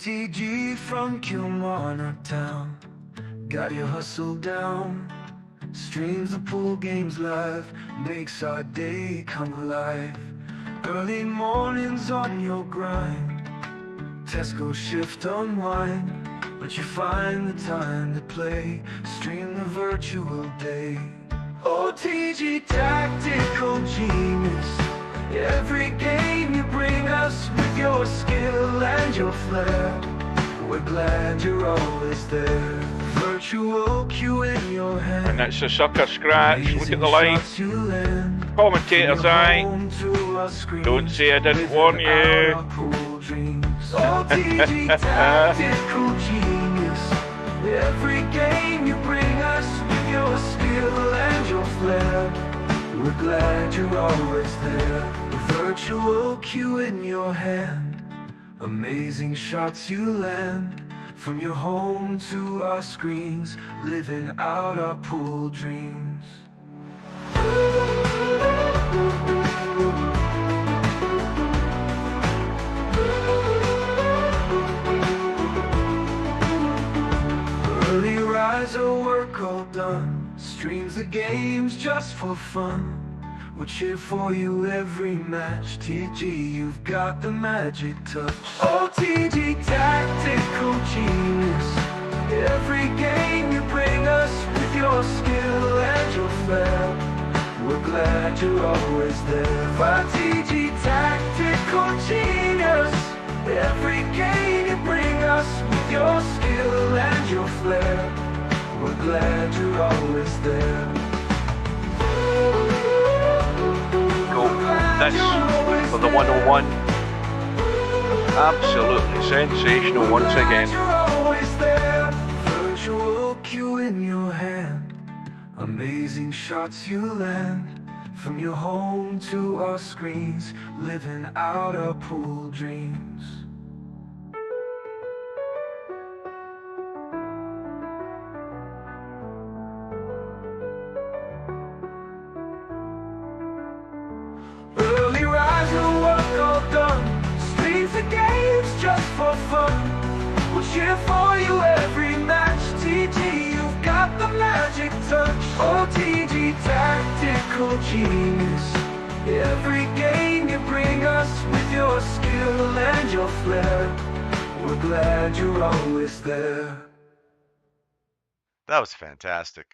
TG from Kilmarnock town, got your hustle down. Streams the pool games live, makes our day come alive. Early mornings on your grind, Tesco shift unwind, but you find the time to play, stream the virtual day. OTG tactical genius, every game you bring us with your skill and your flair. We're glad you're always there. Virtual cue in your hand. And it's a sucker scratch. Look at the line. Commentator's eye. Don't say I didn't warn you. OTG tactical genius, every game you bring us with your skill and your flair. We're glad you're always there. A virtual cue in your hand, amazing shots you land. From your home to our screens, living out our pool dreams. Early riser, work all done, streams the games just for fun. We'll cheer for you every match. TG, you've got the magic touch. OTG tactical genius, every game you bring us with your skill and your flair. We're glad you're always there. OTG tactical genius, every game you bring us with your skill and your flair. We're glad you're always there. This for the 101. Absolutely sensational once again. Virtual cue in your hand, amazing shots you land. From your home to our screens, living out our pool dreams. Early riser, work all done, streams the games just for fun. We'll cheer for you every match. TG, you've got the magic touch. OTG tactical genius, every game you bring us with your skill and your flair. We're glad you're always there. That was fantastic.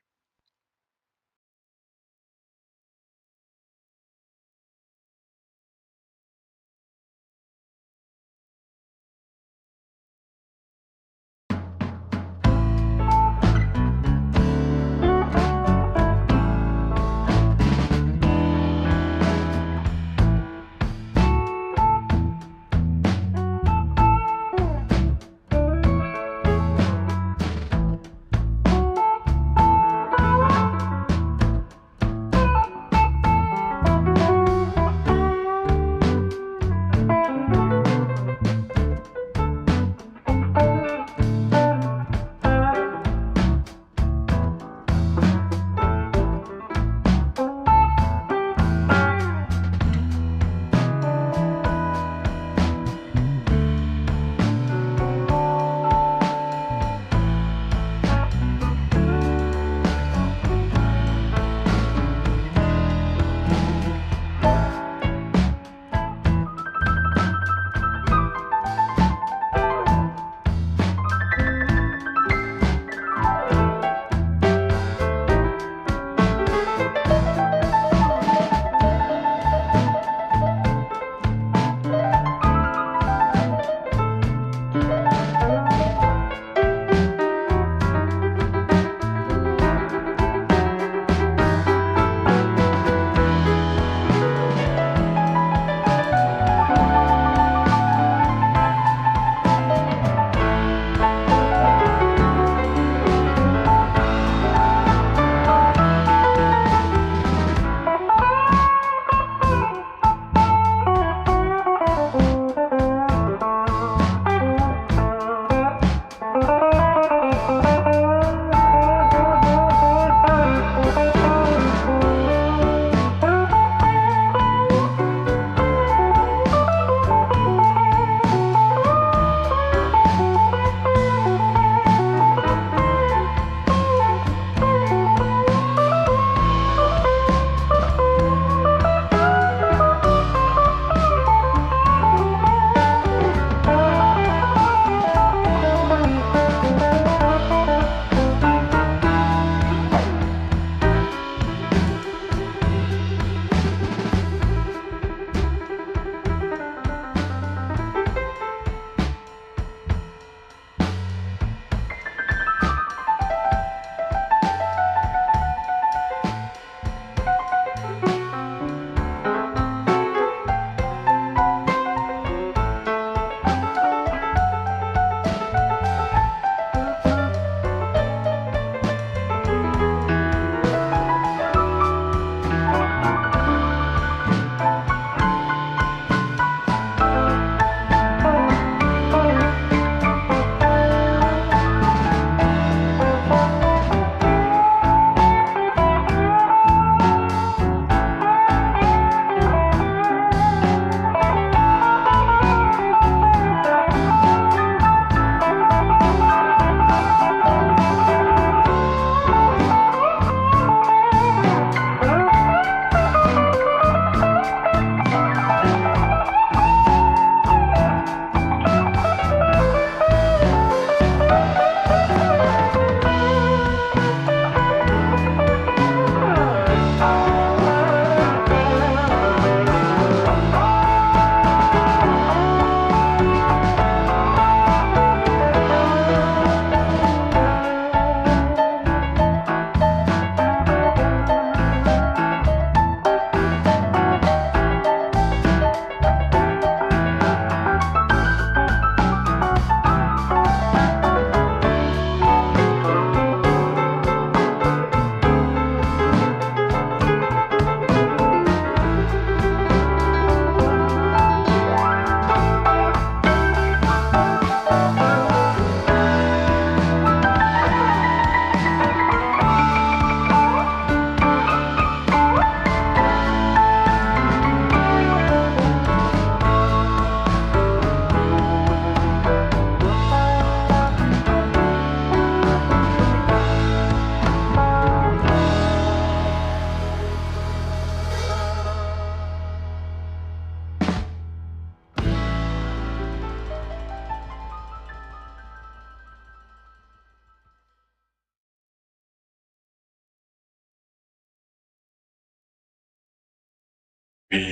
VP4TV.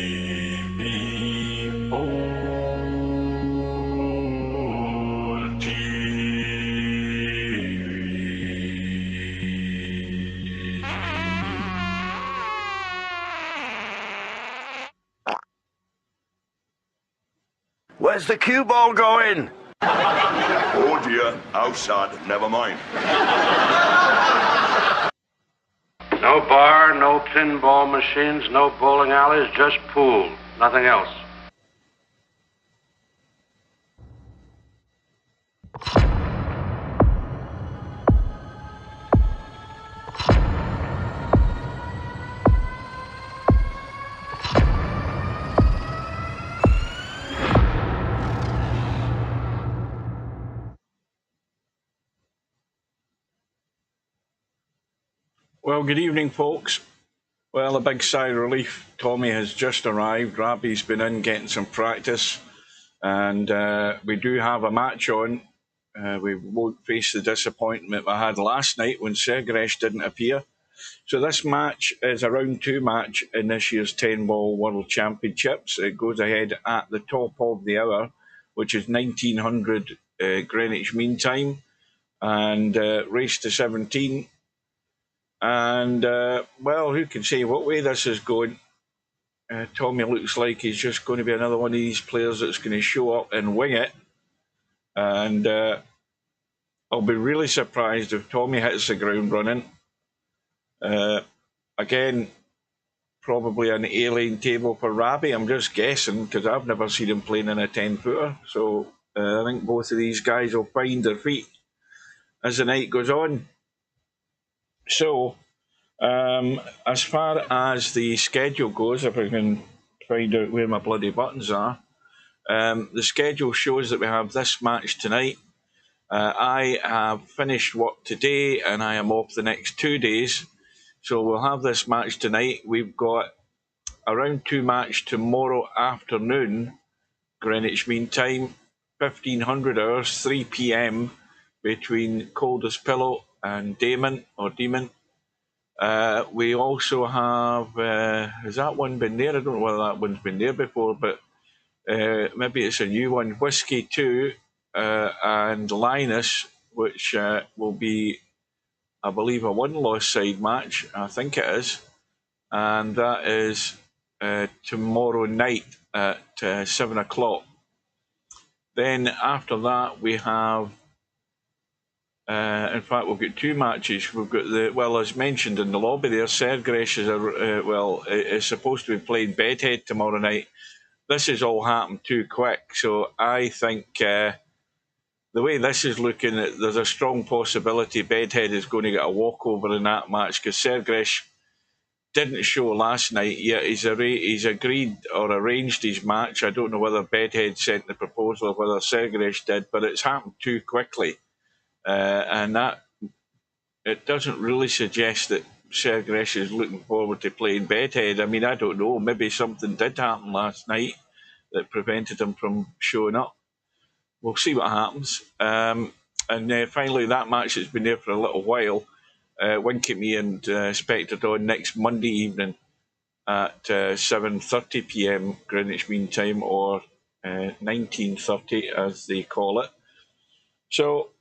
Where's the cue ball going? Oh dear, outside, never mind. No bar, no pinball machines, no bowling alleys, just pool. Nothing else. Well, good evening, folks. Well, a big sigh of relief. Tommyy has just arrived. Rabih's been in getting some practice, and we do have a match on. We won't face the disappointment we had last night when Sergresh didn't appear. So this match is a round 2 match in this year's 10-ball World Championships. It goes ahead at the top of the hour, which is 1900 Greenwich Mean Time, and race to 17. And, well, who can say what way this is going? Tommyy looks like he's just going to be another one of these players that's going to show up and wing it. And I'll be really surprised if Tommyy hits the ground running. Again, probably an A-lane table for Rabih. I'm just guessing because I've never seen him playing in a 10-footer. So I think both of these guys will find their feet as the night goes on. So, as far as the schedule goes, if I can find out where my bloody buttons are, the schedule shows that we have this match tonight. I have finished work today and I am off the next 2 days. So we'll have this match tonight. We've got a round 2 match tomorrow afternoon, Greenwich Mean Time, 1500 hours, 3 p.m. between Coldest Pillow and Demon. We also have, has that one been there? I don't know whether that one's been there before, but maybe it's a new one. Whiskey 2 and Linus, which will be, I believe, a one-loss side match. I think it is. And that is tomorrow night at 7 o'clock. Then after that, we have, in fact, we've got 2 matches. We've got the, well, as mentioned in the lobby there, Sergresh is, is supposed to be playing Bedhead tomorrow night. This has all happened too quick, so I think the way this is looking, there's a strong possibility Bedhead is going to get a walkover in that match because Sergresh didn't show last night yet. He's agreed or arranged his match. I don't know whether Bedhead sent the proposal or whether Sergresh did, but it's happened too quickly. And that it doesn't really suggest that Sergresh is looking forward to playing Bedhead. I mean, I don't know. Maybe something did happen last night that prevented him from showing up. We'll see what happens. And finally, that match has been there for a little while. Winkemy and Spectre on next Monday evening at 7:30 p.m. Greenwich Mean Time, or 19:30 as they call it. So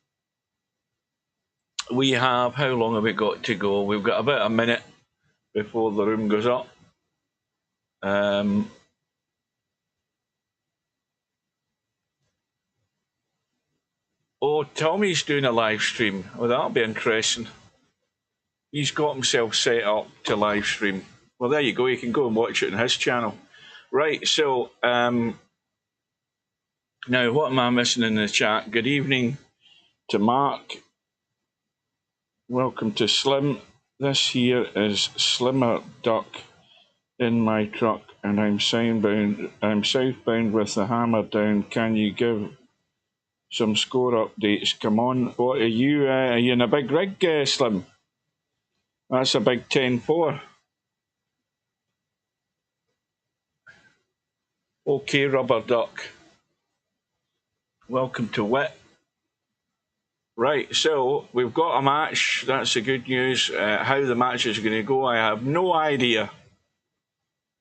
we have, how long have we got to go? We've got about a minute before the room goes up. Oh, Tommy's doing a live stream. Oh, that'll be interesting. He's got himself set up to live stream. Well, there you go. You can go and watch it on his channel. Right, so now what am I missing in the chat? Good evening to Mark. Welcome to Slim. This here is Slimmer Duck in my truck, and I'm southbound with the hammer down. Can you give some score updates? Come on. What are you in a big rig, Slim? That's a big 10-4. Okay, Rubber Duck. Welcome to Wit. Right, so we've got a match. That's the good news. How the match is going to go, I have no idea.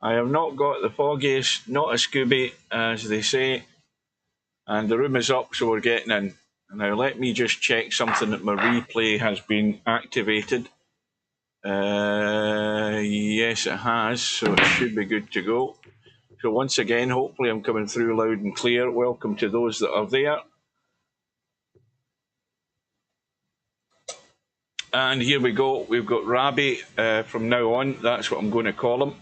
I have not got the foggiest, not a Scooby, as they say. And the room is up, so we're getting in. Now let me just check something that my replay has been activated. Yes, it has, so it should be good to go. So once again, hopefully I'm coming through loud and clear. Welcome to those that are there. And here we go. We've got Rabih from now on. That's what I'm going to call him.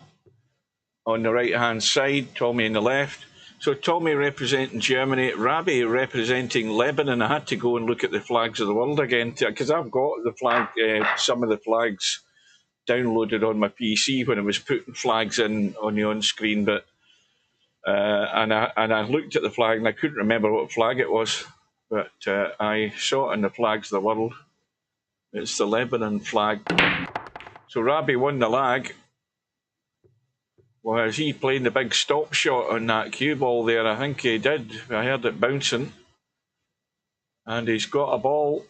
On the right-hand side, Tommyy on the left. So Tommyy representing Germany, Rabih representing Lebanon. I had to go and look at the flags of the world again, because I've got the flag, some of the flags downloaded on my PC when I was putting flags in on the on-screen. But and I looked at the flag and I couldn't remember what flag it was. But I saw it on the flags of the world. It's the Lebanon flag. So Rabih won the lag. Well, is he playing the big stop shot on that cue ball there? I think he did. I heard it bouncing. And he's got a ball.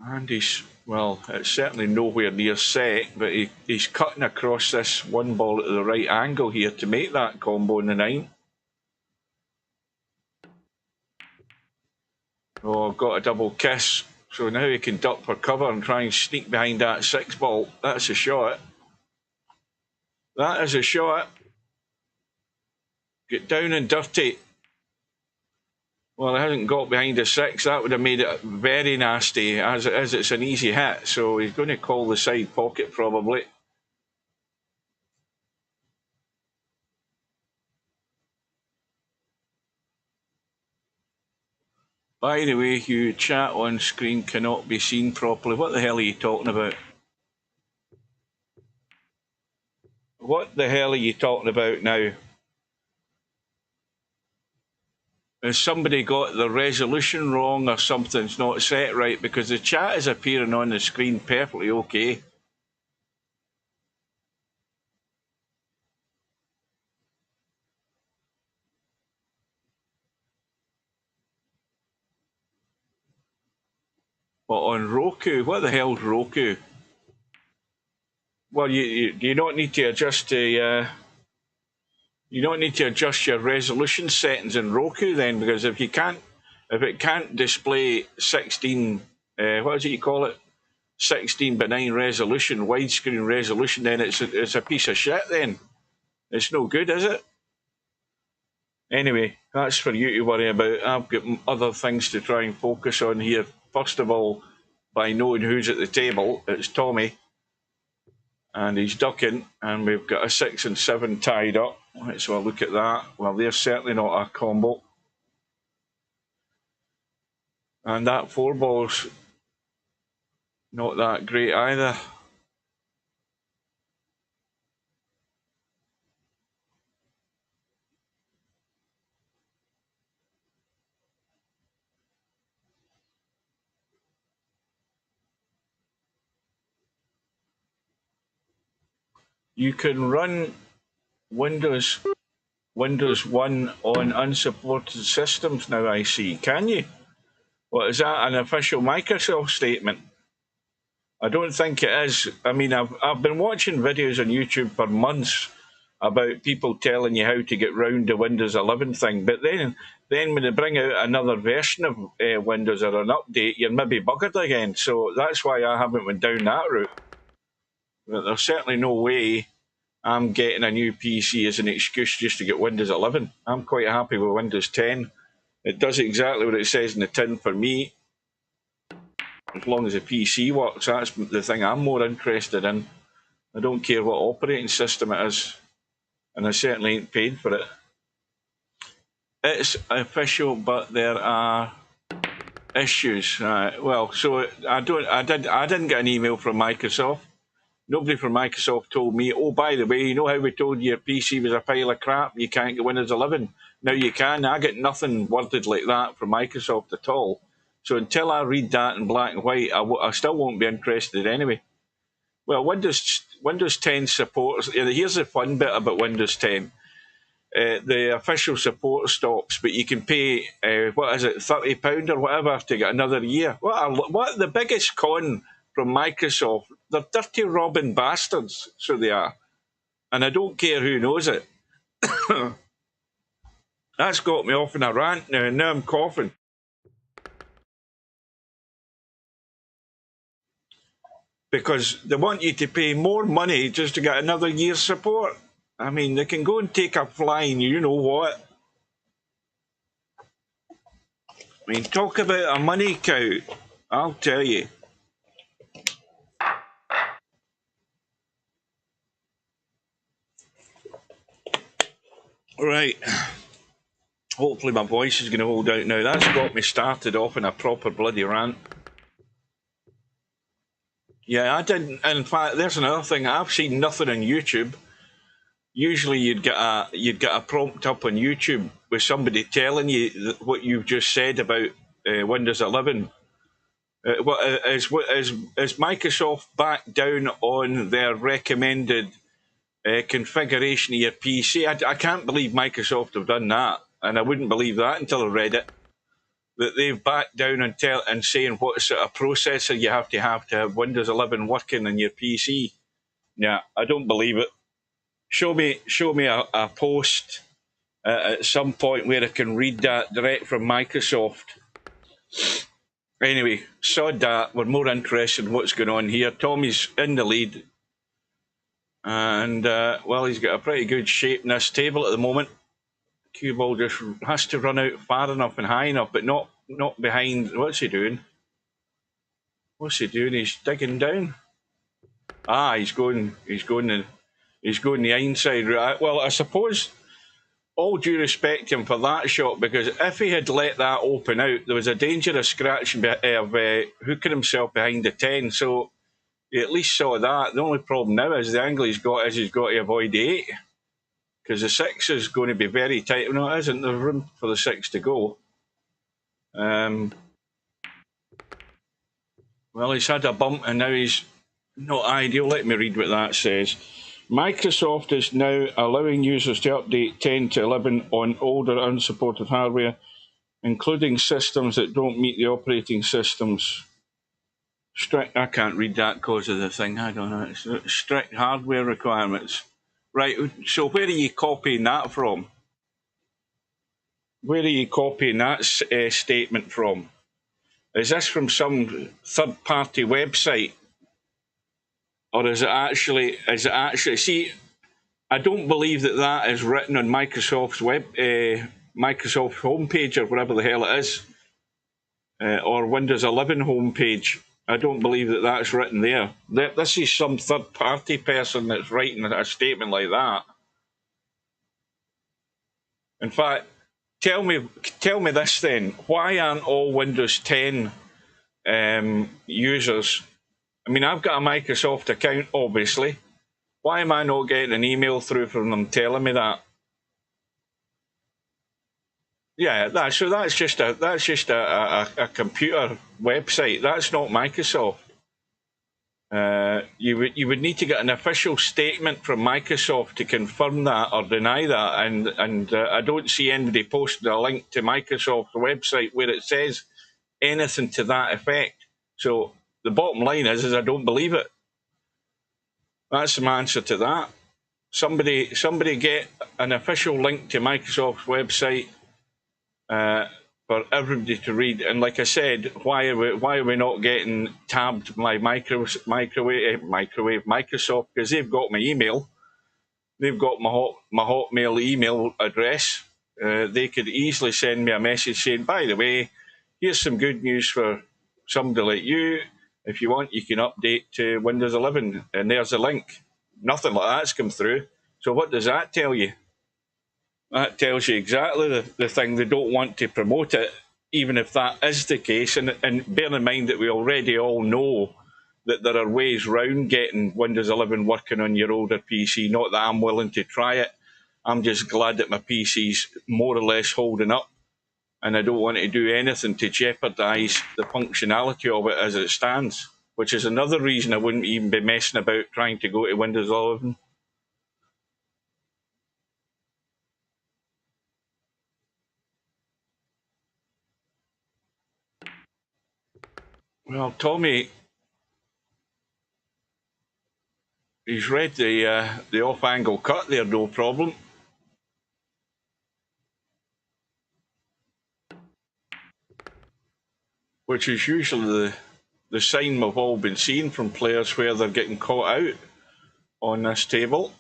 And he's, well, it's certainly nowhere near set, but he's cutting across this one ball at the right angle here to make that combo in the 9. Oh, got a double kiss. So now he can duck for cover and try and sneak behind that 6 ball. That's a shot. That is a shot. Get down and dirty. Well, it hasn't got behind a 6. That would have made it very nasty. As it is, it's an easy hit. So he's going to call the side pocket probably. By the way, your chat on screen cannot be seen properly. What the hell are you talking about? What the hell are you talking about now? Has somebody got the resolution wrong or something's not set right? Because the chat is appearing on the screen perfectly okay. But on Roku, what the hell's Roku? Well, you don't need to adjust the you don't need to adjust your resolution settings in Roku then, because if it can't display 16, what is it you call it? 16:9 resolution, widescreen resolution, then it's a piece of shit. Then it's no good, is it? Anyway, that's for you to worry about. I've got other things to try and focus on here. First of all, by knowing who's at the table, it's Tommyy. And he's ducking, and we've got a 6 and 7 tied up. Let's have a look at that. Well, they're certainly not a combo. And that 4 ball's not that great either. You can run Windows 1 on unsupported systems now, I see. Can you? Well, is that an official Microsoft statement? I don't think it is. I mean, I've been watching videos on YouTube for months about people telling you how to get round the Windows 11 thing, but then when they bring out another version of Windows or an update, you're maybe buggered again. So that's why I haven't went down that route. But there's certainly no way I'm getting a new PC as an excuse just to get Windows 11. I'm quite happy with Windows 10. It does exactly what it says in the tin for me. As long as the PC works, that's the thing I'm more interested in. I don't care what operating system it is, and I certainly ain't paid for it. It's official, but there are issues. Well, so I didn't get an email from Microsoft. Nobody from Microsoft told me, oh, by the way, you know how we told you your PC was a pile of crap, you can't get Windows 11? Now you can. I get nothing worded like that from Microsoft at all. So until I read that in black and white, I still won't be interested anyway. Well, Windows 10 supports... Here's the fun bit about Windows 10. The official support stops, but you can pay, what is it, £30 or whatever to get another year. What the biggest con from Microsoft They're dirty robbing bastards, so they are. And I don't care who knows it. That's got me off in a rant now, and now I'm coughing. Because they want you to pay more money just to get another year's support. I mean, they can go and take a flying, you know what. I mean, talk about a money cow, I'll tell you. Right. Hopefully my voice is going to hold out now. That's got me started off in a proper bloody rant. Yeah, I didn't. In fact, there's another thing. I've seen nothing on YouTube. Usually, you'd get a prompt up on YouTube with somebody telling you what you've just said about Windows 11. Is Microsoft back down on their recommended configuration of your PC? I can't believe Microsoft have done that, and I wouldn't believe that until I read it. That they've backed down and saying what sort of processor you have to have Windows 11 working on your PC. Yeah, I don't believe it. Show me a post at some point where I can read that direct from Microsoft. Anyway, sod that. We're more interested in what's going on here. Tommy's in the lead. And, well, he's got a pretty good shape in this table at the moment. Cue ball just has to run out far enough and high enough, but not behind. What's he doing? What's he doing? He's digging down. He's going the inside route. Well, I suppose all due respect to him for that shot, because if he had let that open out, there was a danger of scratching of hooking himself behind the 10. So he at least saw that. The only problem now is the angle he's got to avoid the 8, because the 6 is going to be very tight. No, it isn't. There's room for the 6 to go. Well, he's had a bump and now he's not ideal. Let me read what that says. Microsoft is now allowing users to update 10 to 11 on older unsupported hardware, including systems that don't meet the operating systems. I can't read that because of the thing. I don't know. It's strict hardware requirements. Right, so where are you copying that from? Where are you copying that statement from? Is this from some third-party website? Or is it actually, see, I don't believe that is written on Microsoft's Microsoft homepage or whatever the hell it is, or Windows 11 homepage. I don't believe that's written there. This is some third-party person that's writing a statement like that. In fact, tell me this then. Why aren't all Windows 10 users? I mean, I've got a Microsoft account, obviously. Why am I not getting an email through from them telling me that? Yeah, that's just a computer website. That's not Microsoft. You would need to get an official statement from Microsoft to confirm that or deny that, and I don't see anybody posting a link to Microsoft's website where it says anything to that effect. So the bottom line is I don't believe it. That's my answer to that. Somebody get an official link to Microsoft's website for everybody to read. And like I said, why are we not getting tabbed my Microsoft? Because they've got my email, they've got my Hotmail email address. They could easily send me a message saying, by the way, here's some good news for somebody like you. If you want, you can update to Windows 11, and there's a link. Nothing like that's come through. So what does that tell you? That tells you exactly the thing. They don't want to promote it, even if that is the case. And bear in mind that we already all know that there are ways round getting Windows 11 working on your older PC. Not that I'm willing to try it. I'm just glad that my PC's more or less holding up, and I don't want to do anything to jeopardise the functionality of it as it stands, which is another reason I wouldn't even be messing about trying to go to Windows 11. Well, Tommy, He's read the off-angle cut there, no problem. Which is usually the sign we've all been seeing from players where they're getting caught out on this table.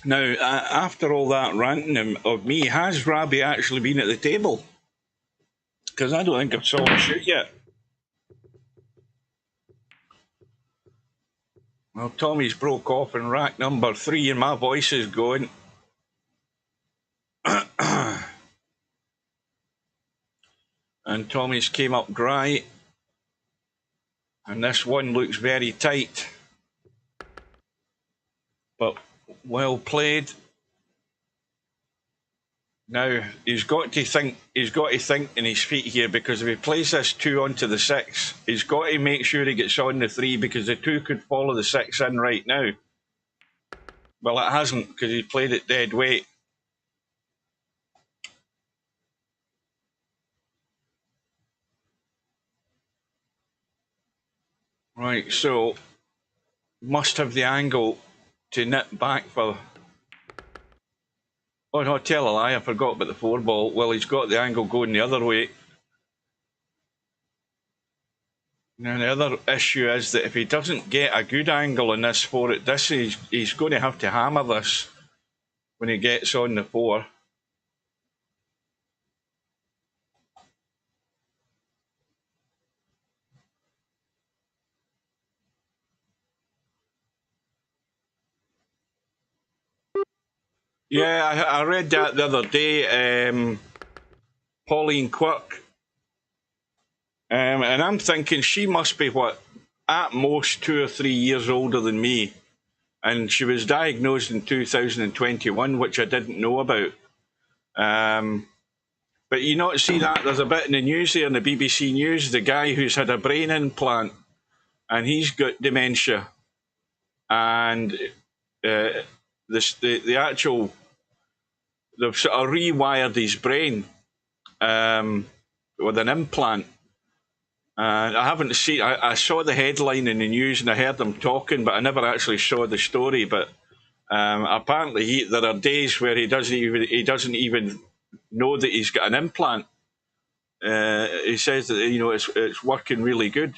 Now, after all that ranting of me, has Rabih actually been at the table? Because I don't think I've saw him shoot yet. Well, Tommy's broke off in rack number 3 and my voice is going. And Tommy's came up dry. And this one looks very tight. But well played. Now he's got to think in his feet here, because if he plays this 2 onto the 6, he's got to make sure he gets on the 3, because the 2 could follow the 6 in right now. Well, it hasn't, because he played it dead weight. Right, so must have the angle to nip back for. Oh no, tell a lie, I forgot about the 4 ball. Well, he's got the angle going the other way. Now the other issue is that if he doesn't get a good angle on this 4 at this, he's going to have to hammer this when he gets on the 4. Yeah, I read that the other day, Pauline Quirk. And I'm thinking she must be, what, at most 2 or 3 years older than me. And she was diagnosed in 2021, which I didn't know about. But you not see that, there's a bit in the news there, in the BBC News, the guy who's had a brain implant and he's got dementia. And the actual, they've sort of rewired his brain with an implant. I haven't seen. I saw the headline in the news and I heard them talking, but I never actually saw the story. But apparently, there are days where he doesn't even know that he's got an implant. He says that it's working really good.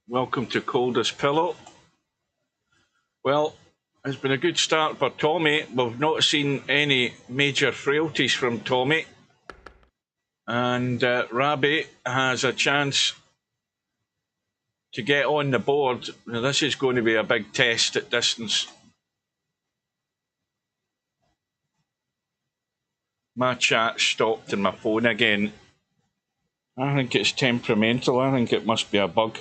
Welcome to Coldest Pillow. Well, it's been a good start for Tommyy. We've not seen any major frailties from Tommyy. And Rabih has a chance to get on the board. Now, this is going to be a big test at distance. My chat stopped in my phone again. I think it's temperamental. I think it must be a bug.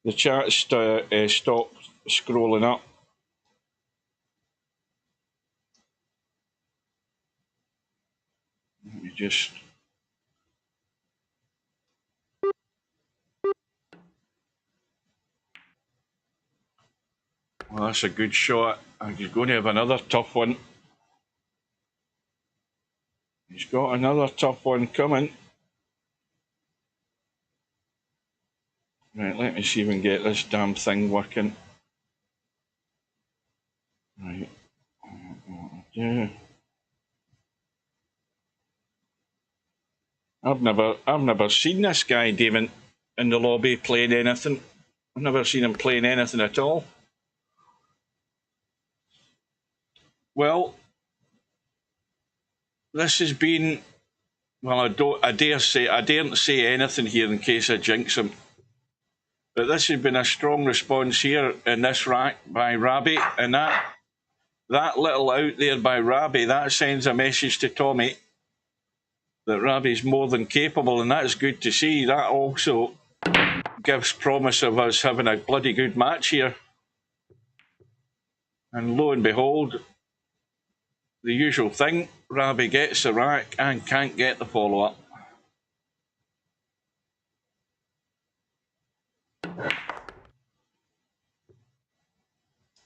The chat stopped scrolling up. Let me just. Well, that's a good shot. He's going to have another tough one. He's got another tough one coming. Right, let me see if we can get this damn thing working. Right. Yeah. I've never seen this guy, David, in the lobby playing anything. I've never seen him playing anything at all. Well, this has been, well, I daren't say anything here in case I jinx him. But this has been a strong response here in this rack by Rabih, and that little out there by Rabih, that sends a message to Tommyy that Rabih's more than capable, and that's good to see. That also gives promise of us having a bloody good match here. And lo and behold, The usual thing, Rabih gets the rack and can't get the follow-up.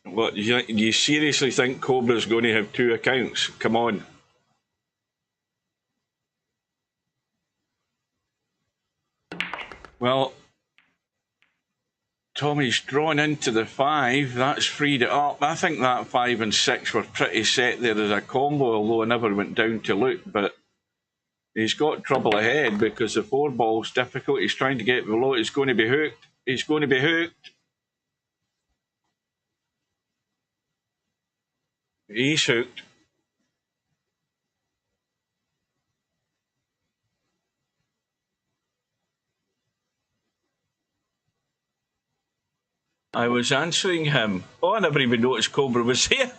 What, you seriously think Cobra's going to have 2 accounts? Come on. Well, Tommy's drawn into the 5. That's freed it up. I think that 5 and 6 were pretty set there as a combo, although I never went down to look. But he's got trouble ahead because the 4 ball's difficult. He's trying to get below. He's going to be hooked. He's going to be hooked. He's hooked. I was answering him. Oh, I never even noticed Cobra was here.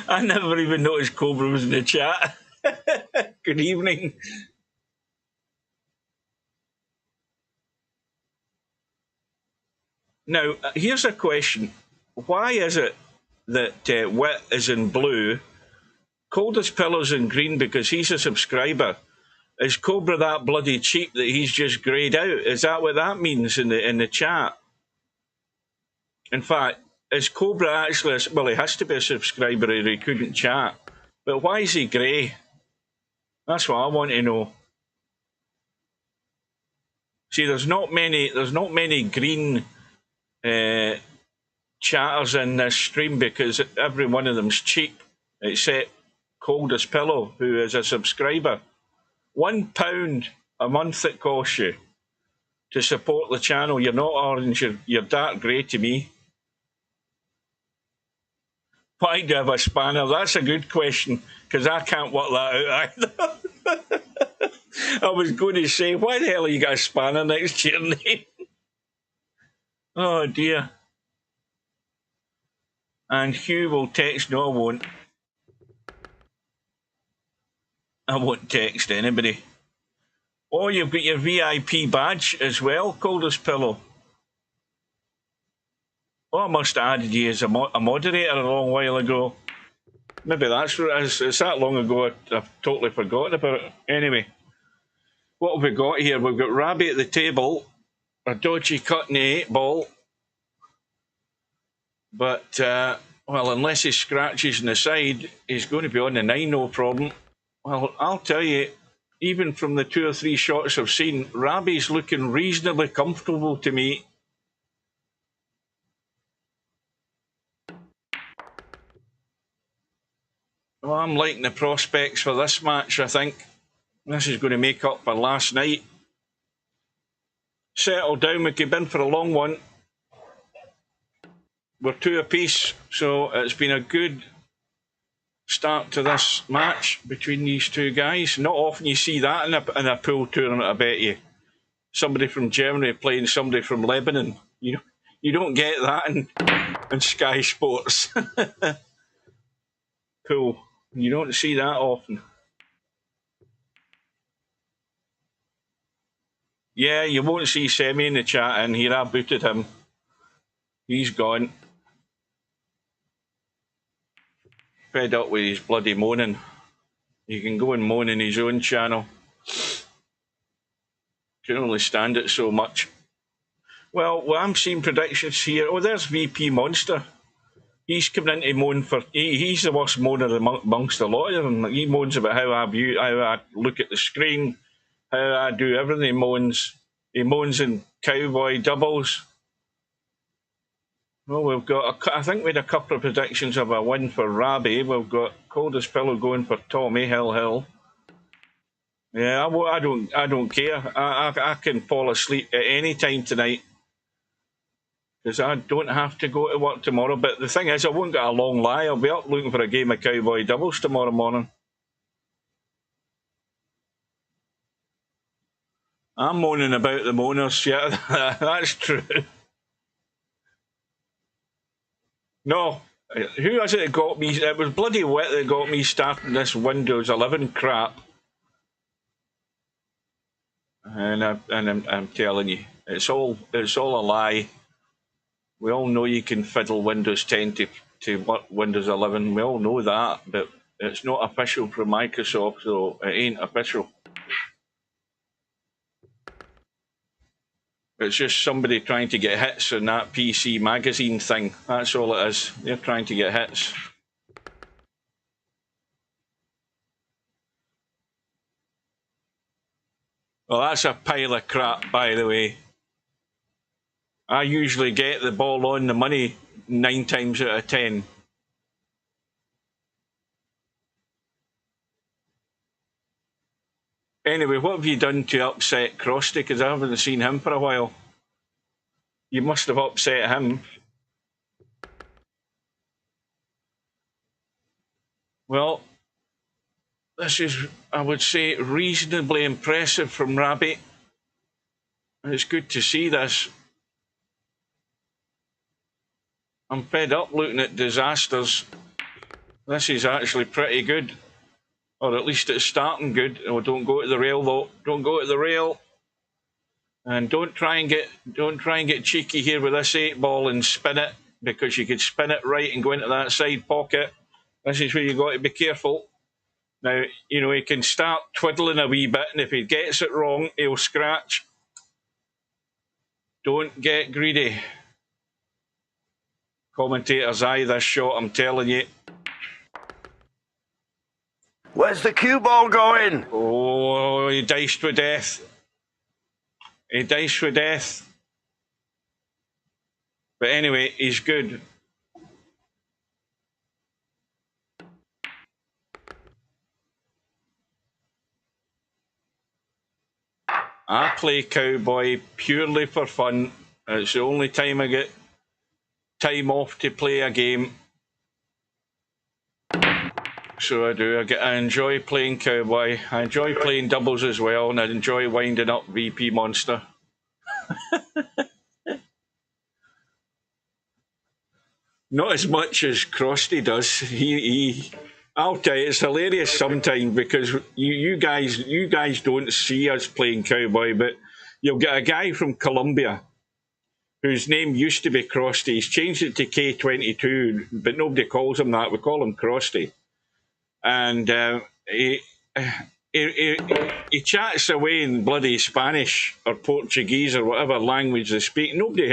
I never even noticed Cobra was in the chat. Good evening. Now, here's a question. Why is it that Wit is in blue, Coldest Pillow's in green because he's a subscriber? Is Cobra that bloody cheap that he's just greyed out? Is that what that means in the chat? In fact, is Cobra actually... Well, he has to be a subscriber or he couldn't chat. But why is he grey? That's what I want to know. See, there's not many green chatters in this stream because every one of them's cheap, except Coldest Pillow, who is a subscriber. £1 a month it costs you to support the channel. You're not orange, you're dark grey to me. Why do I have a spanner? That's a good question, because I can't work that out either. I was going to say, why the hell have you got a spanner next to your name? Oh dear. And Hugh will text. No, I won't. I won't text anybody. Oh, you've got your VIP badge as well, Coldest Pillow. Oh, I must have added you as a moderator a long while ago. Maybe that's what it is. It's that long ago I've totally forgotten about it. Anyway, what have we got here? We've got Rabih at the table, a dodgy cut in the 8 ball. But, well, unless he scratches on the side, he's going to be on the 9, no problem. Well, I'll tell you, even from the 2 or 3 shots I've seen, Rabih's looking reasonably comfortable to me. Well, I'm liking the prospects for this match, I think. This is going to make up for last night. Settle down, we could in for a long one. We're 2 apiece, so it's been a good start to this match between these 2 guys. Not often you see that in a pool tournament, I bet you. Somebody from Germany playing somebody from Lebanon. You don't get that in Sky Sports. Pool. You don't see that often. Yeah, you won't see Semi in the chat in here. I booted him. He's gone. Fed up with his bloody moaning. He can go and moan in his own channel. Can only stand it so much. Well, I'm seeing predictions here. Oh, there's VP Monster. He's coming in to moan for... He's the worst moaner amongst a lot of them. He moans about how I look at the screen, how I do everything. He moans in cowboy doubles. Well, we've got... I think we had a couple of predictions of a win for Rabih. We've got Coldest Pillow going for Tommyy, Hill. Yeah, I don't care. I can fall asleep at any time tonight because I don't have to go to work tomorrow. But the thing is, I won't get a long lie. I'll be up looking for a game of cowboy doubles tomorrow morning. I'm moaning about the moaners. Yeah, that's true. No, who was it that got me? It was bloody Wit that got me starting this Windows 11 crap. And I'm telling you, it's all a lie. We all know you can fiddle Windows 10 to to Windows 11. We all know that, but it's not official from Microsoft, so it ain't official. It's just somebody trying to get hits on that PC magazine thing. That's all it is. They're trying to get hits. Well, that's a pile of crap, by the way. I usually get the ball on the money 9 times out of 10. Anyway, what have you done to upset Crosty? Because I haven't seen him for a while. You must have upset him. Well, this is, I would say, reasonably impressive from Rabih. It's good to see this. I'm fed up looking at disasters. This is actually pretty good. Or at least it's starting good. Oh, don't go to the rail though. Don't go to the rail. And don't try and get cheeky here with this 8-ball and spin it, because you could spin it right and go into that side pocket. This is where you've got to be careful. Now, you know, he can start twiddling a wee bit, and if he gets it wrong, he'll scratch. Don't get greedy. Commentator's eye this shot, I'm telling you. Where's the cue ball going? Oh, he diced with death. He diced with death. But anyway, he's good. I play cowboy purely for fun. It's the only time I get time off to play a game. So I do. I enjoy playing cowboy. I enjoy playing doubles as well, and I enjoy winding up VP Monster. Not as much as Crosty does. I'll tell you, it's hilarious sometimes, because you guys don't see us playing cowboy, but you'll get a guy from Colombia whose name used to be Crosty. He's changed it to K22, but nobody calls him that. We call him Crosty. And he chats away in bloody Spanish or Portuguese or whatever language they speak. Nobody,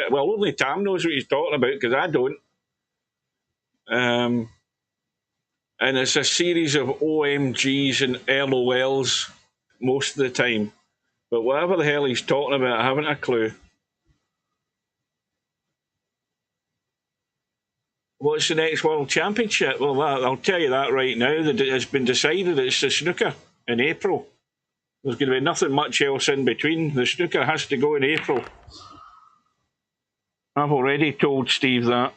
well, only Tam knows what he's talking about, because I don't. And it's a series of OMGs and LOLs most of the time. But whatever the hell he's talking about, I haven't a clue. What's the next World Championship? Well, I'll tell you that right now. That it's been decided it's the snooker in April. There's going to be nothing much else in between. The snooker has to go in April. I've already told Steve that.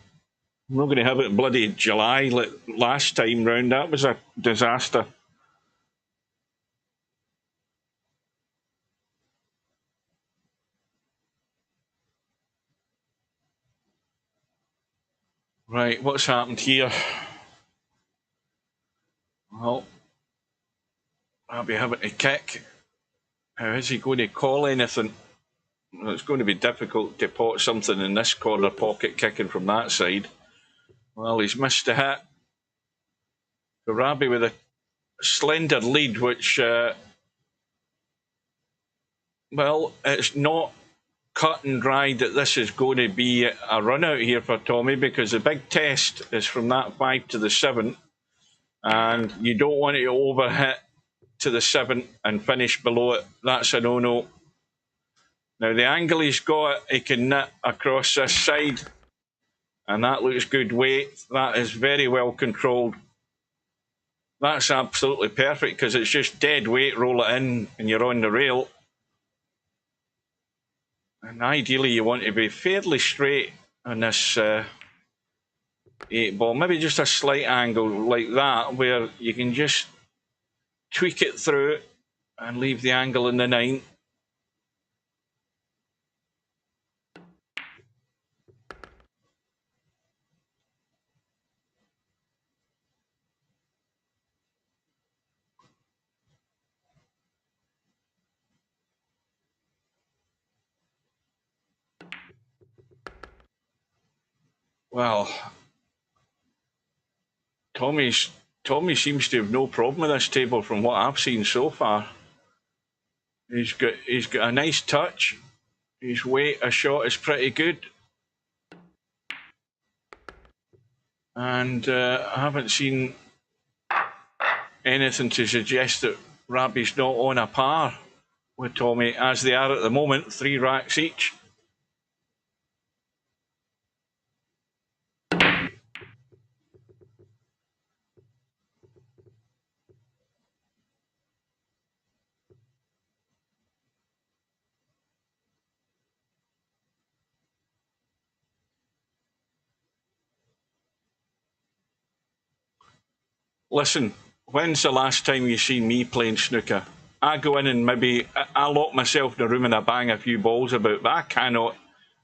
I'm not going to have it in bloody July like last time round. That was a disaster. Right, what's happened here? Well, I'll be having to kick. How is he going to call anything? Well, it's going to be difficult to pot something in this corner pocket kicking from that side. Well, he's missed a hit. Rabih with a slender lead, which, well, it's not cut and dried that this is going to be a run out here for Tommyy, because the big test is from that 5 to the 7, and you don't want it to overhit to the 7 and finish below it. That's a no-no. Now, the angle he's got, he can knit across this side, and that looks good weight. That is very well controlled. That's absolutely perfect, because it's just dead weight, roll it in, and you're on the rail. And ideally, you want to be fairly straight on this 8-ball. Maybe just a slight angle like that, where you can just tweak it through and leave the angle in the 9. Well, Tommy seems to have no problem with this table from what I've seen so far. He's got a nice touch. His weight a shot is pretty good. And I haven't seen anything to suggest that Rabih's not on a par with Tommyy, as they are at the moment, 3 racks each. Listen, when's the last time you seen me playing snooker? I go in and maybe I lock myself in a room and I bang a few balls about, but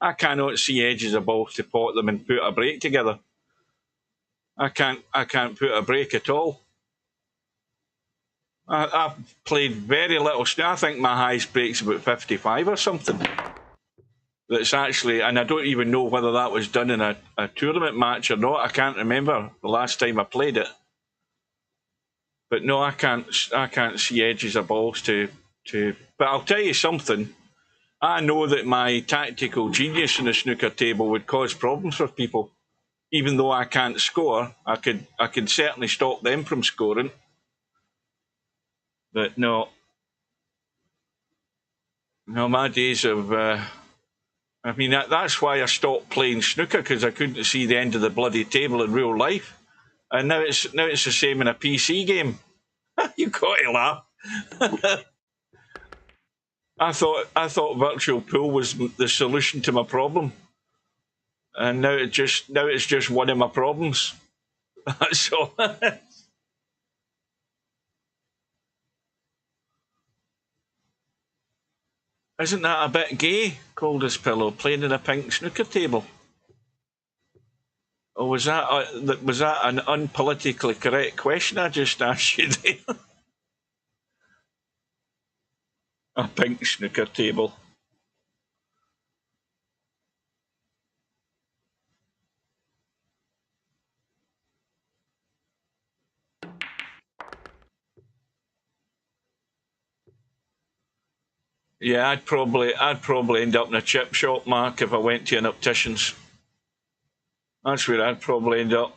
I cannot see edges of balls to pot them and put a break together. I can't put a break at all. I've played very little snooker. I think my highest break's about 55 or something. That's actually, and I don't even know whether that was done in a tournament match or not. I can't remember the last time I played it. But no, I can't see edges of balls to. But I'll tell you something. I know that my tactical genius in the snooker table would cause problems for people. Even though I can't score, I could certainly stop them from scoring. But no, my days of. I mean, that's why I stopped playing snooker, because I couldn't see the end of the bloody table in real life. And now it's the same in a PC game. You got to laugh. I thought virtual pool was the solution to my problem, and now it's just one of my problems. That's all. Isn't that a bit gay? Coldest pillow playing in a pink snooker table. Or was that an unpolitically correct question I just asked you there? A pink snooker table. Yeah, I'd probably end up in a chip shop, Mark, if I went to an optician's. That's where I'd probably end up.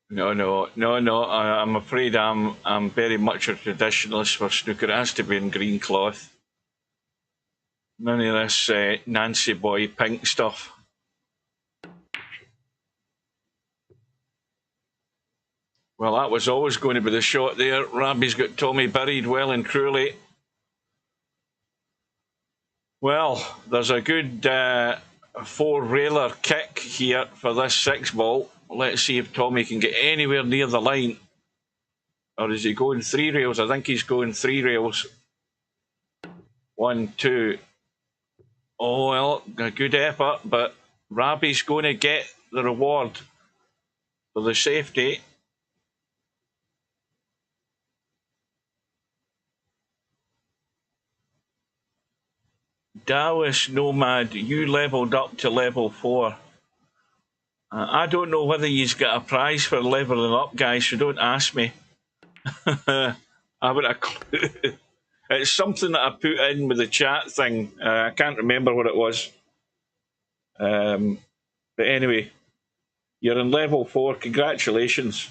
No. I'm afraid I'm very much a traditionalist for snooker. It has to be in green cloth. None of this Nancy boy pink stuff. Well, that was always going to be the shot there. Rabih's got Tommyy buried well and truly. Well, there's a good 4-railer kick here for this 6-ball. Let's see if Tommyy can get anywhere near the line. Or is he going 3 rails? I think he's going 3 rails. 1, 2. Oh, well, a good effort, but Rabih's going to get the reward for the safety. Dallas Nomad, you levelled up to level 4. I don't know whether you've got a prize for levelling up, guys, so don't ask me. I haven't a clue. It's something that I put in with the chat thing. I can't remember what it was. But anyway, you're in level 4. Congratulations.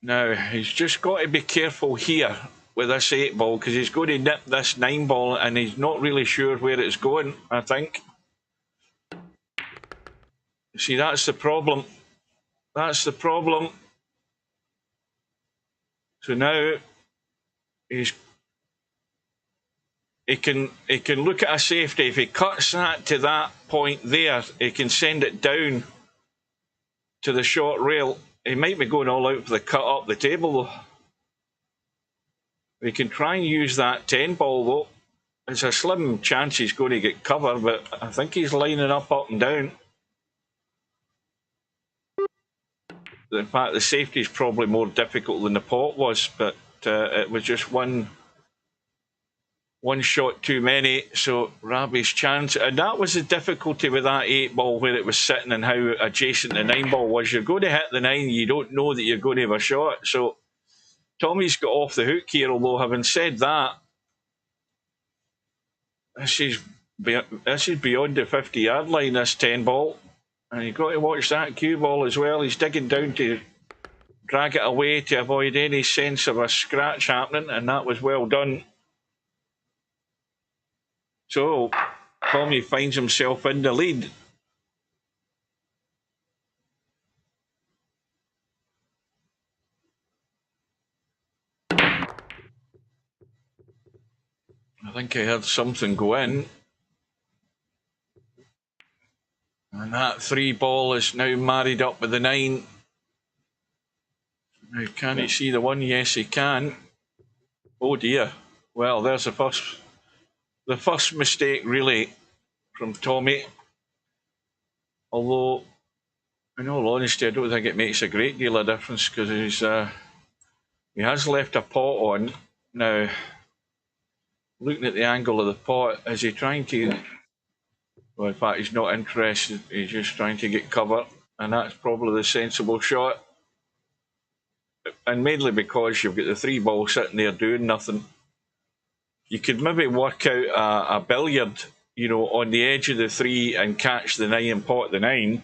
Now, he's just got to be careful here with this 8-ball, because he's going to nip this 9-ball and he's not really sure where it's going, I think. See, that's the problem. That's the problem. So now he can look at a safety. If he cuts that to that point there, he can send it down to the short rail. He might be going all out for the cut up the table, though. We can try and use that 10 ball though. It's a slim chance he's going to get cover, but I think he's lining up and down. In fact, the safety is probably more difficult than the pot was, but it was just one shot too many. So Rabih's chance, and that was the difficulty with that 8 ball where it was sitting and how adjacent the 9 ball was. You're going to hit the 9, you don't know that you're going to have a shot. So Tommy's got off the hook here, although having said that, this is beyond the 50-yard line, this 10 ball. And you've got to watch that cue ball as well. He's digging down to drag it away to avoid any sense of a scratch happening, and that was well done. So Tommyy finds himself in the lead. I think I heard something go in. And that 3 ball is now married up with the 9. Now, can he see the 1? Yes, he can. Oh dear. Well, there's the first mistake, really, from Tommyy. Although, in all honesty, I don't think it makes a great deal of difference because he has left a pot on. Now, looking at the angle of the pot, is he trying to... Well, in fact, he's not interested. He's just trying to get cover, and that's probably the sensible shot. And mainly because you've got the 3 ball sitting there doing nothing. You could maybe work out a billiard, you know, on the edge of the 3 and catch the 9 and pot the 9.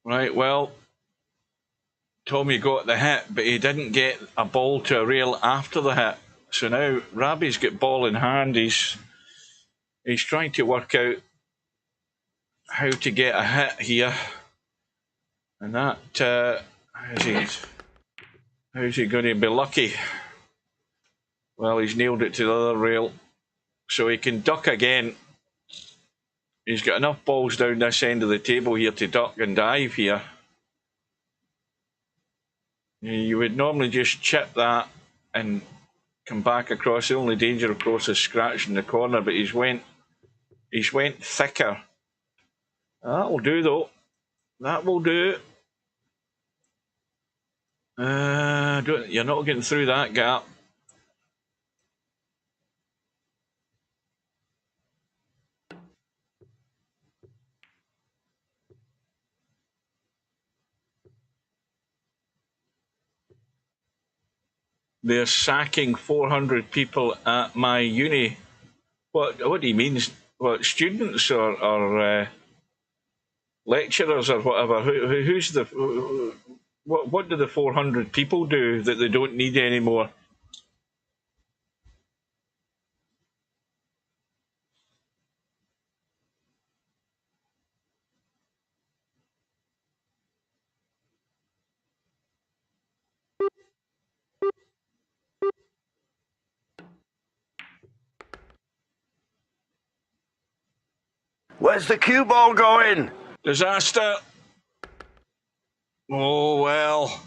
Right, well, Tommyy got the hit, but he didn't get a ball to a rail after the hit. So now Rabih's got ball in hand. He's trying to work out how to get a hit here. And that, how's he going to be lucky? Well, he's nailed it to the other rail. So he can duck again. He's got enough balls down this end of the table here to duck and dive here. You would normally just chip that and come back across. The only danger, of course, is scratching the corner, but he's went thicker. That will do, though. That will do. You're not getting through that gap. They're sacking 400 people at my uni. What do you mean? What, students or lecturers or whatever? Who's the... What do the 400 people do that they don't need anymore? Where's the cue ball going? Disaster. Oh, well.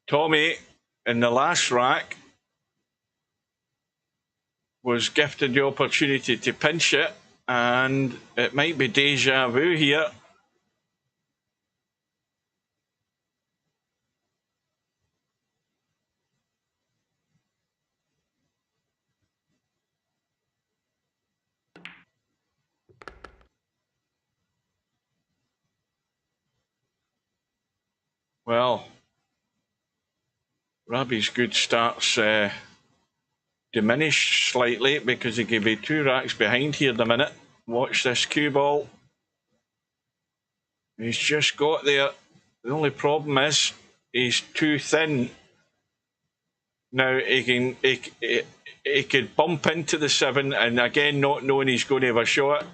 Tommyy, in the last rack, was gifted the opportunity to pinch it, and it might be deja vu here. Well, Rabih's good starts diminish slightly because he could be 2 racks behind here in a minute. Watch this cue ball. He's just got there. The only problem is he's too thin. Now he could bump into the 7 and again not knowing he's going to have a shot.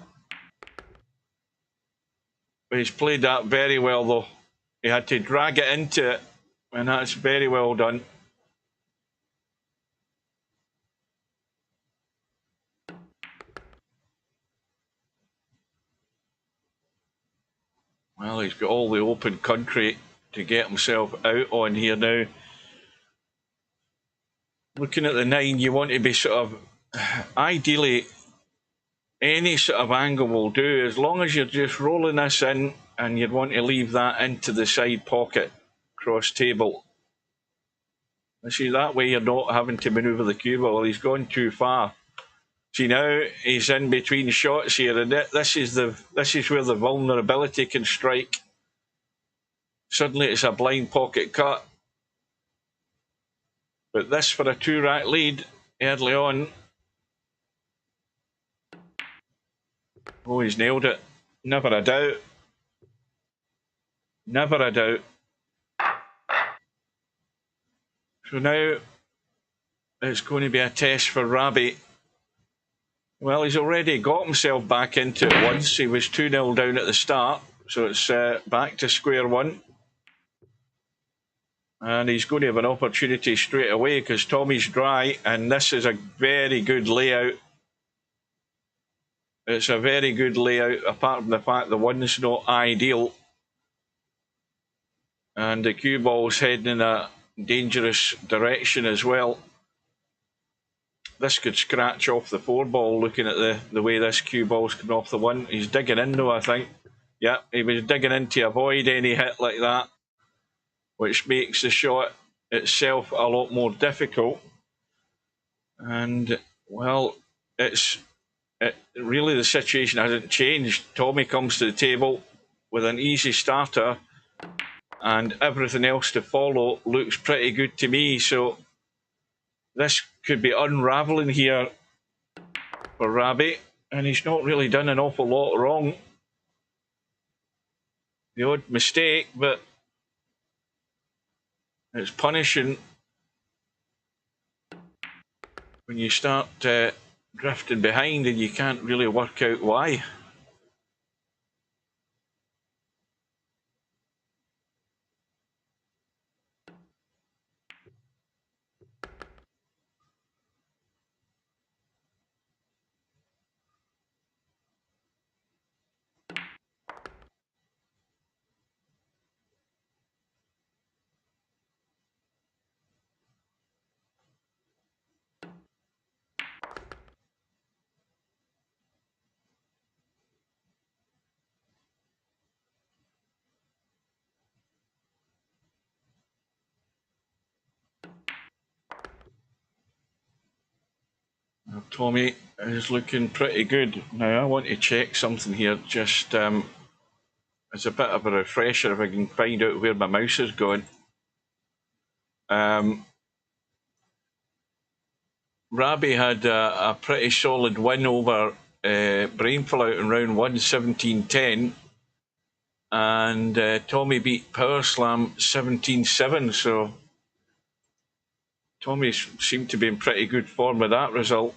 But he's played that very well though. He had to drag it into it, and that's very well done. Well, he's got all the open country to get himself out on here now. Looking at the 9, you want to be sort of, ideally, any sort of angle will do, as long as you're just rolling this in, and you'd want to leave that into the side pocket, cross table. See, that way you're not having to manoeuvre the cue ball. He's gone too far. See, now he's in between shots here, and this is where the vulnerability can strike. Suddenly it's a blind pocket cut. But this for a 2-rack lead early on. Oh, he's nailed it. Never a doubt. Never a doubt. So now it's going to be a test for Rabih. Well, he's already got himself back into it once. He was 2-0 down at the start. So it's back to square one. And he's going to have an opportunity straight away because Tommy's dry. And this is a very good layout. It's a very good layout, apart from the fact the one's not ideal. And the cue ball's heading in a dangerous direction as well. This could scratch off the 4 ball, looking at the way this cue ball's coming off the 1. He's digging in though, I think. Yeah, he was digging in to avoid any hit like that, which makes the shot itself a lot more difficult. And, well, really the situation hasn't changed. Tommyy comes to the table with an easy starter, and everything else to follow looks pretty good to me. So this could be unravelling here for Rabih, and he's not really done an awful lot wrong. The odd mistake, but it's punishing when you start drifting behind and you can't really work out why. Tommyy is looking pretty good. Now I want to check something here, just as a bit of a refresher, if I can find out where my mouse is going. Rabih had a pretty solid win over Brainful out in round 1, 17-10. And Tommyy beat Power Slam 17-7. So Tommyy seemed to be in pretty good form with that result.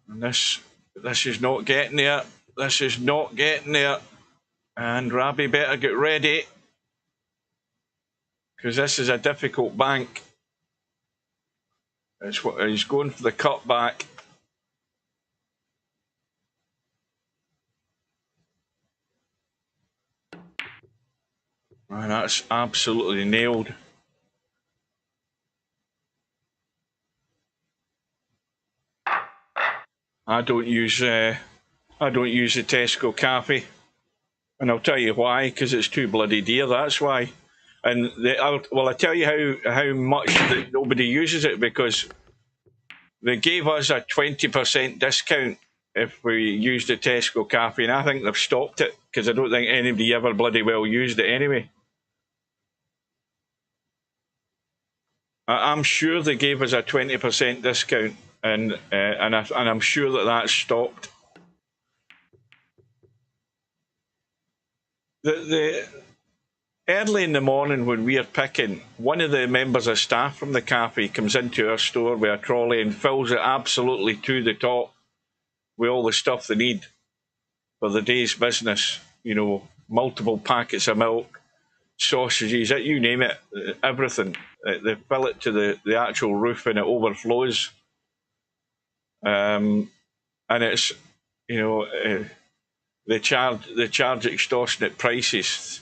And this is not getting there. This is not getting there. And Rabih better get ready, because this is a difficult bank. He's going for the cutback. And that's absolutely nailed. I don't use the Tesco Cafe, and I'll tell you why. Because it's too bloody dear. That's why. And I'll tell you how much that nobody uses it, because they gave us a 20% discount if we used the Tesco Cafe, and I think they've stopped it because I don't think anybody ever bloody well used it anyway. I'm sure they gave us a 20% discount, and I'm sure that that's stopped. The early in the morning when we are picking, one of the members of staff from the cafe comes into our store with a trolley and fills it absolutely to the top with all the stuff they need for the day's business. You know, multiple packets of milk, sausages, you name it, everything. They fill it to the actual roof and it overflows. And it's, you know, they charge extortionate prices.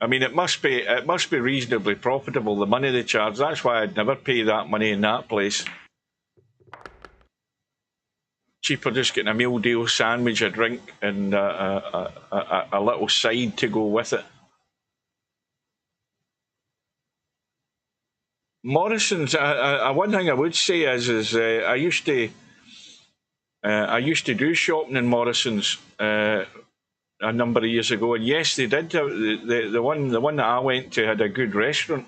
I mean, it must be reasonably profitable, the money they charge. That's why I'd never pay that money in that place. Cheaper just getting a meal deal, sandwich, a drink, and a little side to go with it. Morrison's. One thing I would say is I used to do shopping in Morrison's a number of years ago, and yes, they did. The one that I went to had a good restaurant,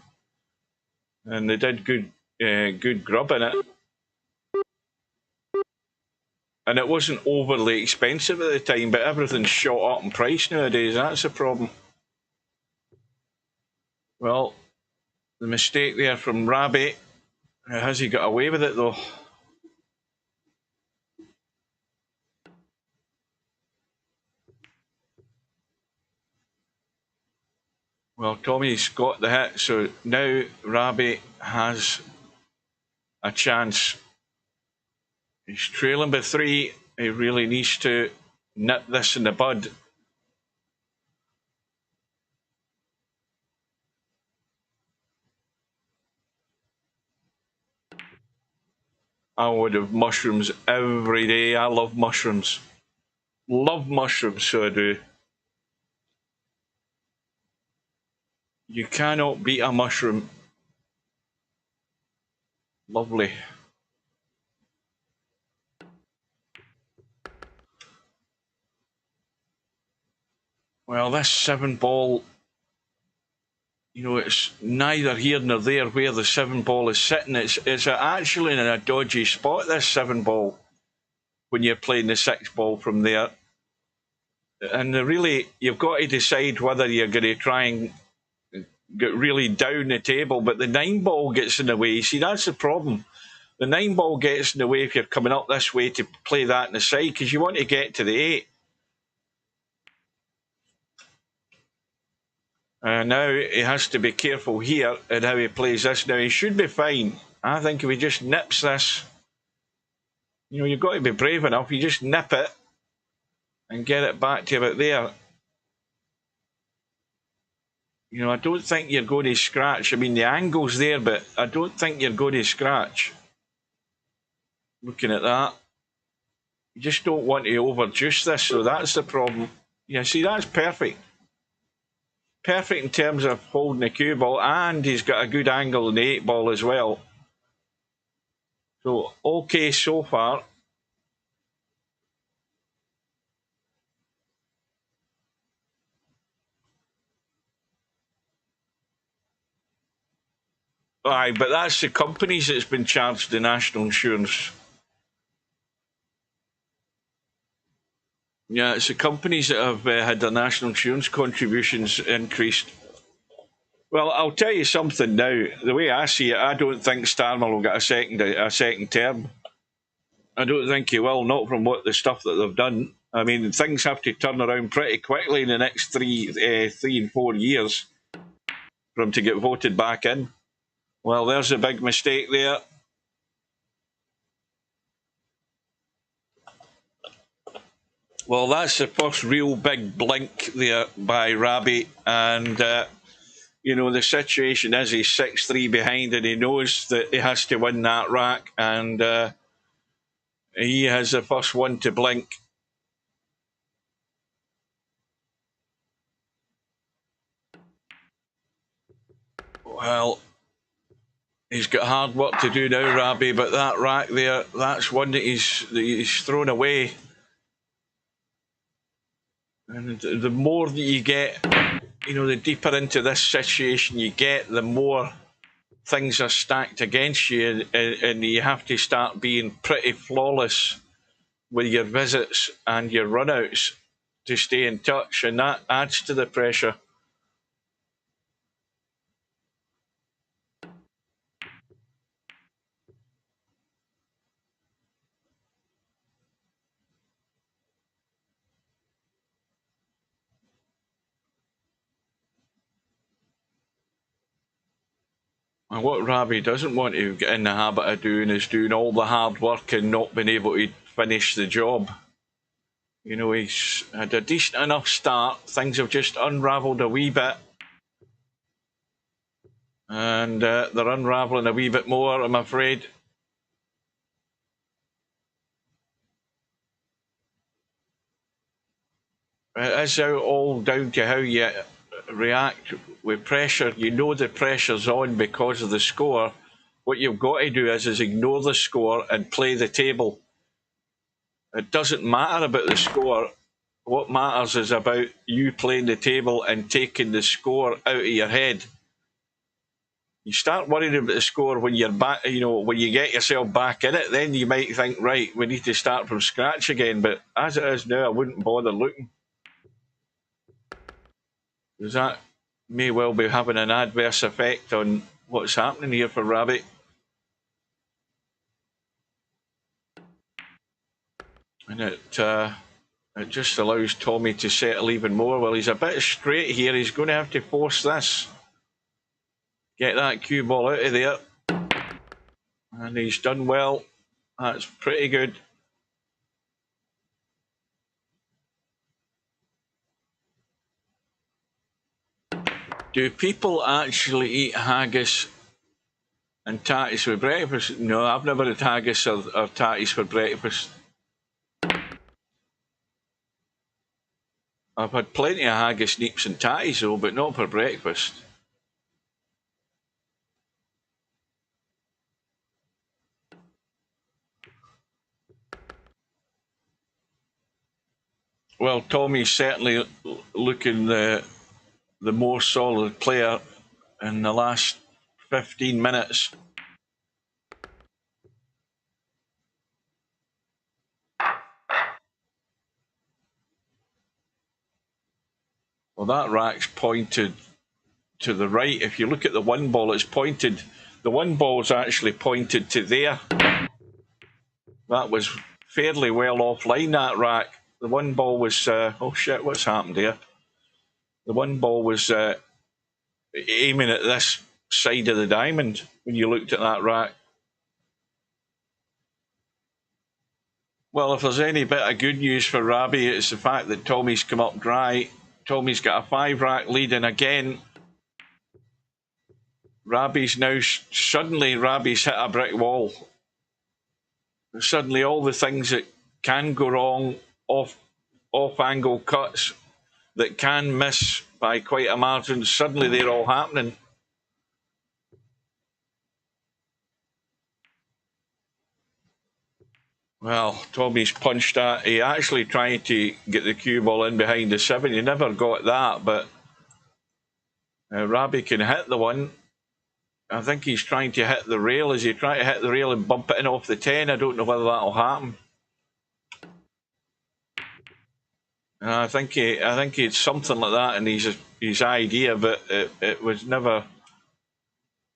and they did good grub in it. And it wasn't overly expensive at the time, but everything's shot up in price nowadays. That's a problem. Well, the mistake there from Rabih. Has he got away with it, though? Well, Tommy's got the hit, so now Rabih has a chance. He's trailing by 3. He really needs to nip this in the bud. I would have mushrooms every day. I love mushrooms. Love mushrooms, so I do. You cannot beat a mushroom. Lovely. Well, this 7-ball, you know, it's neither here nor there where the 7-ball is sitting. It's actually in a dodgy spot, this 7-ball, when you're playing the 6-ball from there. And really, you've got to decide whether you're going to try and get really down the table, but the 9-ball gets in the way. You see, that's the problem. The 9-ball gets in the way if you're coming up this way to play that in the side, because you want to get to the 8. Now he has to be careful here in how he plays this. Now he should be fine. I think if he just nips this, you know, you've got to be brave enough. You just nip it and get it back to about there. You know, I don't think you're going to scratch. I mean, the angle's there, but I don't think you're going to scratch. Looking at that. You just don't want to overjuice this, so that's the problem. Yeah, see, that's perfect. Perfect in terms of holding the cue ball, and he's got a good angle in the 8-ball as well. So, okay so far. Aye, but that's the companies that's been charged the national insurance. Yeah, it's the companies that have had their national insurance contributions increased. Well, I'll tell you something now. The way I see it, I don't think Starmer will get a second term. I don't think he will, not from what the stuff that they've done. I mean, things have to turn around pretty quickly in the next 3 and 4 years for him to get voted back in. Well, there's a big mistake there. Well, that's the first real big blink there by Rabih. And, you know, the situation is he's 6-3 behind and he knows that he has to win that rack. And he has the first one to blink. Well, he's got hard work to do now, Rabih, but that rack there, that's one that he's thrown away. And the more that you get, you know, the deeper into this situation you get, the more things are stacked against you, and you have to start being pretty flawless with your visits and your runouts to stay in touch, and that adds to the pressure. And what Rabih doesn't want to get in the habit of doing is doing all the hard work and not being able to finish the job. You know, he's had a decent enough start. Things have just unravelled a wee bit. And they're unravelling a wee bit more, I'm afraid. It is all down to how you react with pressure. You know the pressure's on because of the score. What you've got to do is ignore the score and play the table. It doesn't matter about the score. What matters is about you playing the table and taking the score out of your head. You start worrying about the score when you're back, you know, when you get yourself back in it, then you might think, right, we need to start from scratch again. But as it is now, I wouldn't bother looking. Because that may well be having an adverse effect on what's happening here for Rabih. And it just allows Tommyy to settle even more. Well, he's a bit straight here. He's going to have to force this. Get that cue ball out of there. And he's done well. That's pretty good. Do people actually eat haggis and tatties for breakfast? No, I've never had haggis or tatties for breakfast. I've had plenty of haggis, neeps and tatties though, but not for breakfast. Well, Tommy's certainly looking the more solid player in the last 15 minutes. Well, that rack's pointed to the right. If you look at the one ball, it's pointed. The one ball's actually pointed to there. That was fairly well offline, that rack. The one ball was, oh shit, what's happened here? The one ball was aiming at this side of the diamond when you looked at that rack. Well, if there's any bit of good news for Rabih, it's the fact that Tommy's come up dry. Tommy's got a 5-rack lead, and again, Rabih's now, suddenly Rabih's hit a brick wall. Suddenly all the things that can go wrong, off-angle cuts that can miss by quite a margin, suddenly they're all happening. Well, Tommy's punched that. He actually tried to get the cue ball in behind the 7. He never got that, but Rabih can hit the one. I think he's trying to hit the rail. Is he trying to hit the rail and bump it in off the 10? I don't know whether that'll happen. I think it's something like that in his idea, but it was never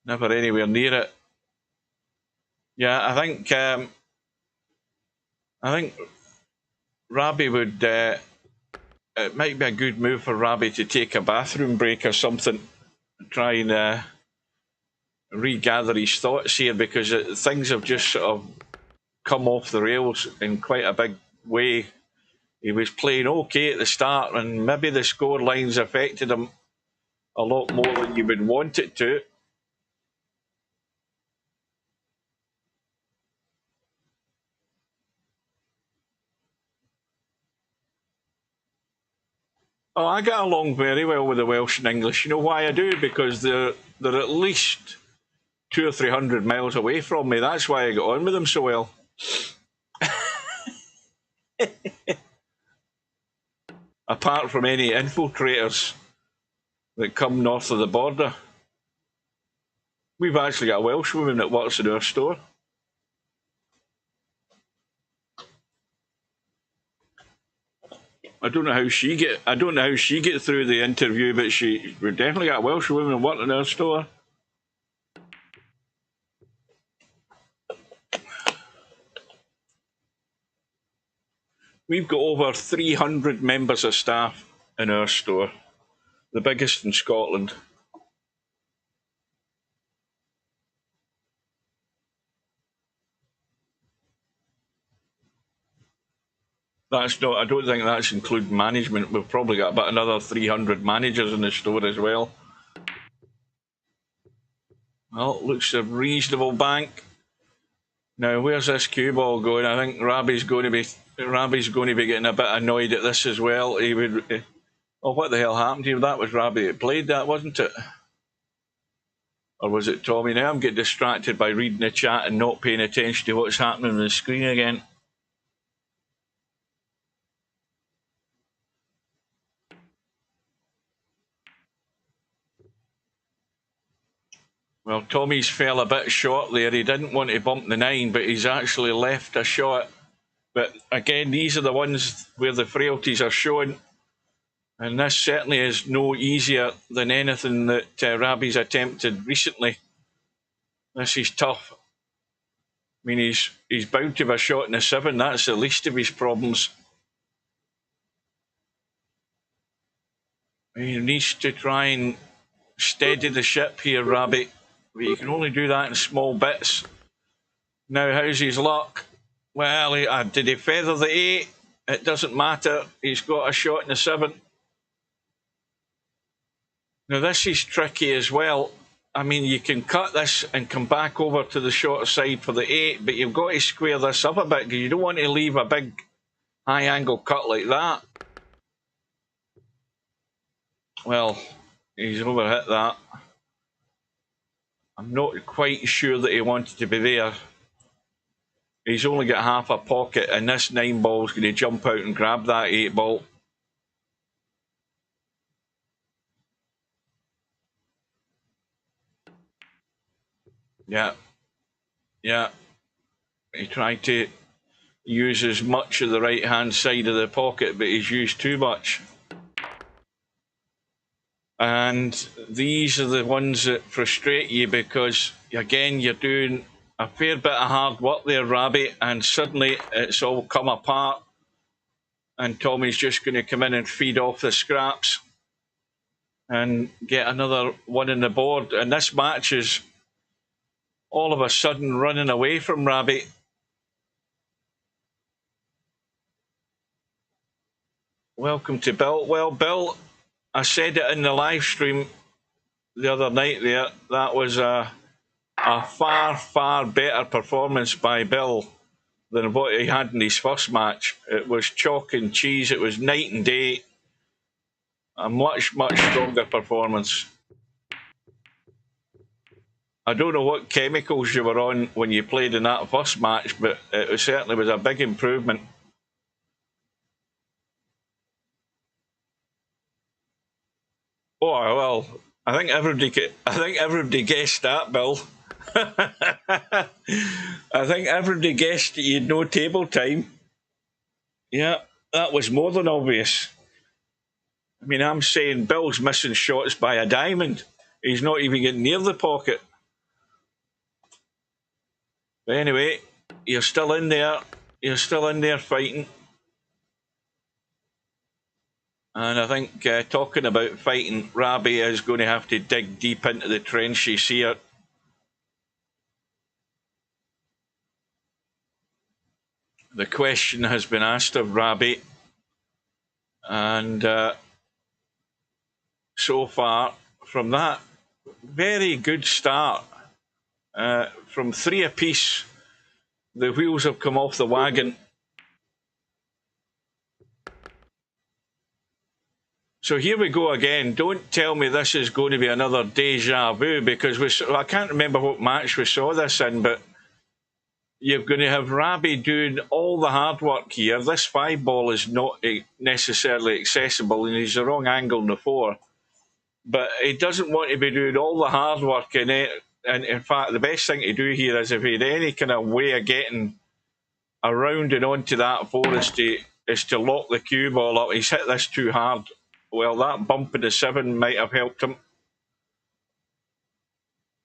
anywhere near it. Yeah, I think Rabih would. It might be a good move for Rabih to take a bathroom break or something, try and regather his thoughts here, because things have just sort of come off the rails in quite a big way. He was playing okay at the start, and maybe the score lines affected him a lot more than you would want it to. Oh, I get along very well with the Welsh and English. You know why I do? Because they're at least 200 or 300 miles away from me. That's why I get on with them so well. Apart from any infiltrators that come north of the border. We've actually got a Welsh woman that works in our store. I don't know how she get through the interview, but we definitely got a Welsh woman working in our store. We've got over 300 members of staff in our store, the biggest in Scotland. That's not. I don't think that's including management. We've probably got about another 300 managers in the store as well. Well, looks a reasonable bank. Now, where's this cue ball going? I think Rabih's going to be getting a bit annoyed at this as well. He would. Oh, what the hell happened here? That was Rabih that played that, wasn't it? Or was it Tommyy? Now I'm getting distracted by reading the chat and not paying attention to what's happening on the screen again. Well, Tommy's fell a bit short there. He didn't want to bump the 9, but he's actually left a shot. But again, these are the ones where the frailties are shown. And this certainly is no easier than anything that Rabih's attempted recently. This is tough. I mean, he's bound to have a shot in a 7. That's the least of his problems. He needs to try and steady the ship here, Rabih. But you can only do that in small bits. Now, how's his luck? Well, did he feather the 8? It doesn't matter. He's got a shot in the 7. Now, this is tricky as well. I mean, you can cut this and come back over to the short side for the 8, but you've got to square this up a bit because you don't want to leave a big high-angle cut like that. Well, he's overhit that. I'm not quite sure that he wanted to be there. He's only got half a pocket, and this 9 ball is going to jump out and grab that 8 ball. Yeah. He tried to use as much of the right-hand side of the pocket, but he's used too much. And these are the ones that frustrate you because, again, you're doing a fair bit of hard work there, Rabih, and suddenly it's all come apart. And Tommy's just going to come in and feed off the scraps and get another one in the board. And this match is all of a sudden running away from Rabih. Welcome to Bill. Well, Bill, I said it in the live stream the other night there. That was a far, far better performance by Bill than what he had in his first match. It was chalk and cheese. It was night and day. A much, much stronger performance. I don't know what chemicals you were on when you played in that first match, but it certainly was a big improvement. Oh, well, I think everybody guessed that, Bill. I think everybody guessed you had no table time. Yeah, that was more than obvious. I mean, I'm saying Bill's missing shots by a diamond. He's not even getting near the pocket. But anyway, you're still in there. You're still in there fighting. And I think talking about fighting, Rabih is going to have to dig deep into the trenches here. The question has been asked of Rabih. And so far, from that very good start, from 3 apiece, the wheels have come off the wagon. So here we go again. Don't tell me this is going to be another deja vu, because I can't remember what match we saw this in, but you're going to have Rabih doing all the hard work here. This 5 ball is not necessarily accessible, and he's the wrong angle in the 4. But he doesn't want to be doing all the hard work in it. And in fact, the best thing to do here is if he had any kind of way of getting around and onto that 4 is to lock the cue ball up. He's hit this too hard. Well, that bump in the 7 might have helped him.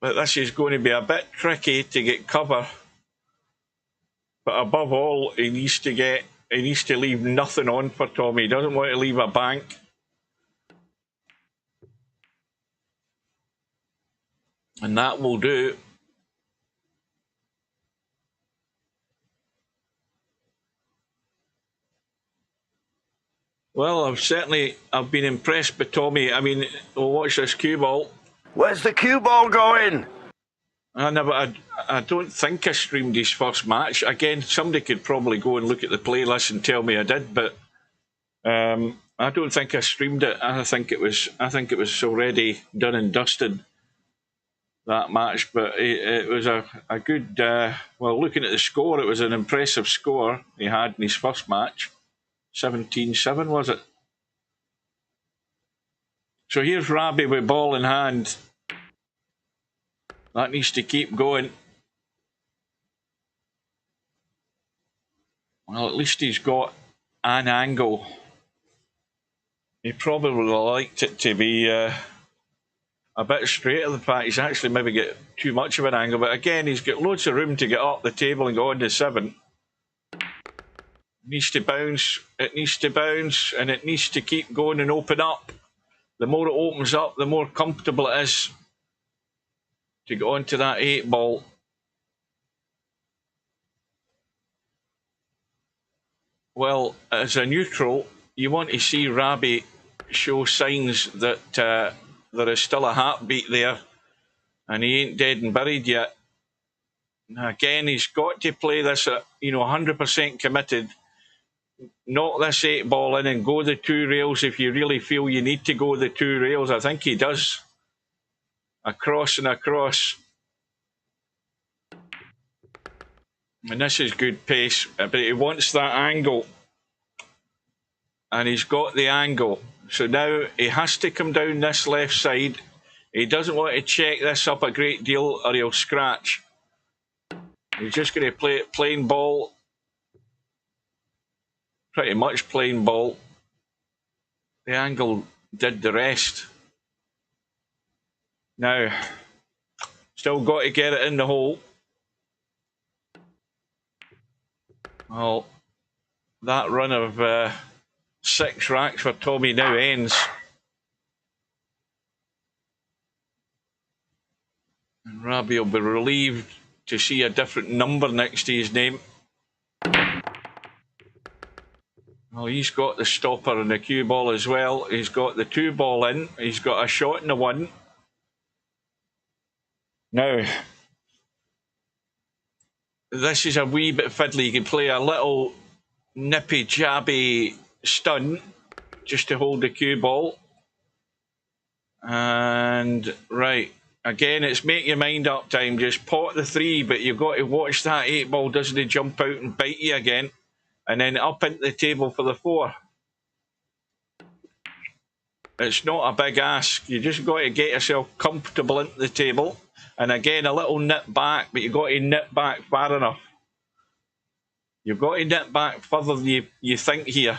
But this is going to be a bit tricky to get cover. But above all, he needs to leave nothing on for Tommyy. He doesn't want to leave a bank. And that will do. Well, I've been impressed by Tommyy. I mean, we'll watch this cue ball. Where's the cue ball going? I don't think I streamed his first match. Again, somebody could probably go and look at the playlist and tell me I did, but I don't think I streamed it. I think it was already done and dusted, that match. But it was a good. Well, looking at the score, it was an impressive score he had in his first match. 17-7, was it? So here's Rabih with ball in hand. That needs to keep going. Well, at least he's got an angle. He probably liked it to be a bit straight at the fact he's actually maybe get too much of an angle. But again, he's got loads of room to get up the table and go on to 7. Needs to bounce, it needs to bounce, and it needs to keep going and open up. The more it opens up, the more comfortable it is to get onto that 8 ball. Well, as a neutral, you want to see Rabih show signs that there is still a heartbeat there, and he ain't dead and buried yet. Now, again, he's got to play this at 100% committed. Knock this 8 ball in and go the 2 rails if you really feel you need to go the 2 rails. I think he does. Across and across. And this is good pace, but he wants that angle. And he's got the angle. So now he has to come down this left side. He doesn't want to check this up a great deal or he'll scratch. He's just going to play it plain ball. Pretty much plain ball. The angle did the rest. Now, still got to get it in the hole. Well, that run of 6 racks for Tommyy now ends. And Rabih will be relieved to see a different number next to his name. Well, he's got the stopper and the cue ball as well. He's got the 2 ball in. He's got a shot in the 1. Now, this is a wee bit fiddly. You can play a little nippy, jabby stun just to hold the cue ball. And, right, again, it's make your mind up time. Just pot the 3, but you've got to watch that 8 ball doesn't jump out and bite you again. And then up into the table for the 4. It's not a big ask. You just got to get yourself comfortable into the table. And again, a little nip back, but you've got to nip back far enough. You've got to nip back further than you think here.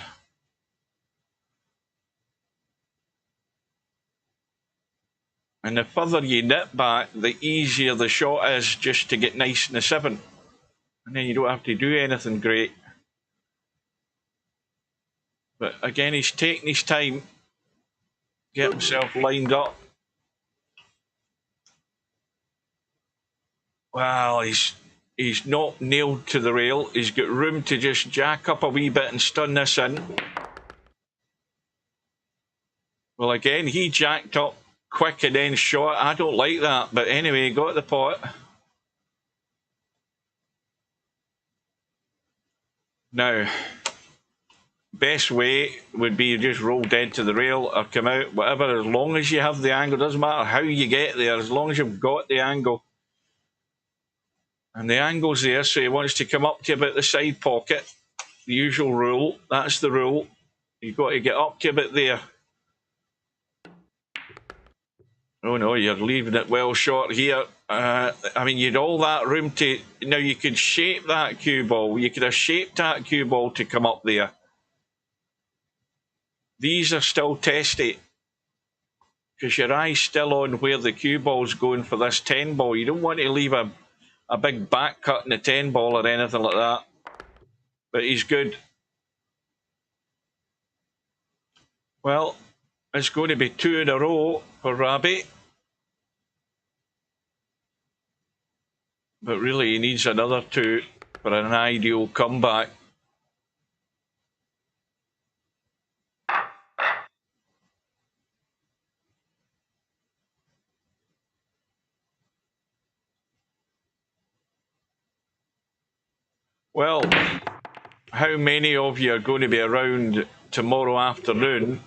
And the further you nip back, the easier the shot is just to get nice in the 7. And then you don't have to do anything great. But again, he's taking his time. Get himself lined up. Well, he's not nailed to the rail. He's got room to just jack up a wee bit and stun this in. Well, again, he jacked up quick and then shot. I don't like that. But anyway, he got the pot. Now, best way would be just roll dead to the rail or come out, whatever, as long as you have the angle. Doesn't matter how you get there, as long as you've got the angle. And the angle's there, so he wants to come up to about the side pocket. The usual rule, that's the rule. You've got to get up to about there. Oh no, you're leaving it well short here. I mean, you had all that room to... Now, you could shape that cue ball. You could have shaped that cue ball to come up there. These are still testy. Because your eye's still on where the cue ball's going for this 10 ball. You don't want to leave a big back cut in the 10 ball or anything like that. But he's good. Well, it's going to be 2 in a row for Rabih. But really, he needs another 2 for an ideal comeback. Well, how many of you are going to be around tomorrow afternoon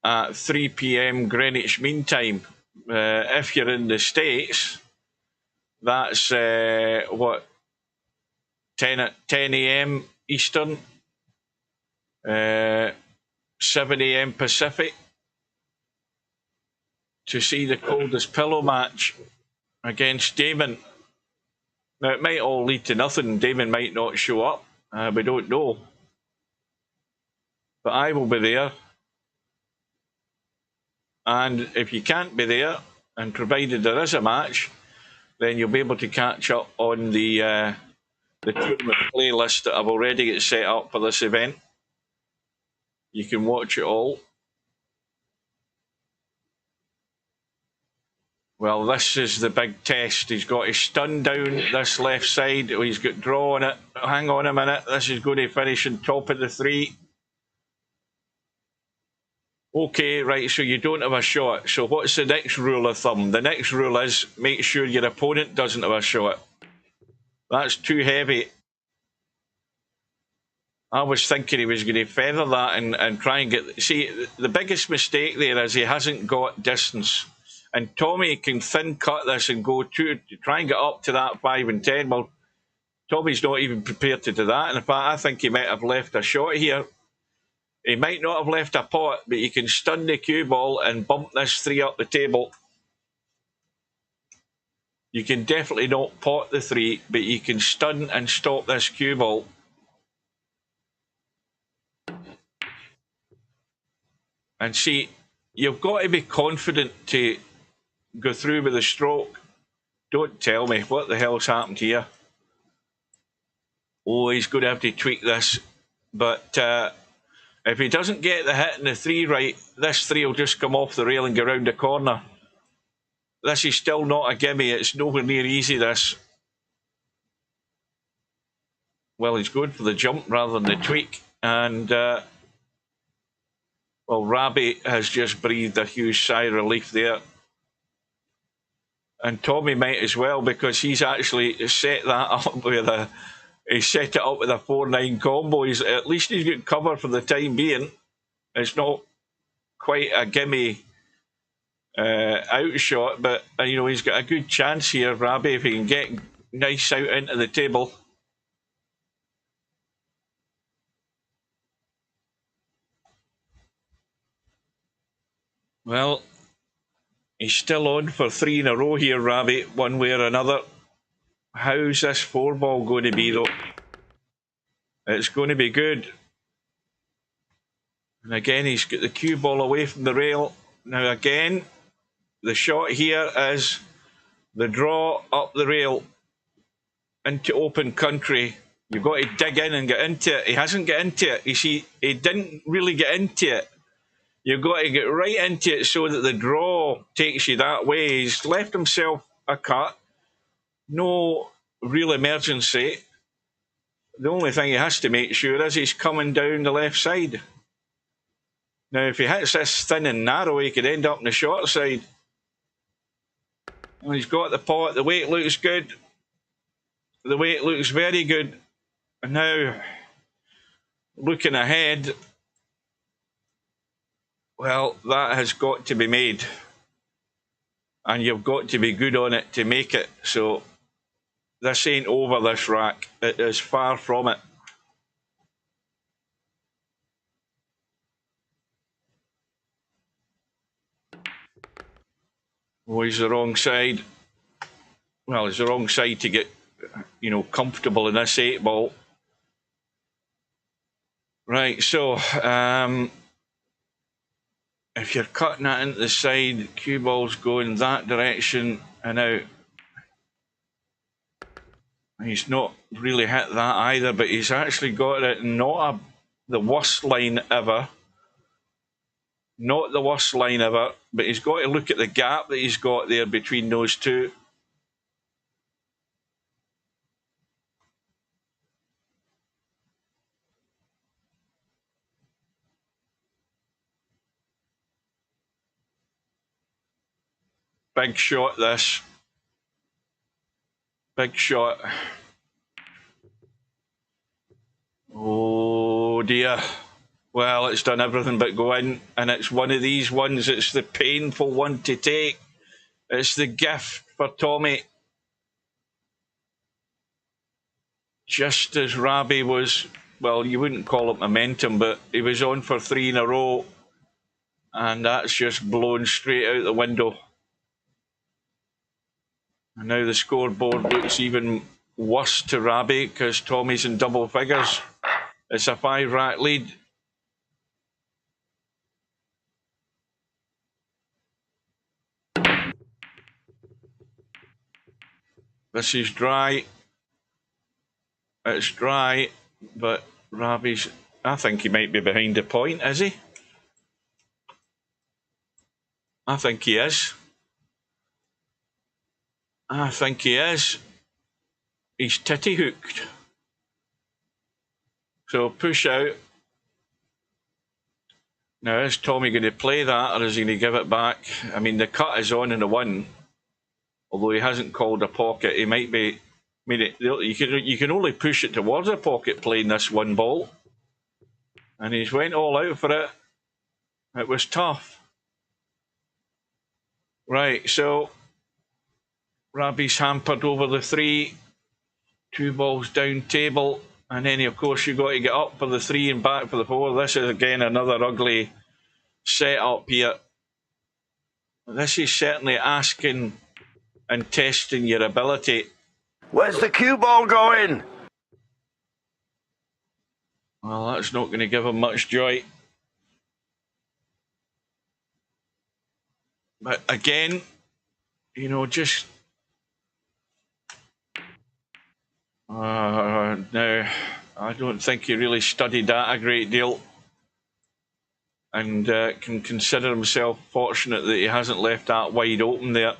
at 3 p.m. Greenwich Mean Time? If you're in the States, that's what, 10 a.m. Eastern, 7 a.m. Pacific, to see the coldest pillow match against Damon. Now, it might all lead to nothing. Damon might not show up. We don't know. But I will be there. And if you can't be there, and provided there is a match, then you'll be able to catch up on the tournament playlist that I've already got set up for this event. You can watch it all. Well, this is the big test. He's got his stun down this left side. He's got draw on it. Hang on a minute. This is going to finish on top of the 3. Okay, right, so you don't have a shot. So what's the next rule of thumb? The next rule is make sure your opponent doesn't have a shot. That's too heavy. I was thinking he was going to feather that and try and get... See, the biggest mistake there is he hasn't got distance. And Tommyy can thin cut this and go to try and get up to that 5 and 10. Well, Tommy's not even prepared to do that. In fact, I think he might have left a shot here. He might not have left a pot, but you can stun the cue ball and bump this 3 up the table. You can definitely not pot the 3, but you can stun and stop this cue ball. And see, you've got to be confident to go through with the stroke. Don't tell me what the hell's happened here. Oh, he's going to have to tweak this. But if he doesn't get the hit and the 3 right, this 3 will just come off the rail and go round the corner. This is still not a gimme. It's nowhere near easy, this. Well, he's going for the jump rather than the tweak. And, well, Rabih has just breathed a huge sigh of relief there. And Tommyy might as well, because he's actually set that up with a... He set it up with a 4-9 combo. At least he's got cover for the time being. It's not quite a gimme outshot, but you know, he's got a good chance here, Rabih, if he can get nice out into the table. Well, he's still on for 3 in a row here, Rabih, one way or another. How's this 4-ball going to be, though? It's going to be good. And again, he's got the cue ball away from the rail. Now, again, the shot here is the draw up the rail into open country. You've got to dig in and get into it. He hasn't got into it. You see, he didn't really get into it. You've got to get right into it so that the draw takes you that way. He's left himself a cut. No real emergency. The only thing he has to make sure is he's coming down the left side. Now, if he hits this thin and narrow, he could end up on the short side. And he's got the pot. The weight looks good. The weight looks very good. And now, looking ahead, well, that has got to be made. And you've got to be good on it to make it. So, this ain't over, this rack. It is far from it. Oh, he's the wrong side. Well, he's the wrong side to get, you know, comfortable in this 8-ball. Right, so, if you're cutting that into the side, cue ball's going that direction and out. He's not really hit that either, but he's actually got it not the worst line ever. Not the worst line ever, but he's got to look at the gap that he's got there between those two. Big shot, this. Big shot. Oh dear. Well, it's done everything but go in, and it's one of these ones. It's the painful one to take. It's the gift for Tommyy. Just as Rabih was, well, you wouldn't call it momentum, but he was on for 3 in a row, and that's just blown straight out the window. And now the scoreboard looks even worse to Rabih because Tommy's in double figures. It's a 5-rack lead. This is dry. It's dry, but Rabih's... I think he might be behind the point, is he? I think he is. I think he is. He's titty hooked. So push out. Now, is Tommyy going to play that, or is he going to give it back? I mean, the cut is on in the 1. Although he hasn't called a pocket, he might be... I mean, you can only push it towards a pocket playing this 1 ball. And he's went all out for it. It was tough. Right, so Rabih's hampered over the 3. 2 balls down table. And then, of course, you've got to get up for the 3 and back for the 4. This is, again, another ugly setup here. This is certainly asking and testing your ability. Where's the cue ball going? Well, that's not going to give him much joy. But again, you know, just... no, I don't think he really studied that a great deal. And can consider himself fortunate that he hasn't left that wide open there.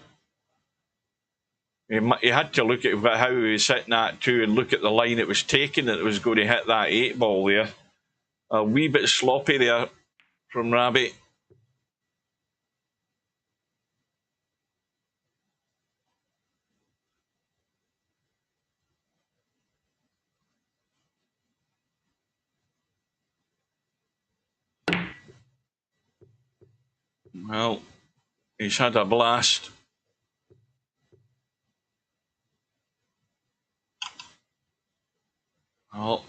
He had to look at how he was hitting that too and look at the line it was taking that it was going to hit that 8 ball there. A wee bit sloppy there from Rabih. Well, he's had a blast. Well,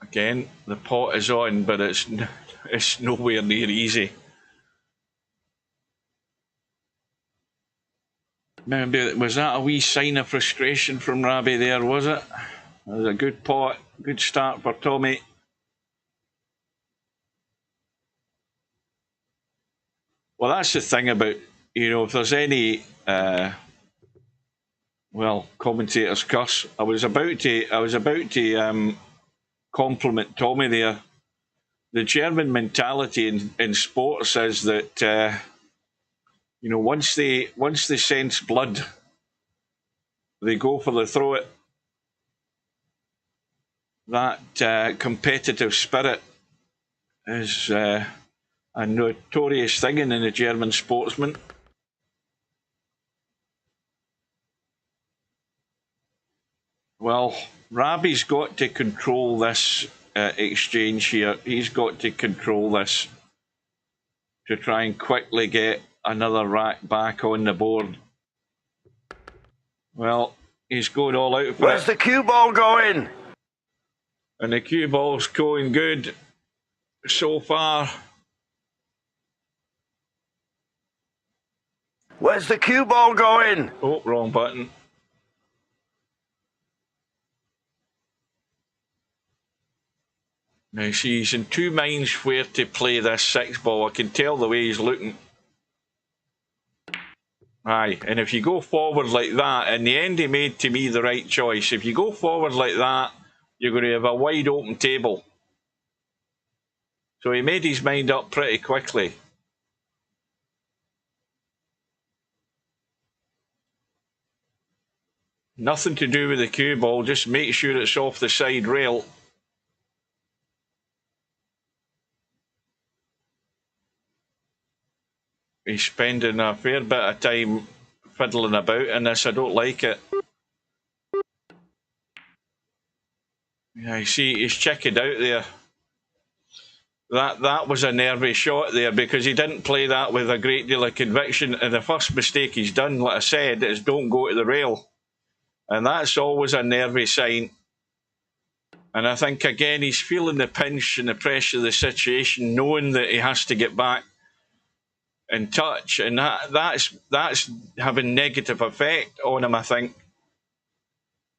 again, the pot is on, but it's nowhere near easy. Maybe, was that a wee sign of frustration from Rabih there, was it? It was a good pot, good start for Tommyy. Well, that's the thing about, you know, if there's any, well, commentators curse. I was about to compliment Tommyy there. The German mentality in sports is that, you know, once they sense blood, they go for the throw it. That competitive spirit is a notorious thing in the German sportsman. Well, Rabih's got to control this exchange here. He's got to control this to try and quickly get another rack back on the board. Well, he's going all out for Where's the cue ball going? And the cue ball's going good so far. Where's the cue ball going? Oh, wrong button. Now, see, he's in 2 minds where to play this 6 ball. I can tell the way he's looking. Aye, and if you go forward like that, in the end he made, to me, the right choice. If you go forward like that, you're going to have a wide open table. So he made his mind up pretty quickly. Nothing to do with the cue ball, just make sure it's off the side rail. He's spending a fair bit of time fiddling about in this. I don't like it. Yeah, I see he's checking out there. That was a nervy shot there, because he didn't play that with a great deal of conviction. And the first mistake he's done, like I said, is don't go to the rail. And that's always a nervy sign. And I think, again, he's feeling the pinch and the pressure of the situation, knowing that he has to get back in touch. And that's having negative effect on him, I think.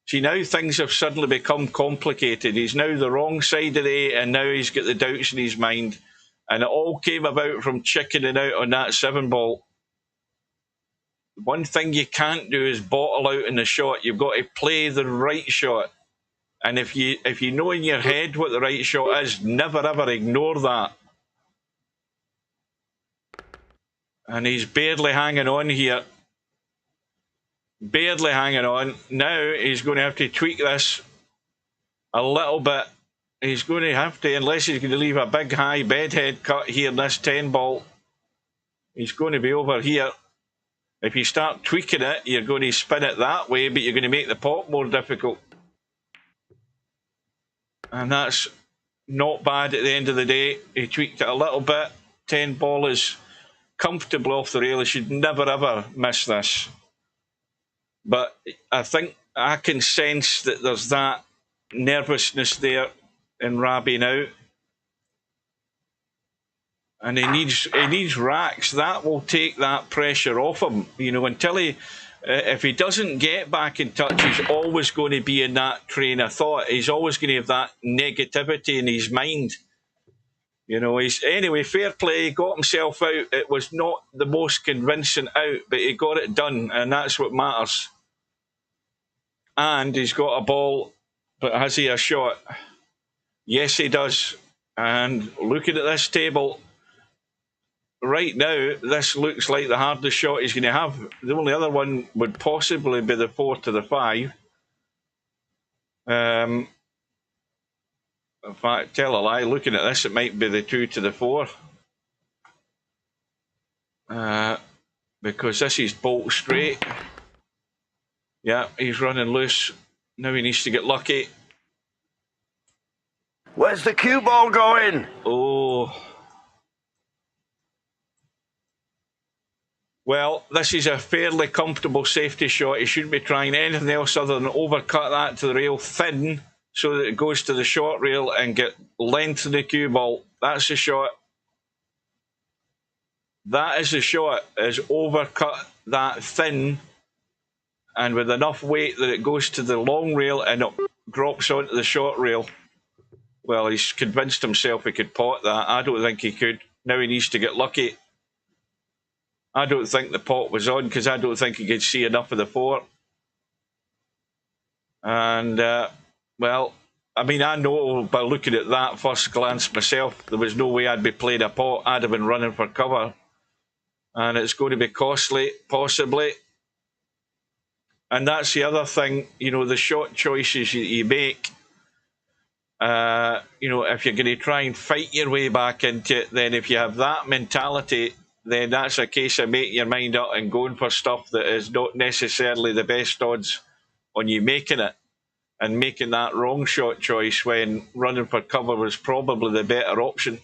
See, now things have suddenly become complicated. He's now the wrong side of the 8, and now he's got the doubts in his mind. And it all came about from chickening out on that 7 ball. One thing you can't do is bottle out in the shot. You've got to play the right shot. And if you know in your head what the right shot is, never ever ignore that. And he's barely hanging on here. Barely hanging on. Now he's going to have to tweak this a little bit. He's going to have to, unless he's going to leave a big high bedhead cut here in this 10 ball. He's going to be over here. If you start tweaking it, you're going to spin it that way, but you're going to make the pot more difficult. And that's not bad at the end of the day. He tweaked it a little bit. 10 ball is comfortably off the rail. He should never ever miss this. But I think I can sense that there's that nervousness there in Rabih now. And he needs racks. That will take that pressure off him. You know, until if he doesn't get back in touch, he's always going to be in that train of thought. He's always going to have that negativity in his mind. You know, anyway, fair play. He got himself out. It was not the most convincing out, but he got it done, and that's what matters. And he's got a ball, but has he a shot? Yes, he does. And looking at this table, right now, this looks like the hardest shot he's going to have. The only other one would possibly be the 4 to the 5. In fact, tell a lie, looking at this, it might be the 2 to the 4. Because this is bolt straight. Yeah, he's running loose. Now he needs to get lucky. Where's the cue ball going? Oh. Well, this is a fairly comfortable safety shot. He shouldn't be trying anything else other than overcut that to the rail thin so that it goes to the short rail and get length in the cue ball. That's the shot. That is the shot, is overcut that thin and with enough weight that it goes to the long rail and it drops onto the short rail. Well, he's convinced himself he could pot that. I don't think he could. Now he needs to get lucky. I don't think the pot was on because I don't think he could see enough of the 4. And, well, I mean, I know by looking at that first glance myself, there was no way I'd be playing a pot. I'd have been running for cover. And it's going to be costly, possibly. And that's the other thing, you know, the shot choices you make. You know, if you're going to try and fight your way back into it, then if you have that mentality, then that's a case of making your mind up and going for stuff that is not necessarily the best odds on you making it, and making that wrong shot choice when running for cover was probably the better option.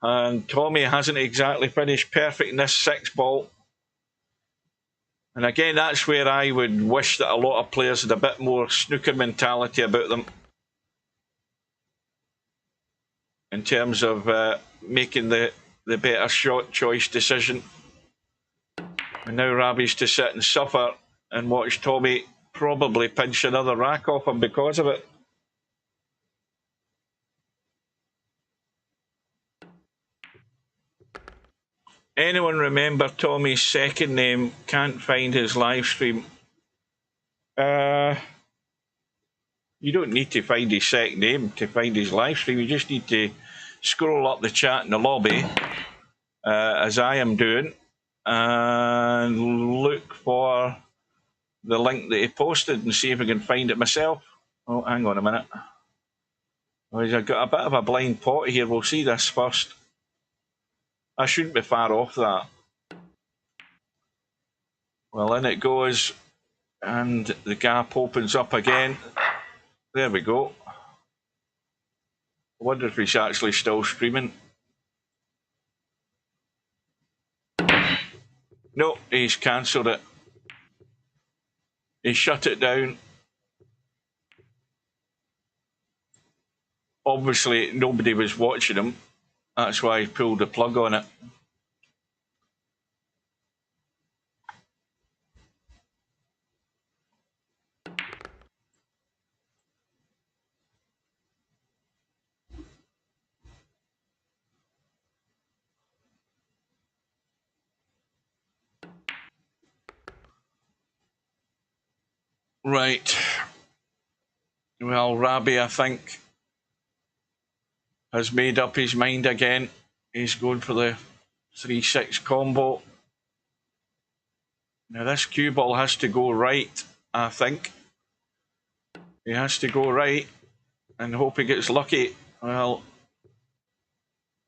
And Tommyy hasn't exactly finished perfect in this 6 ball. And again, that's where I would wish that a lot of players had a bit more snooker mentality about them in terms of making the better shot choice decision. And now Rabih's to sit and suffer and watch Tommyy probably pinch another rack off him because of it. Anyone remember Tommy's second name? Can't find his live stream. You don't need to find his second name to find his live stream. You just need to scroll up the chat in the lobby, as I am doing, and look for the link that he posted and see if I can find it myself. Oh, hang on a minute. Oh, I've got a bit of a blind pot here. We'll see this first. I shouldn't be far off that. Well, in it goes, and the gap opens up again. There we go. wonder if he's actually still streaming. No, he's cancelled it. He shut it down. Obviously, nobody was watching him. That's why he pulled the plug on it. Right. Well, Rabih, I think, has made up his mind again. He's going for the 3-6 combo. Now, this cue ball has to go right, I think. He has to go right and hope he gets lucky. Well,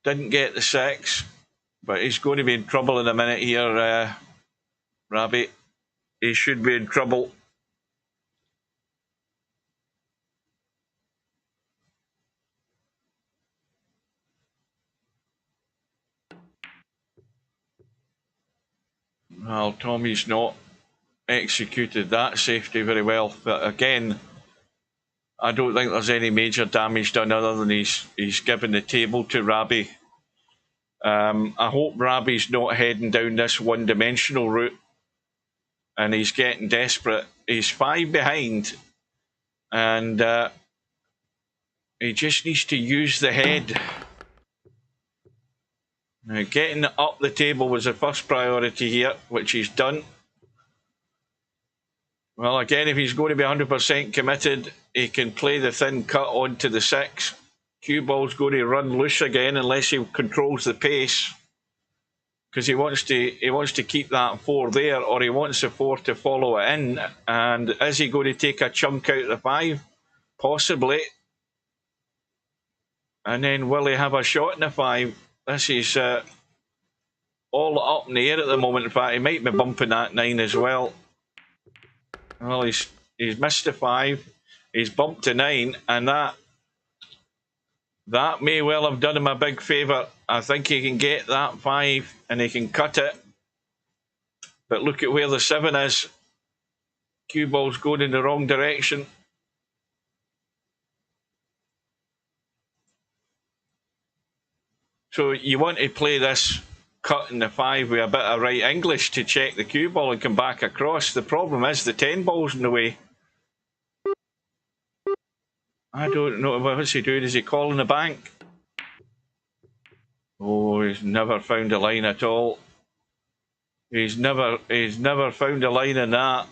didn't get the 6, but he's going to be in trouble in a minute here, Rabih. He should be in trouble. Well, Tommy's not executed that safety very well, but again, I don't think there's any major damage done other than he's given the table to Rabih. I hope Rabih's not heading down this one-dimensional route and he's getting desperate. He's 5 behind and he just needs to use the head. Now, getting up the table was the first priority here, which he's done. Well, again, if he's going to be 100% committed, he can play the thin cut onto the 6. Cue ball's going to run loose again unless he controls the pace, because he wants to keep that 4 there, or he wants the 4 to follow it in. And is he going to take a chunk out of the 5? Possibly. And then will he have a shot in the 5? This is all up in the air at the moment. In fact, he might be bumping that 9 as well. Well, he's missed the 5. He's bumped to 9, and that may well have done him a big favour. I think he can get that 5 and he can cut it. But look at where the 7 is. Cue ball's going in the wrong direction. So you want to play this cut in the 5 with a bit of right English to check the cue ball and come back across. The problem is the 10 ball's in the way. I don't know. What's he doing? Is he calling the bank? Oh, he's never found a line at all. He's never found a line in that.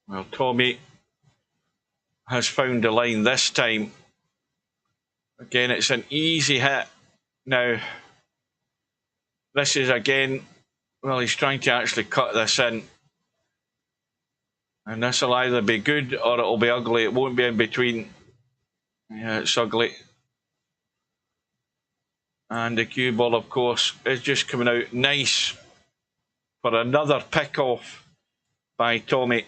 Well, Tommyy has found a line this time. Again, it's an easy hit. Now, this is again, well, he's trying to actually cut this in. And this will either be good or it'll be ugly. It won't be in between. Yeah, it's ugly. And the cue ball, of course, is just coming out nice for another pick-off by Tommyy.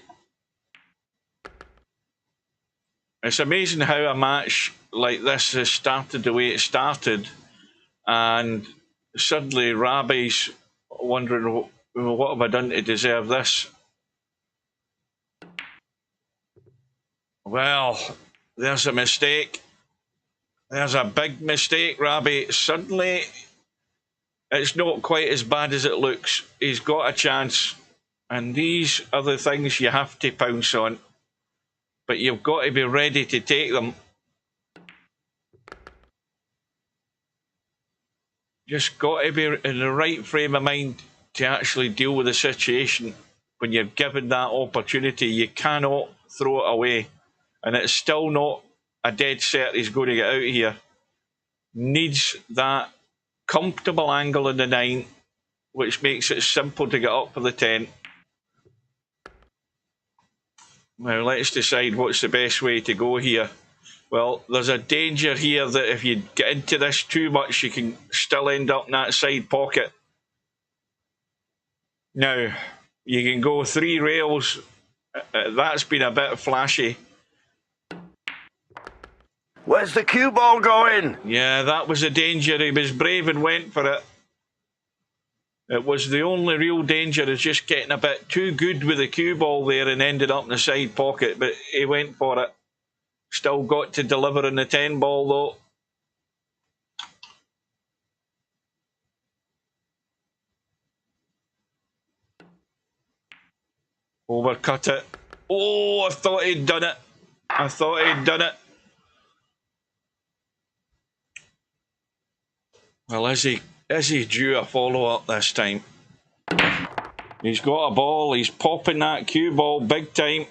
It's amazing how a match like this has started the way it started, and suddenly Rabih's wondering, what have I done to deserve this? Well, there's a mistake. There's a big mistake, Rabih. Suddenly, it's not quite as bad as it looks. He's got a chance, and these are the things you have to pounce on. But you've got to be ready to take them. Just got to be in the right frame of mind to actually deal with the situation. When you're given that opportunity, you cannot throw it away. And it's still not a dead set he's going to get out of here. Needs that comfortable angle in the 9, which makes it simple to get up for the 10. Now let's decide what's the best way to go here. Well, there's a danger here that if you get into this too much, you can still end up in that side pocket. Now, you can go 3 rails That's been a bit flashy. Where's the cue ball going? Yeah, that was a danger. He was brave and went for it. It was the only real danger, is just getting a bit too good with the cue ball there and ended up in the side pocket, but he went for it. Still got to deliver in the 10 ball though. Overcut it. Oh, I thought he'd done it. I thought he'd done it. Well, is he due a follow-up this time? He's got a ball. He's popping that cue ball big time.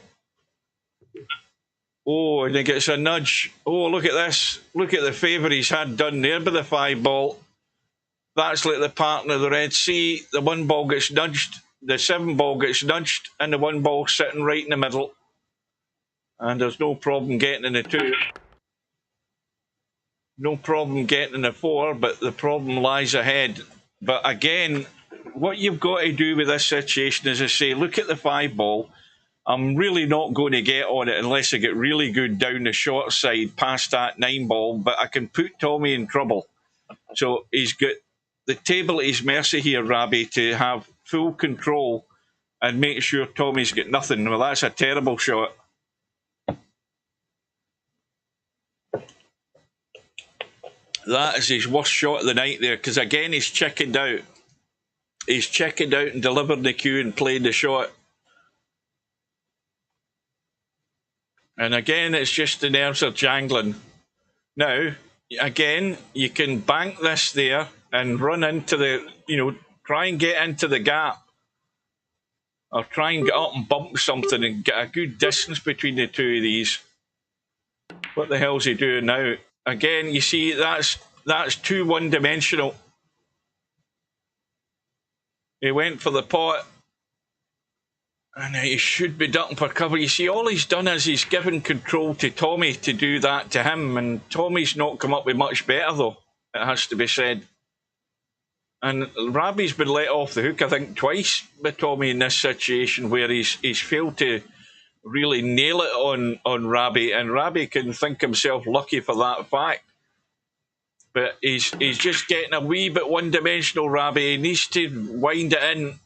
Oh, and he gets a nudge. Oh, look at this. Look at the favour he's had done there by the 5 ball. That's like the partner of the Red Sea. The 1 ball gets nudged. The 7 ball gets nudged. And the 1 ball sitting right in the middle. And there's no problem getting in the 2. No problem getting in the 4, but the problem lies ahead. But again, what you've got to do with this situation is to say, look at the 5 ball. I'm really not going to get on it unless I get really good down the short side past that 9 ball, but I can put Tommyy in trouble. So he's got the table at his mercy here, Rabih, to have full control and make sure Tommy's got nothing. Well, that's a terrible shot. That is his worst shot of the night there, because again, he's chickened out. He's chickened out and delivered the cue and played the shot. And again, it's just the nerves are jangling. Now, again, you can bank this there and run into the, try and get into the gap. Or try and get up and bump something and get a good distance between the 2 of these. What the hell's he doing now? Again, you see, that's too one-dimensional. He went for the pot. And he should be ducking for cover. You see, all he's done is he's given control to Tommyy to do that to him. And Tommy's not come up with much better, though, it has to be said. And Rabih's been let off the hook, I think, twice by Tommyy in this situation where he's failed to really nail it on Rabih. And Rabih can think himself lucky for that fact. But he's just getting a wee bit one-dimensional, Rabih. He needs to wind it in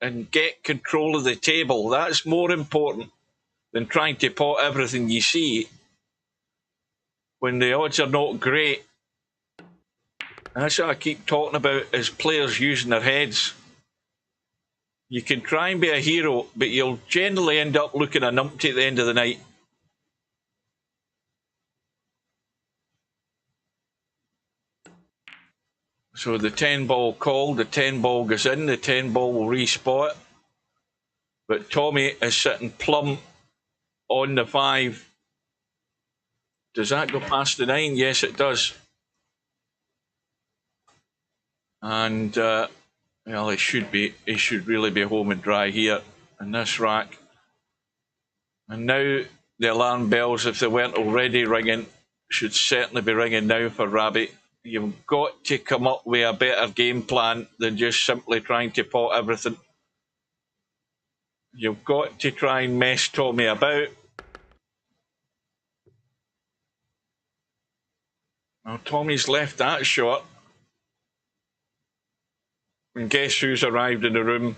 and get control of the table. That's more important than trying to pot everything you see when the odds are not great. And that's what I keep talking about, is players using their heads. You can try and be a hero, but you'll generally end up looking a numpty at the end of the night. So the 10 ball called, the 10 ball goes in, the 10 ball will respot. But Tommyy is sitting plumb on the 5. Does that go past the 9? Yes, it does. And well, he should really be home and dry here in this rack. And now the alarm bells, if they weren't already ringing, should certainly be ringing now for Rabih. You've got to come up with a better game plan than just simply trying to pot everything. You've got to try and mess Tommyy about. Now, Tommy's left that shot. And guess who's arrived in the room?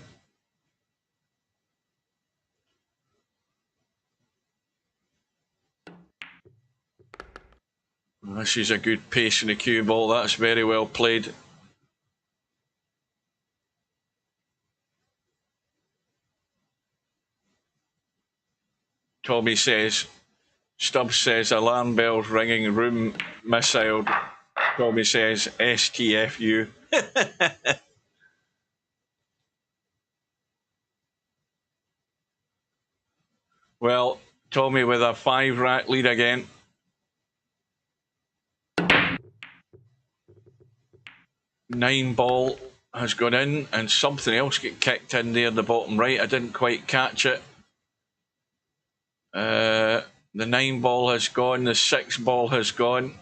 This is a good pace in the cue ball. That's very well played. Tommyy says, Stubbs says, alarm bells ringing, room missiled. Tommyy says, STFU. Well, Tommyy with a 5 rack lead again. Nine ball has gone in and something else get kicked in there in the bottom right. I didn't quite catch it. The 9 ball has gone, the 6 ball has gone.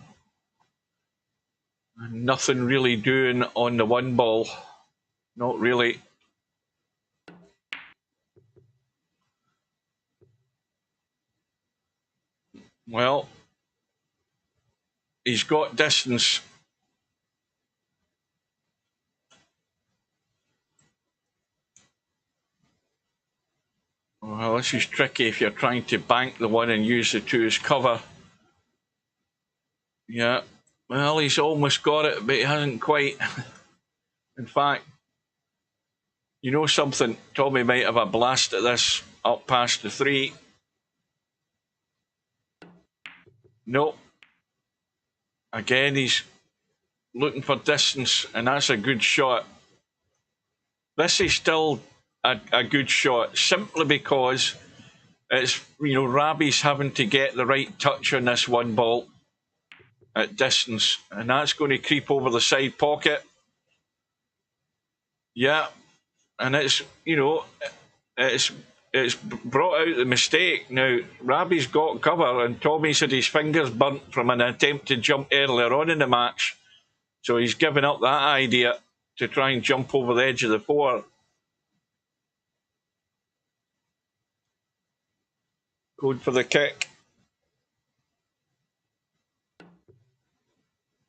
Nothing really doing on the 1 ball. Not really. Well, he's got distance. Well, this is tricky if you're trying to bank the one and use the two as cover. Yeah, well, he's almost got it, but he hasn't quite. In fact, you know something? Tommyy might have a blast at this up past the 3. Nope. Again, he's looking for distance, and that's a good shot. This is still a good shot, simply because it's, you know, Rabih's having to get the right touch on this one ball at distance, and that's going to creep over the side pocket. Yeah, and it's, you know, it's brought out the mistake. Now, Rabih's got cover, and Tommy's had his fingers burnt from an attempt to jump earlier on in the match, so he's given up that idea to try and jump over the edge of the 4. Going for the kick.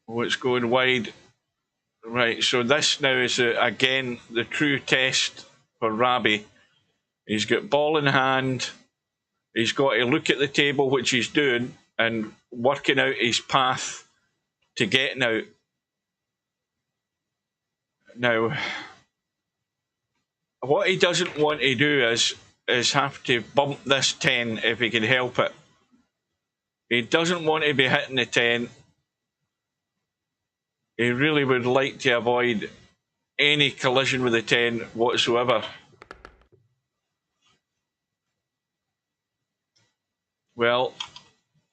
Oh, it's going wide. Right, so this now is, again, the true test for Rabih. He's got ball in hand. He's got to look at the table, which he's doing, and working out his path to getting out. Now, what he doesn't want to do is have to bump this 10 if he can help it. He doesn't want to be hitting the 10. He really would like to avoid any collision with the 10 whatsoever. Well,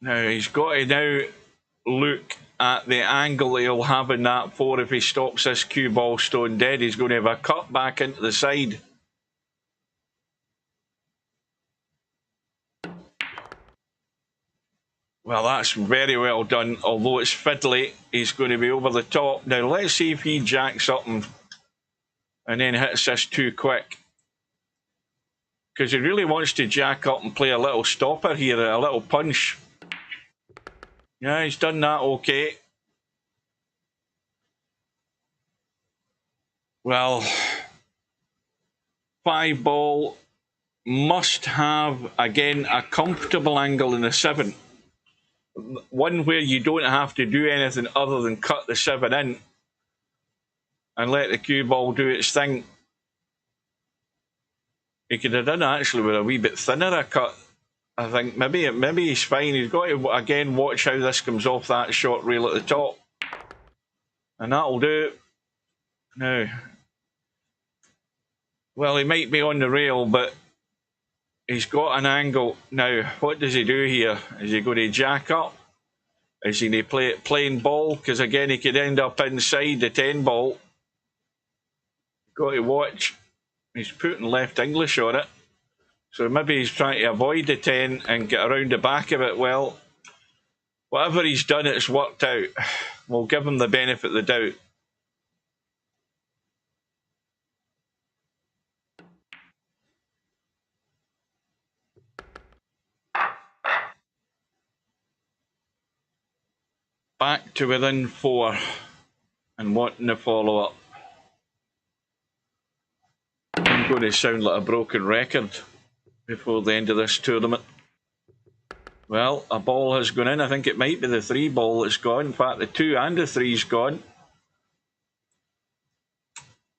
now he's got to now look at the angle that he'll have in that 4 if he stops this cue ball stone dead. He's going to have a cut back into the side. Well, that's very well done. Although it's fiddly, he's going to be over the top. Now, let's see if he jacks up and then hits this too quick. Because he really wants to jack up and play a little stopper here, a little punch. Yeah, he's done that okay. Well, 5 ball must have, again, a comfortable angle in the 7. One where you don't have to do anything other than cut the 7 in and let the cue ball do its thing. He could have done actually with a wee bit thinner a cut. I think maybe he's fine. He's got to, again, watch how this comes off that short rail at the top. And that'll do. Now, well, he might be on the rail, but he's got an angle. Now, what does he do here? Is he going to jack up? Is he going to play it plain ball? Because, again, he could end up inside the 10 ball. Got to watch. He's putting left English on it. So maybe he's trying to avoid the 10 and get around the back of it. Well, whatever he's done, it's worked out. We'll give him the benefit of the doubt. Back to within 4 and wanting to follow up. I'm going to sound like a broken record before the end of this tournament. Well, a ball has gone in. I think it might be the 3 ball that's gone. In fact, the 2 and the 3's gone.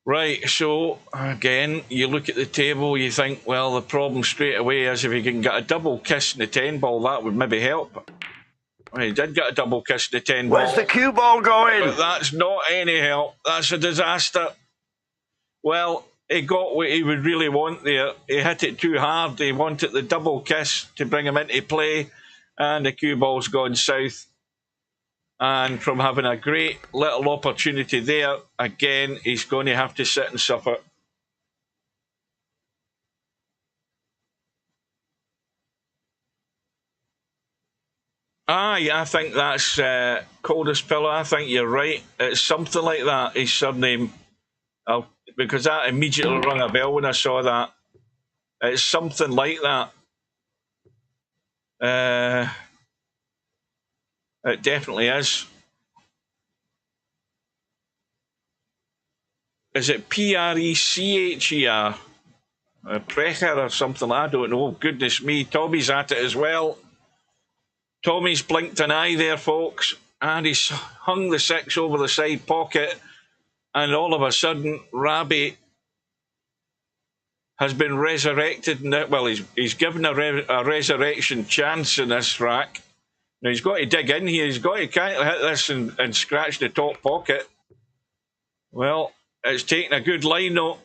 Right, so again, you look at the table, you think, well, the problem straight away is if you can get a double kiss in the 10 ball, that would maybe help. Well, he did get a double kiss in the 10 ball. Where's the cue ball going? But that's not any help. That's a disaster. Well, he got what he would really want there. He hit it too hard. He wanted the double kiss to bring him into play, and the cue ball's gone south. And from having a great little opportunity there, again, he's going to have to sit and suffer. Aye, I think that's Coldest Pillow. I think you're right. It's something like that, his surname. Because that immediately rung a bell when I saw that. It's something like that. It definitely is. Is it Precher? Precher or something? I don't know. Goodness me. Tommy's at it as well. Tommy's blinked an eye there, folks. And he's hung the 6 over the side pocket. And all of a sudden, Rabih has been resurrected. Well, he's given a resurrection chance in this rack. Now, he's got to dig in here. He's got to kind of hit this and scratch the top pocket. Well, it's taken a good line, though.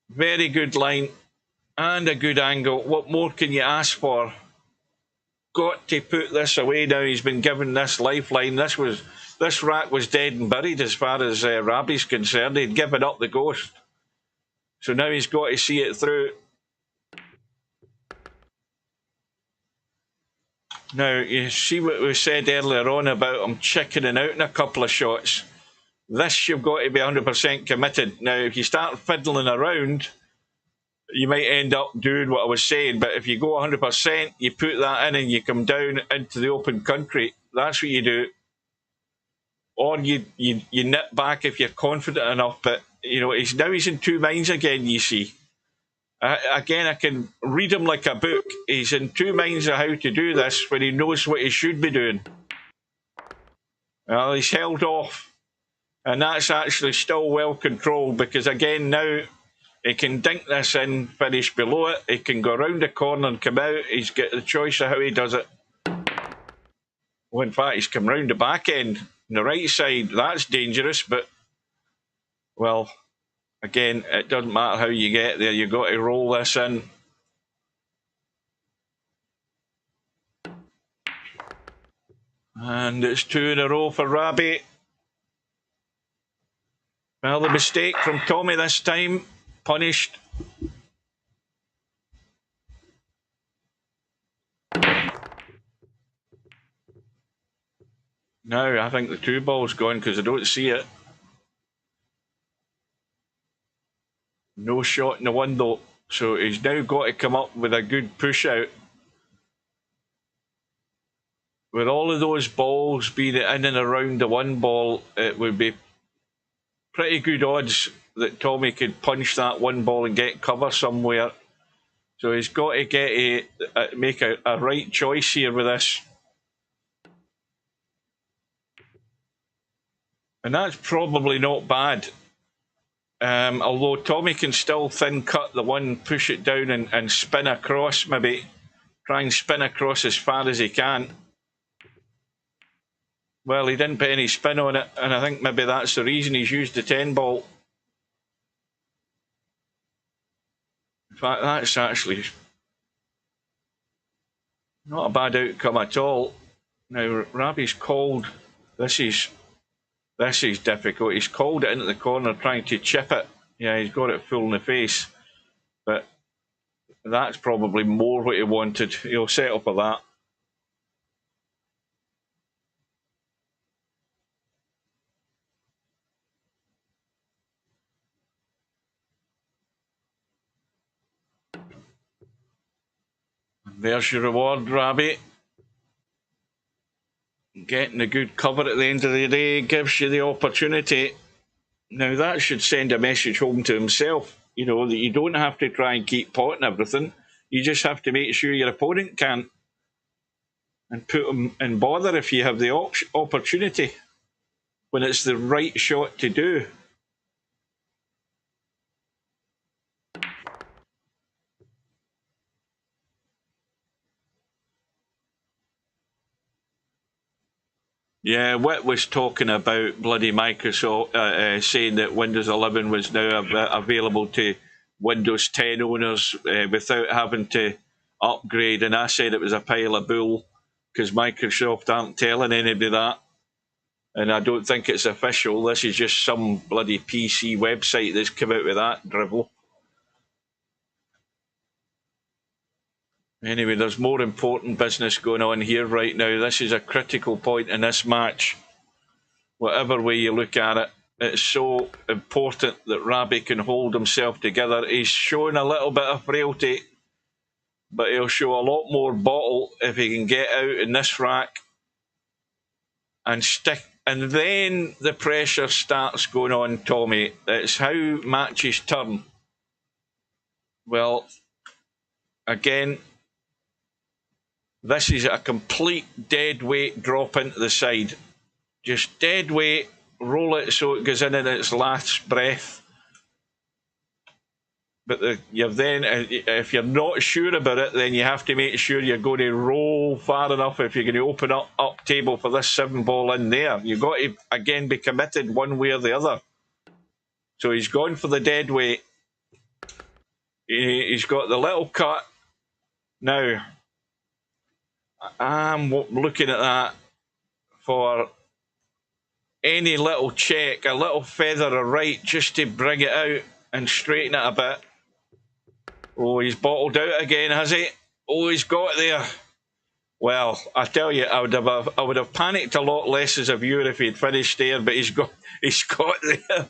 Very good line. And a good angle. What more can you ask for? Got to put this away now. He's been given this lifeline. This rack was dead and buried as far as Rabih's concerned. He'd given up the ghost. So now he's got to see it through. Now, you see what we said earlier on about him chickening out in a couple of shots. This, you've got to be 100% committed. Now, if you start fiddling around, you might end up doing what I was saying. But if you go 100%, you put that in and you come down into the open country. That's what you do. Or you nip back if you're confident enough. But, you know, he's in 2 minds again, you see. Again, I can read him like a book. He's in 2 minds of how to do this when he knows what he should be doing. Well, he's held off. And that's actually still well controlled because, again, now he can dink this in, finish below it. He can go around the corner and come out. He's got the choice of how he does it. Well, in fact, he's come round the back end on the right side. That's dangerous, but, well, again, it doesn't matter how you get there. You've got to roll this in. And it's 2 in a row for Rabih. Well, the mistake from Tommyy this time, punished. Now, I think the 2 ball's gone because I don't see it. No shot in the window. So he's now got to come up with a good push out. With all of those balls being in and around the 1 ball, it would be pretty good odds that Tommyy could punch that 1 ball and get cover somewhere. So he's got to make a right choice here with this. And that's probably not bad. Although Tommyy can still thin cut the 1, push it down and spin across, maybe try and spin across as far as he can. Well, he didn't put any spin on it, and I think maybe that's the reason he's used the 10 ball. In fact, that's actually not a bad outcome at all. Now, Rabih's called. This is difficult. He's called it into the corner, trying to chip it. Yeah, he's got it full in the face. But that's probably more what he wanted. He'll settle for that. There's your reward, Rabih. Getting a good cover at the end of the day gives you the opportunity. Now, that should send a message home to himself, you know, that you don't have to try and keep potting everything. You just have to make sure your opponent can't. And put him in bother if you have the opportunity when it's the right shot to do. Yeah, Witt was talking about bloody Microsoft saying that Windows 11 was now available to Windows 10 owners without having to upgrade, and I said it was a pile of bull because Microsoft aren't telling anybody that, and I don't think it's official. This is just some bloody PC website that's come out with that drivel. Anyway, there's more important business going on here right now. This is a critical point in this match. Whatever way you look at it, it's so important that Rabih can hold himself together. He's showing a little bit of frailty. but he'll show a lot more bottle if he can get out in this rack and stick. And then the pressure starts going on Tommyy. It's how matches turn. Well, again, this is a complete dead weight drop into the side. Just dead weight, roll it so it goes in its last breath. But you're then, if you're not sure about it, then you have to make sure you're going to roll far enough if you're going to open up table for this 7-ball in there. You've got to, again, be committed one way or the other. So he's gone for the dead weight. He's got the little cut. Now, I'm looking at that for any little check, a little feather or right, just to bring it out and straighten it a bit. Oh, he's bottled out again, has he? Oh, he's got there. Well, I tell you, I would have panicked a lot less as a viewer if he'd finished there, but he's got there.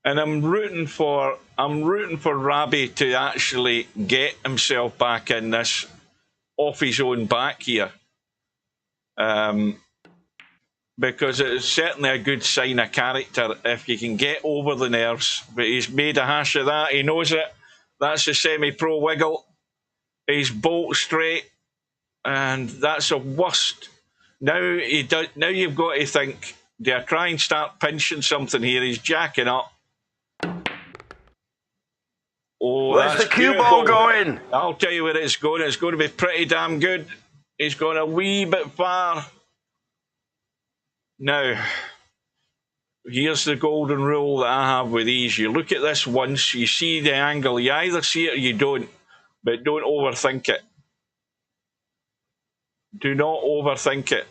And I'm rooting for Rabih to actually get himself back in this off his own back here. Because it's certainly a good sign of character if you can get over the nerves. But he's made a hash of that. He knows it. That's a semi-pro wiggle. He's bolt straight, and that's a worst. Now you've got to think, do I try and start pinching something here? He's jacking up. Oh, where's the cue ball going? I'll tell you where it's going. It's going to be pretty damn good. He's gone a wee bit far. Now, here's the golden rule that I have with these. You look at this once, you see the angle. You either see it or you don't, but don't overthink it. Do not overthink it.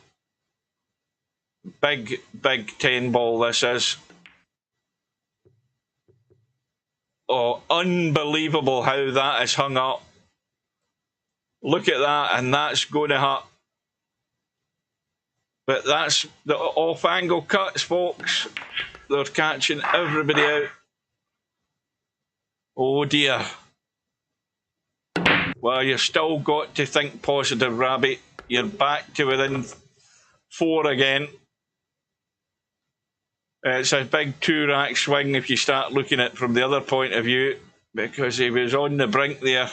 Big 10-ball this is. Oh, unbelievable how that is hung up. Look at that, and that's going to hurt. But that's the off-angle cuts, folks. They're catching everybody out. Oh, dear. Well, you've still got to think positive, Rabih. You're back to within 4 again. It's a big 2-rack swing if you start looking at it from the other point of view, because he was on the brink there.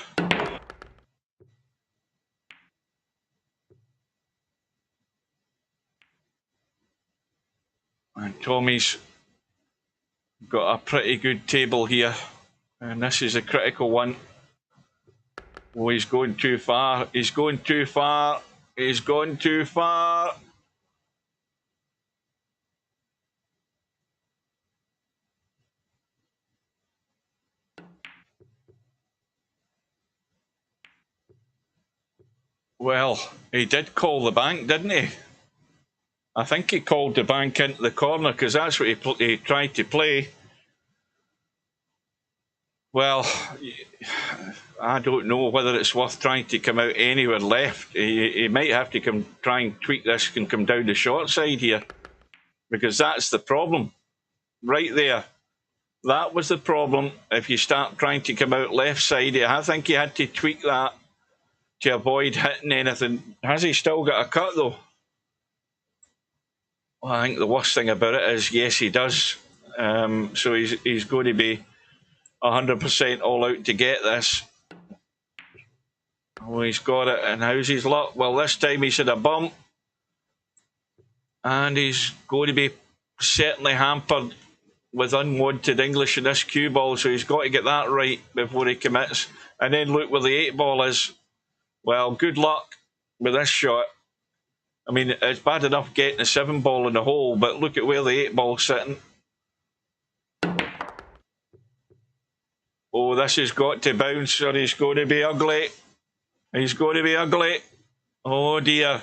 And Tommy's got a pretty good table here. And this is a critical one. Oh, he's going too far. He's going too far. He's gone too far. Well, he did call the bank, didn't he? I think he called the bank into the corner because that's what he tried to play. Well, I don't know whether it's worth trying to come out anywhere left. He might have to try and tweak this and come down the short side here, because that's the problem right there. That was the problem. If you start trying to come out left side, I think he had to tweak that to avoid hitting anything. Has he still got a cut though? Well, I think the worst thing about it is, yes, he does. So he's going to be 100% all out to get this. Oh, he's got it. And how's his luck? Well, this time he's had a bump. And he's going to be certainly hampered with unwanted English in this cue ball. So he's got to get that right before he commits. And then look where the 8-ball is. Well, good luck with this shot. I mean, it's bad enough getting a 7-ball in the hole, but look at where the 8-ball's sitting. Oh, this has got to bounce or he's going to be ugly. He's going to be ugly. Oh, dear.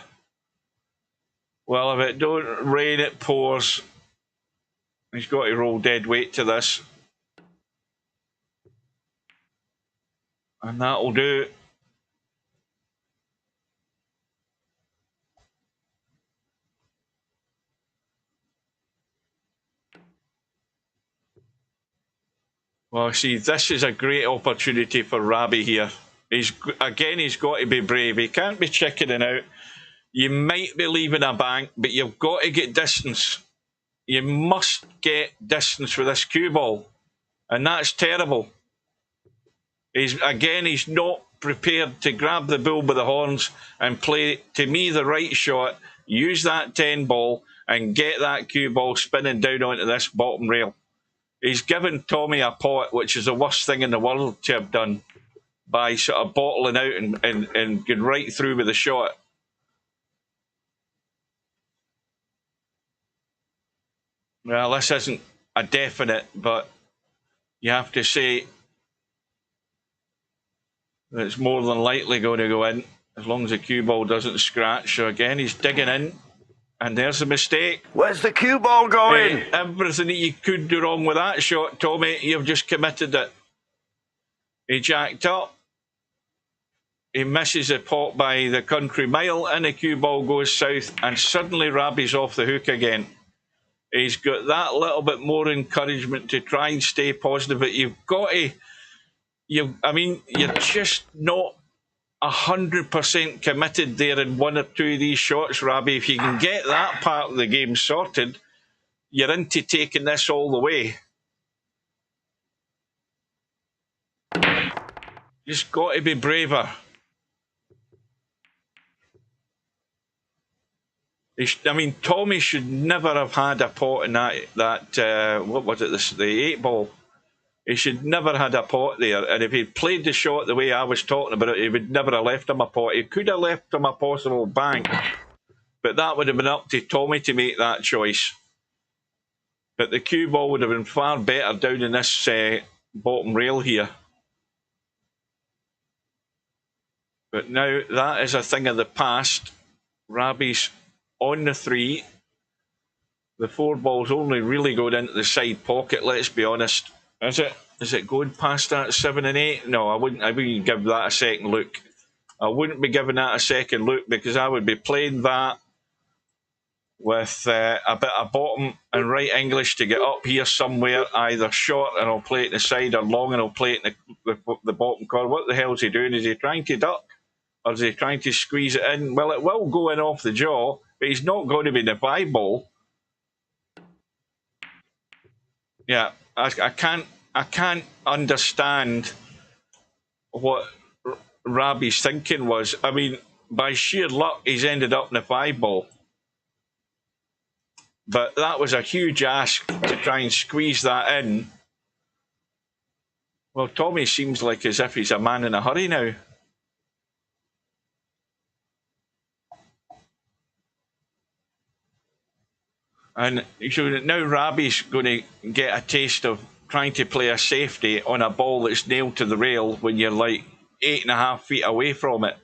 Well, if it don't rain, it pours. He's got to roll dead weight to this. And that'll do. Well, see, this is a great opportunity for Rabih here. He's got to be brave. He can't be chickening out. You might be leaving a bank, but you've got to get distance. You must get distance with this cue ball. And that's terrible. He's not prepared to grab the bull by the horns and play, to me, the right shot, use that 10 ball and get that cue ball spinning down onto this bottom rail. He's given Tommyy a pot, which is the worst thing in the world to have done, by sort of bottling out and going right through with the shot. Well, this isn't a definite, but you have to say that it's more than likely going to go in, as long as the cue ball doesn't scratch. So again, he's digging in, and there's a mistake. Where's the cue ball going? Everything that you could do wrong with that shot, Tommyy, you've just committed it. He jacked up. He misses the pot by the country mile, and the cue ball goes south, and suddenly Rabih's off the hook again. He's got that little bit more encouragement to try and stay positive, but you've got to... you're just not 100% committed there in one or two of these shots, Rabih. If you can get that part of the game sorted, you're into taking this all the way. Just got to be braver. Tommyy should never have had a pot in that what was it, the 8 ball. He should never had a pot there. And if he'd played the shot the way I was talking about it, he would never have left him a pot. He could have left him a possible bank, but that would have been up to Tommyy to make that choice. But the cue ball would have been far better down in this bottom rail here. But now that is a thing of the past. Rabih's on the 3. The 4 ball's only really going into the side pocket, let's be honest. Is it? Is it going past that 7 and 8? No, I wouldn't give that a second look. I wouldn't be giving that a second look, because I would be playing that with a bit of bottom and right English to get up here somewhere, either short and I'll play it in the side, or long and I'll play it in the bottom corner. What the hell is he doing? Is he trying to duck? Or is he trying to squeeze it in? Well, it will go in off the jaw, but he's not going to be in the 5 ball. Yeah, I can't understand what Rabih's thinking was. I mean, by sheer luck, he's ended up in the 5 ball. But that was a huge ask to try and squeeze that in. Well, Tommyy seems like as if he's a man in a hurry now. And so now Rabih's going to get a taste of trying to play a safety on a ball that's nailed to the rail when you're like 8.5 feet away from it.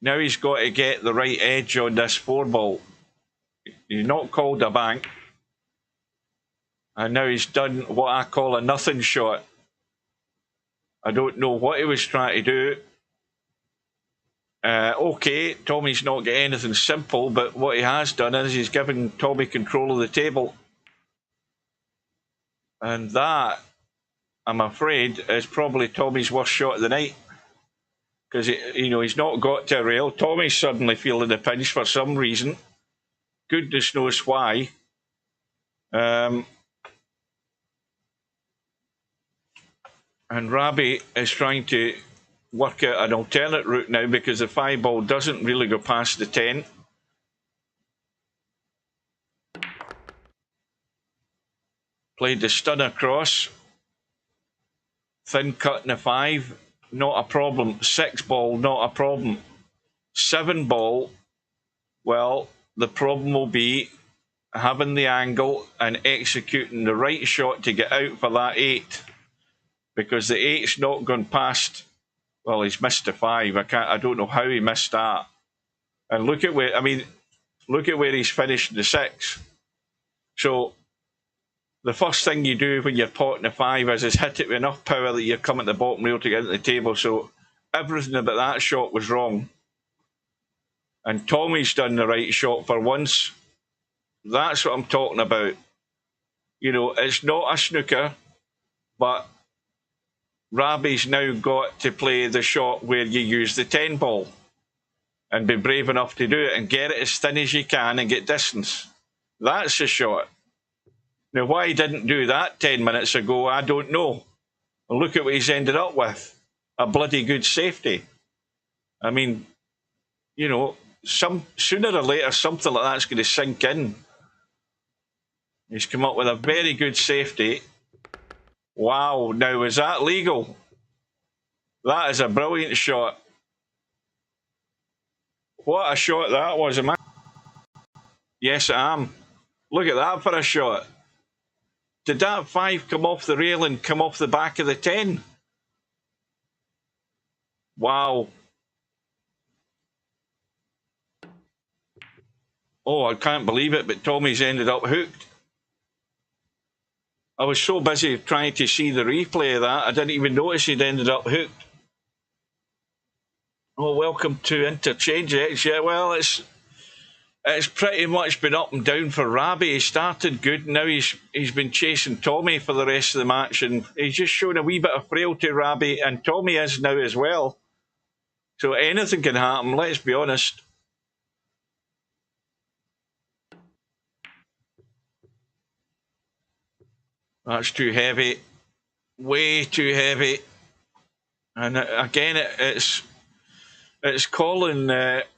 Now he's got to get the right edge on this 4 ball. He's not called a bank. And now he's done what I call a nothing shot. I don't know what he was trying to do. Okay, Tommy's not getting anything simple, but what he has done is he's given Tommyy control of the table. And that, I'm afraid, is probably Tommy's worst shot of the night. Because, he's not got to a rail. Tommy's suddenly feeling the pinch for some reason. Goodness knows why. And Rabih is trying to work out an alternate route now, because the 5 ball doesn't really go past the 10. Played the stunner cross. Thin cut in the 5, not a problem. 6 ball, not a problem. 7 ball, well, the problem will be having the angle and executing the right shot to get out for that 8. Because the 8's not gone past. Well, he's missed the 5. I don't know how he missed that. And look at where he's finished the 6. So the first thing you do when you're potting the 5 is hit it with enough power that you're coming to the bottom rail to get into the table. So everything about that shot was wrong. And Tommy's done the right shot for once. That's what I'm talking about. You know, it's not a snooker, but Rabih's now got to play the shot where you use the 10 ball and be brave enough to do it and get it as thin as you can and get distance. That's the shot. Now, why he didn't do that 10 minutes ago, I don't know. And look at what he's ended up with. A bloody good safety. I mean, you know, sooner or later, something like that's going to sink in. He's come up with a very good safety. Wow, now is that legal? That is a brilliant shot. What a shot that was, am I? Yes, I am. Look at that for a shot. Did that 5 come off the rail and come off the back of the 10? Wow. Oh, I can't believe it, but Tommy's ended up hooked. I was so busy trying to see the replay of that, I didn't even notice he'd ended up hooked. Oh, welcome to Interchange X. Yeah, well, it's pretty much been up and down for Rabih. He started good, now he's been chasing Tommyy for the rest of the match, and he's just shown a wee bit of frailty, Rabih, and Tommyy is now as well. So anything can happen, let's be honest. That's too heavy. Way too heavy. And again, it's calling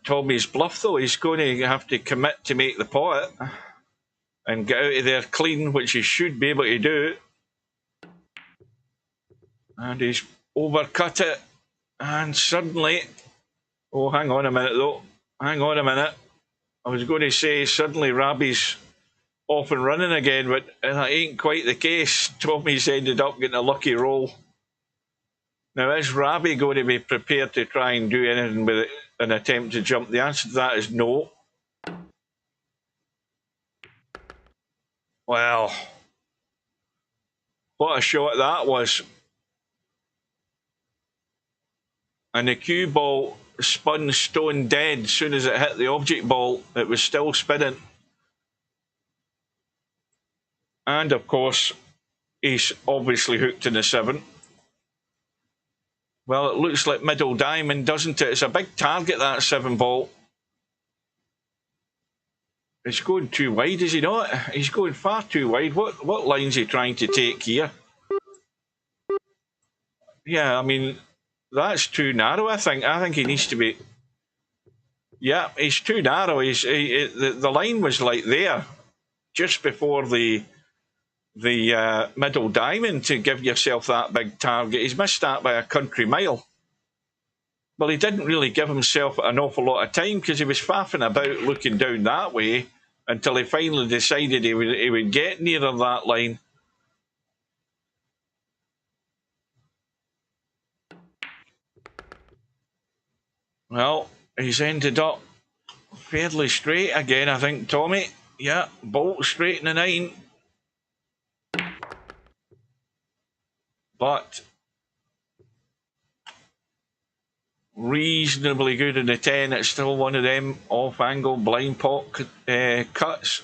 Tommy's bluff, though. He's going to have to commit to make the pot and get out of there clean, which he should be able to do. And he's overcut it. And suddenly... Oh, hang on a minute, though. Hang on a minute. I was going to say suddenly Rabih's off and running again, but that ain't quite the case. Tommy's ended up getting a lucky roll. Now, is Rabih going to be prepared to try and do anything with it, an attempt to jump? The answer to that is no. Well, what a shot that was. And the cue ball spun stone dead as soon as it hit the object ball. It was still spinning. And, of course, he's obviously hooked in the 7. Well, it looks like middle diamond, doesn't it? It's a big target, that 7 ball. It's going too wide, is he not? He's going far too wide. What line's he trying to take here? Yeah, I mean, that's too narrow, I think. I think he needs to be... Yeah, he's too narrow. The line was like there, just before the middle diamond, to give yourself that big target. He's missed that by a country mile. Well, he didn't really give himself an awful lot of time because he was faffing about looking down that way until he finally decided he would get nearer that line. Well, he's ended up fairly straight again, I think, Tommyy. Yeah, bolt straight in the 9. But reasonably good in the 10. It's still one of them off-angle blind pot cuts.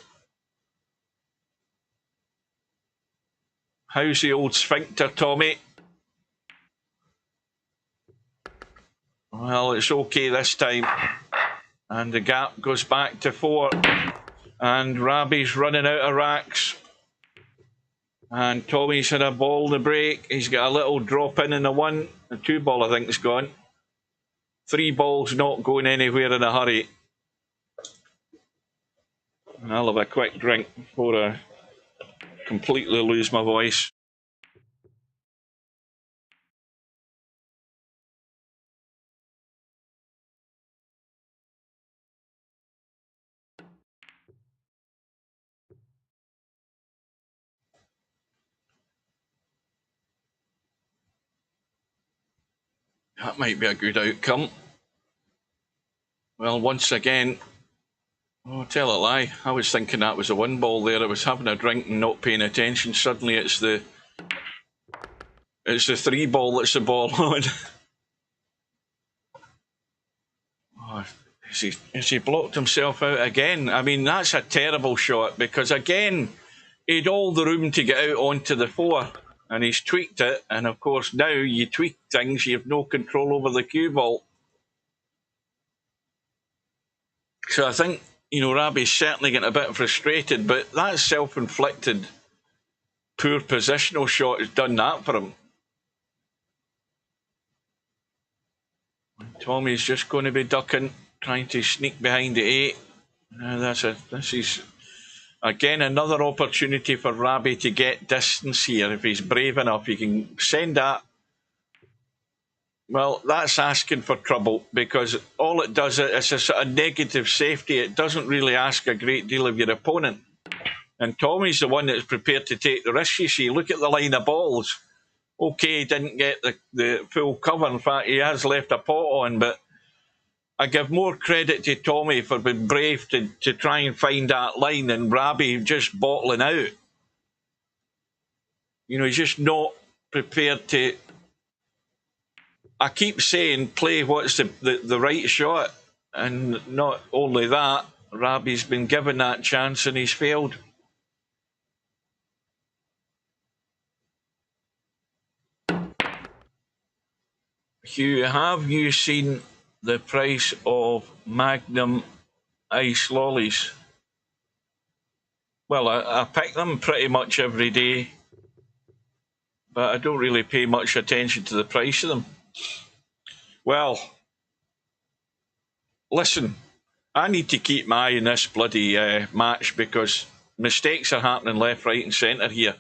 How's the old sphincter, Tommyy? Well, it's okay this time. And the gap goes back to 4. And Rabih's running out of racks. And Tommy's had a ball in the break. He's got a little drop in the 1. The 2 ball, I think, is gone. 3 balls not going anywhere in a hurry. And I'll have a quick drink before I completely lose my voice. That might be a good outcome. Well, once again, oh, tell a lie. I was thinking that was a 1 ball there. I was having a drink and not paying attention. Suddenly it's the 3 ball that's the ball on. Oh, Has he blocked himself out again? I mean, that's a terrible shot because, again, he'd all the room to get out onto the 4 and he's tweaked it. And, of course, now you tweak things, you have no control over the cue ball. So I think, you know, Rabih's certainly getting a bit frustrated, but that self-inflicted poor positional shot has done that for him. Tommy's just going to be ducking, trying to sneak behind the 8. This is, again, another opportunity for Rabih to get distance here. If he's brave enough, he can send that. Well, that's asking for trouble because all it does is a sort of negative safety. It doesn't really ask a great deal of your opponent. And Tommy's the one that's prepared to take the risk, you see. Look at the line of balls. Okay, he didn't get the full cover. In fact, he has left a pot on, but I give more credit to Tommyy for being brave to try and find that line and Rabih just bottling out. You know, he's just not prepared to... I keep saying play what's the right shot, and not only that, Rabih's been given that chance and he's failed. Hugh, have you seen the price of Magnum ice lollies? Well, I pick them pretty much every day, but I don't really pay much attention to the price of them. Well, listen, I need to keep my eye on this bloody match because mistakes are happening left, right and centre here.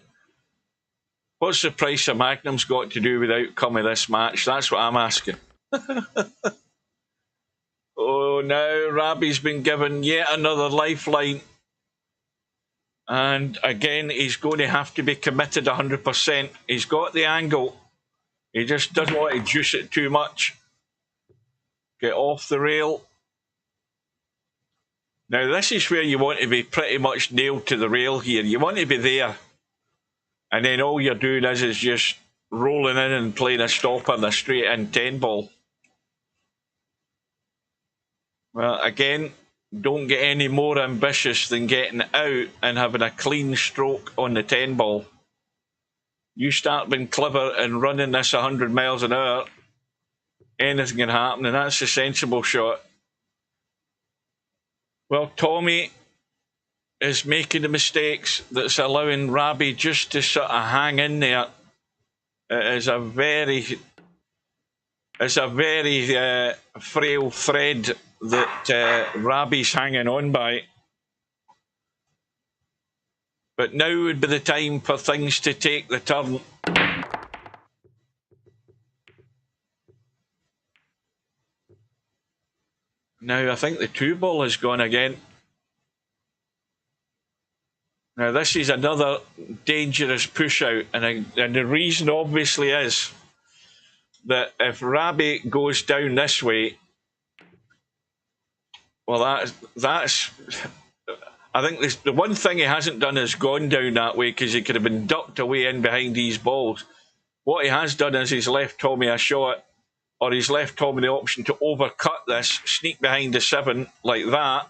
What's the price of Magnum's got to do with the outcome of this match? That's what I'm asking. Oh, now Rabih's been given yet another lifeline. And again, he's going to have to be committed 100%. He's got the angle. He just doesn't want to juice it too much. Get off the rail. Now, this is where you want to be pretty much nailed to the rail here. You want to be there. And then all you're doing is just rolling in and playing a stopper and a straight in 10 ball. Well, again, don't get any more ambitious than getting out and having a clean stroke on the 10 ball. You start being clever and running this 100 miles an hour, anything can happen, and that's a sensible shot. Well, Tommyy is making the mistakes that's allowing Rabih just to sort of hang in there. It is a very frail thread that Rabih's hanging on by. But now would be the time for things to take the turn. Now I think the 2 ball has gone again. Now this is another dangerous push out, and the reason obviously is that if Rabih goes down this way, well, that's I think the one thing he hasn't done is gone down that way because he could have been ducked away in behind these balls. What he has done is he's left Tommyy a shot, or he's left Tommyy the option to overcut this, sneak behind the 7 like that,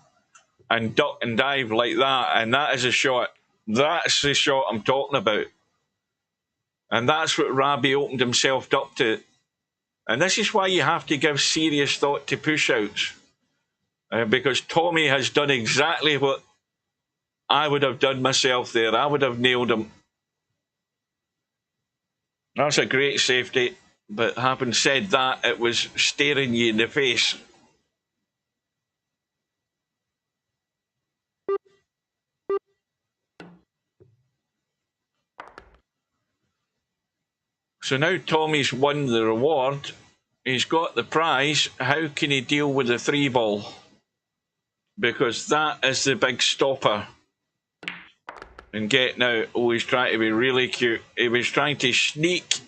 and duck and dive like that, and that is a shot. That's the shot I'm talking about. And that's what Rabih opened himself up to. And this is why you have to give serious thought to push-outs. Because Tommyy has done exactly what I would have done myself there. I would have nailed him. That's a great safety. But having said that, it was staring you in the face. So now Tommy's won the reward. He's got the prize. How can he deal with the 3 ball? Because that is the big stopper. And getting out. Oh, he's trying to be really cute. He was trying to sneak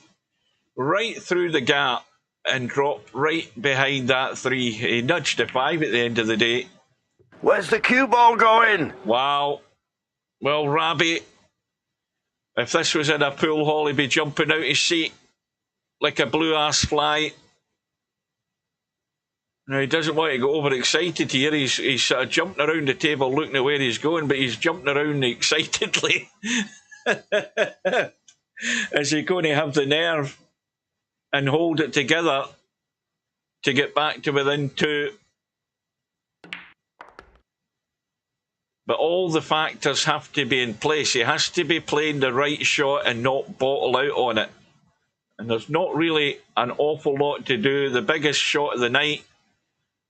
right through the gap and drop right behind that 3. He nudged the 5 at the end of the day. Where's the cue ball going? Wow. Well, Rabih, if this was in a pool hall, he'd be jumping out his seat like a blue-ass fly. Now, he doesn't want to get overexcited here. He's sort of jumping around the table looking at where he's going, but he's jumping around excitedly. Is he going to have the nerve and hold it together to get back to within 2? But all the factors have to be in place. He has to be playing the right shot and not bottle out on it. And there's not really an awful lot to do. The biggest shot of the night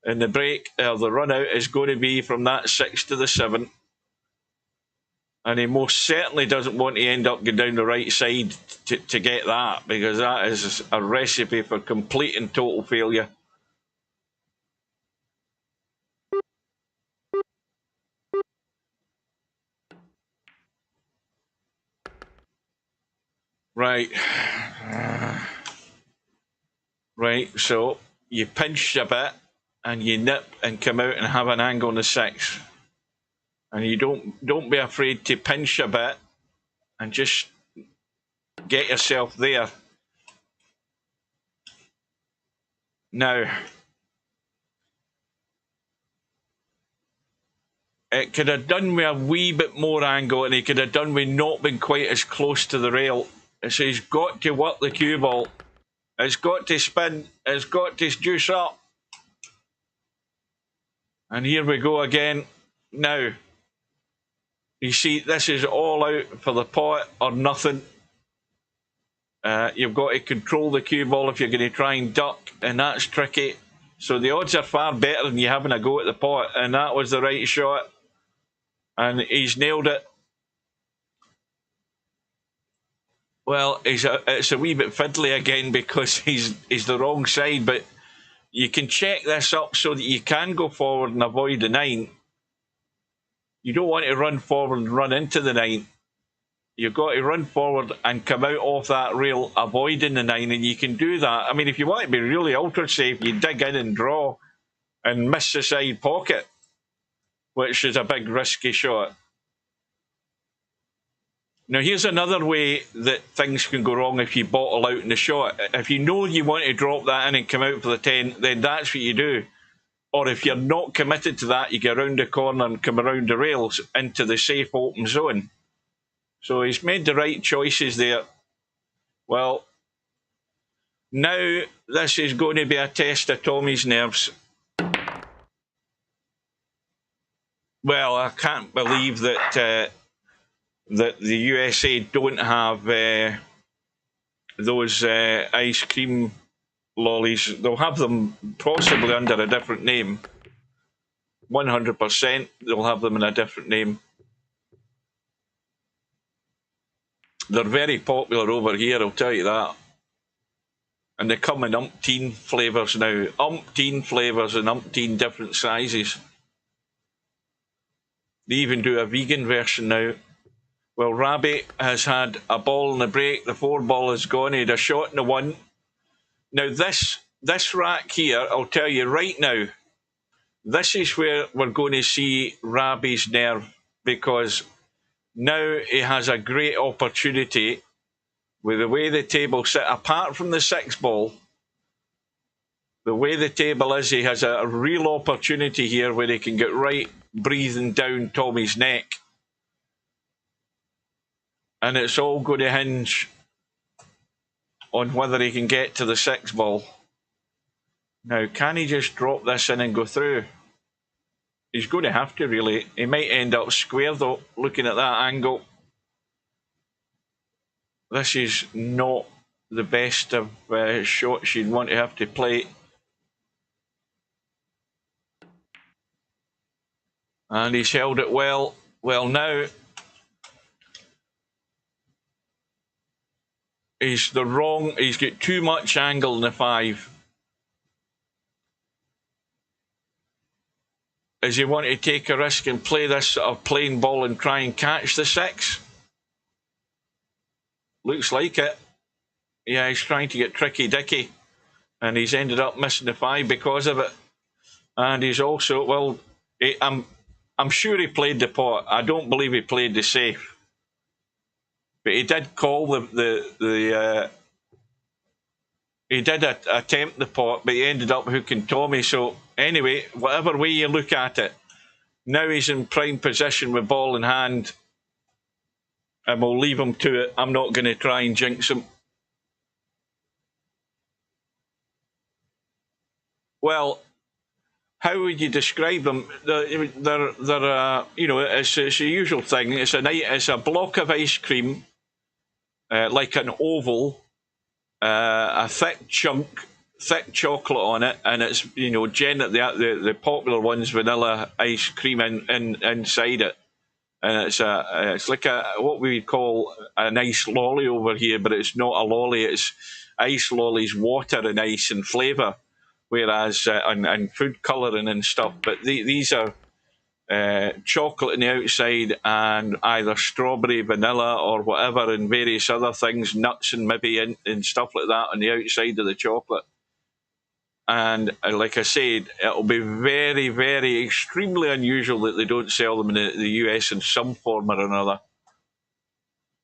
in the break, the run out, is going to be from that 6 to the 7. And he most certainly doesn't want to end up going down the right side to get that, because that is a recipe for complete and total failure. Right. Right, so you pinch a bit and you nip and come out and have an angle on the 6. And you don't be afraid to pinch a bit and just get yourself there. Now, it could have done with a wee bit more angle, and he could have done with not being quite as close to the rail. So he's got to work the cue ball. It's got to spin. It's got to juice up. And here we go again. Now, you see, this is all out for the pot or nothing. You've got to control the cue ball if you're going to try and duck, and that's tricky. So the odds are far better than you having a go at the pot, and that was the right shot. And he's nailed it. Well, it's a wee bit fiddly again because he's the wrong side, but you can check this up so that you can go forward and avoid the 9. You don't want to run forward and run into the 9. You've got to run forward and come out off that rail, avoiding the 9, and you can do that. I mean, if you want to be really ultra safe, you dig in and draw and miss the side pocket, which is a big risky shot. Now, here's another way that things can go wrong if you bottle out in the shot. If you know you want to drop that in and come out for the 10, then that's what you do. Or if you're not committed to that, you get around the corner and come around the rails into the safe open zone. So he's made the right choices there. Well, now this is going to be a test of Tommy's nerves. Well, I can't believe that that the USA don't have those ice cream lollies. They'll have them possibly under a different name. 100% they'll have them in a different name. They're very popular over here, I'll tell you that. And they come in umpteen flavours now. Umpteen flavours and umpteen different sizes. They even do a vegan version now. Well, Rabih has had a ball in the break. The 4 ball is gone. He had a shot in the 1. Now, this rack here, I'll tell you right now, this is where we're going to see Rabih's nerve, because now he has a great opportunity with the way the table sit. Apart from the 6 ball, the way the table is, he has a real opportunity here where he can get right breathing down Tommy's neck. And it's all going to hinge on whether he can get to the 6 ball. Now, can he just drop this in and go through? He's going to have to, really. He might end up square, though, looking at that angle. This is not the best of shots you'd want to have to play. And he's held it well. Well, now he's got too much angle in the 5. Does he want to take a risk and play this sort of plain ball and try and catch the 6? Looks like it. Yeah, he's trying to get tricky dicky, and he's ended up missing the 5 because of it. And he's also, well, I'm sure he played the pot. I don't believe he played the safe, but he did call the He did attempt the pot, but he ended up hooking Tommyy. So anyway, whatever way you look at it, now he's in prime position with ball in hand, and we'll leave him to it. I'm not going to try and jinx him. Well, how would you describe them? They're you know, it's a usual thing. It's a block of ice cream, like an oval, a thick chocolate on it, and it's, you know, the popular one's vanilla ice cream inside it, and it's like what we call an ice lolly over here, but it's not a lolly. It's ice lollies, water and ice and flavour. Whereas and food colouring and stuff, but these are chocolate on the outside and either strawberry, vanilla, or whatever, and various other things, nuts and maybe and stuff like that on the outside of the chocolate. And like I said, it'll be very, very extremely unusual that they don't sell them in the US in some form or another,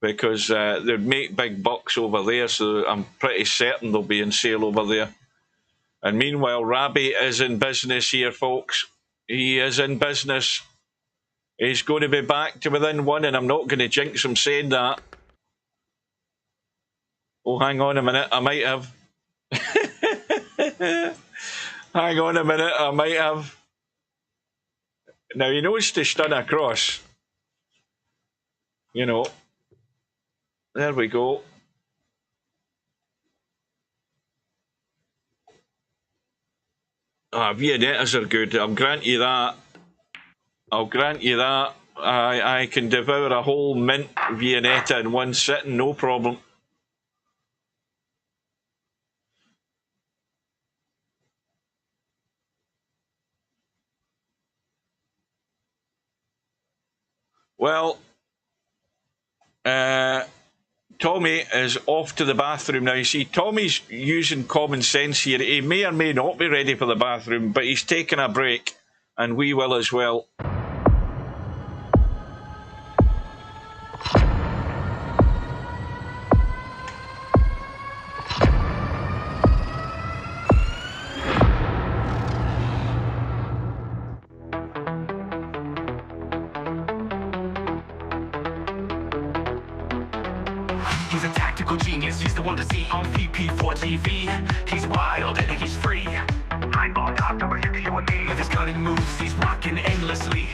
because they'd make big bucks over there. So I'm pretty certain they'll be in sale over there. And meanwhile, Rabih is in business here, folks. He is in business. He's going to be back to within one, and I'm not going to jinx him saying that. Oh, hang on a minute. I might have. Hang on a minute. I might have. Now, he knows to stun across. You know. There we go. Viennettas are good. I'll grant you that. I'll grant you that. I can devour a whole mint Viennetta in one sitting, no problem. Well, Tommyy is off to the bathroom now. You see, Tommy's using common sense here. He may or may not be ready for the bathroom, but he's taking a break, and we will as well. He's a tactical genius, he's the one to see on VP4TV. He's wild and he's free. Eyeball top number 50, you and me. With his cunning moves, he's rocking endlessly.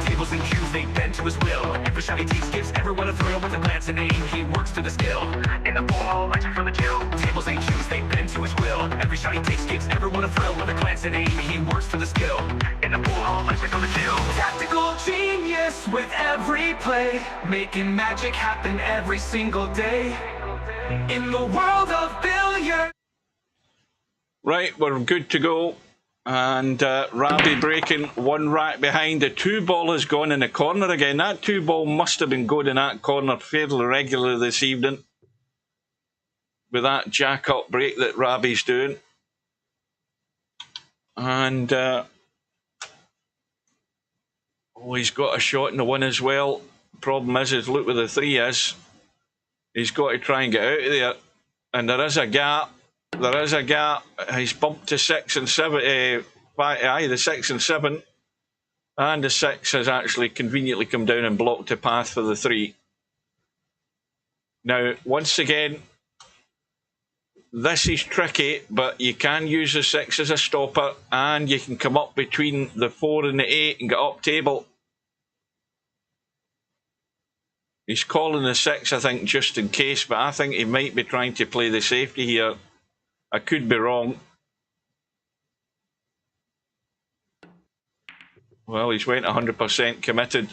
Tables and cues, they bend to his will. Every shot he takes gives everyone a thrill. With a glance and aim, he works to the skill. In the ball, lights from the kill. Tables and cues, they bend to his will. Every shot he takes gives everyone a thrill. With a glance and aim, he works to the skill. In the ball, lights from the kill. Tactical genius with every play, making magic happen every single day. In the world of billiards. Right, we're good to go. And Rabih breaking one rack behind. The 2-ball has gone in the corner again. That 2-ball must have been going in that corner fairly regularly this evening, with that jack-up break that Rabih's doing. And he's got a shot in the 1 as well. Problem is look where the 3 is. He's got to try and get out of there. And there is a gap. There is a gap. He's bumped to 6 and 7. The 6 and 7. And the 6 has actually conveniently come down and blocked the path for the 3. Now, once again, this is tricky, but you can use the 6 as a stopper, and you can come up between the 4 and the 8 and get up table. He's calling the 6, I think, just in case, but I think he might be trying to play the safety here. I could be wrong. Well, he's went 100% committed.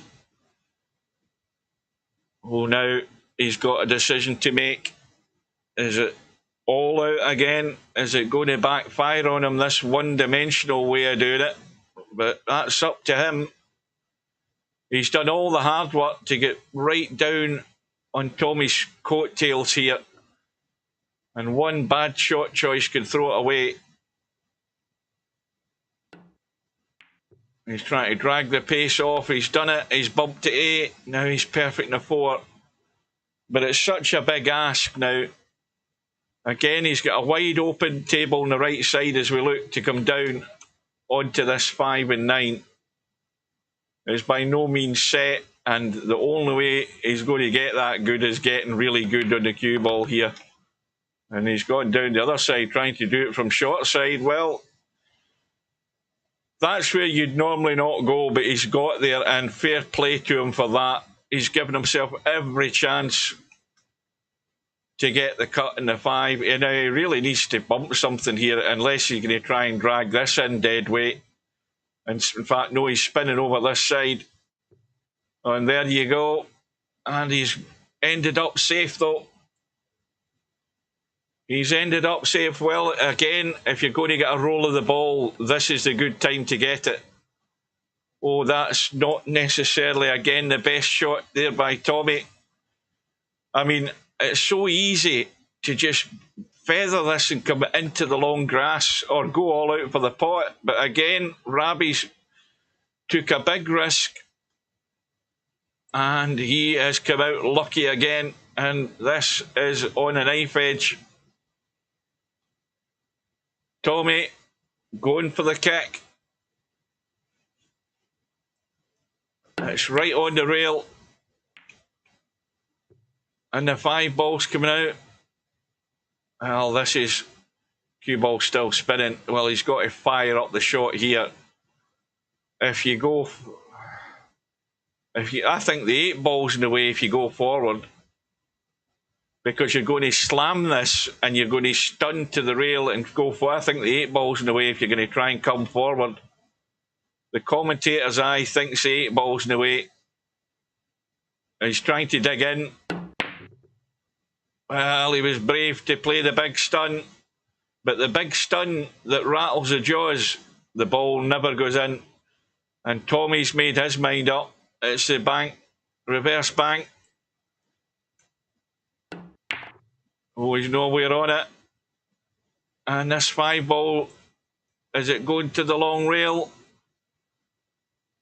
Oh, now he's got a decision to make. Is it all out again? Is it going to backfire on him, this one-dimensional way of doing it? But that's up to him. He's done all the hard work to get right down on Tommy's coattails here. And one bad shot choice can throw it away. He's trying to drag the pace off. He's done it. He's bumped to 8. Now he's perfect in a 4. but it's such a big ask now. Again, he's got a wide open table on the right side as we look to come down onto this 5 and 9. It's by no means set, and the only way he's going to get that good is getting really good on the cue ball here. And he's gone down the other side trying to do it from short side. Well, that's where you'd normally not go, but he's got there, and fair play to him for that. He's given himself every chance to get the cut in the 5. And now he really needs to bump something here, unless he's going to try and drag this in dead weight. And in fact, no, he's spinning over this side. And there you go. And he's ended up safe, though. He's ended up safe. Well, again, if you're going to get a roll of the ball, this is the good time to get it. Oh, that's not necessarily, again, the best shot there by Tommyy. I mean, it's so easy to just feather this and come into the long grass or go all out for the pot. But again, Rabih took a big risk and he has come out lucky again. And this is on a knife edge. Tommyy going for the kick. It's right on the rail. And the 5 ball's coming out. Well, this is cue ball still spinning. Well, he's got to fire up the shot here. If you go, I think the 8 ball's in the way if you go forward, because you're going to slam this and you're going to stun to the rail and go for. I think the 8 ball's in the way if you're going to try and come forward. The commentator's eye thinks the 8 ball's in the way. He's trying to dig in. Well, he was brave to play the big stun, but the big stun that rattles the jaws, the ball never goes in. And Tommy's made his mind up. It's the bank, reverse bank. Oh, he's nowhere on it. And this 5 ball, is it going to the long rail?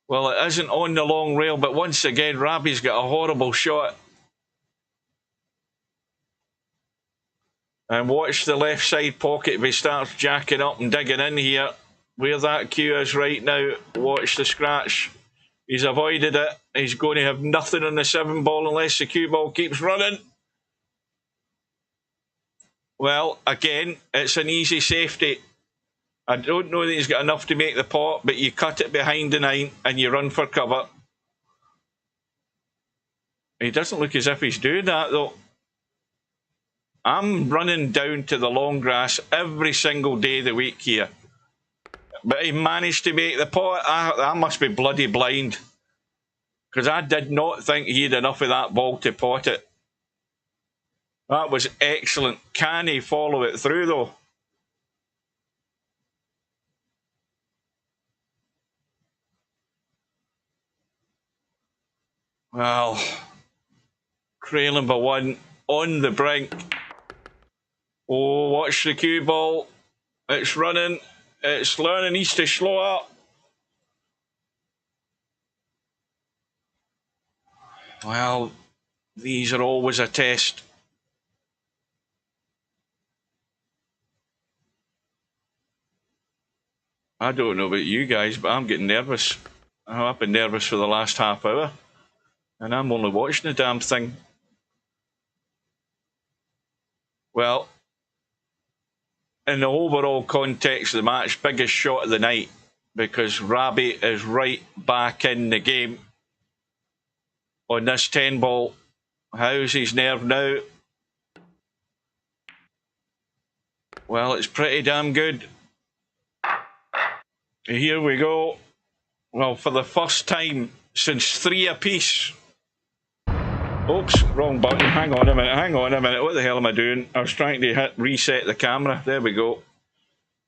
Well, it isn't on the long rail, but once again, Rabih's got a horrible shot. And watch the left side pocket if he starts jacking up and digging in here. Where that cue is right now, watch the scratch. He's avoided it. He's going to have nothing on the 7 ball unless the cue ball keeps running. Well, again, it's an easy safety. I don't know that he's got enough to make the pot, but you cut it behind the 9 and you run for cover. He doesn't look as if he's doing that, though. I'm running down to the long grass every single day of the week here. But he managed to make the pot. I must be bloody blind, because I did not think he had enough of that ball to pot it. That was excellent. Can he follow it through, though? Well, trailing by 1 on the brink. Oh, watch the cue ball. It's running. It's learning. Needs to slow up. Well, these are always a test. I don't know about you guys, but I'm getting nervous. I've been nervous for the last half hour, and I'm only watching the damn thing. Well, in the overall context of the match, biggest shot of the night, because Rabih is right back in the game on this 10 ball. How's his nerve now? Well, it's pretty damn good. Here we go. Well, for the first time since 3 apiece. Oops, wrong button. Hang on a minute. What the hell am I doing? I was trying to reset the camera. There we go.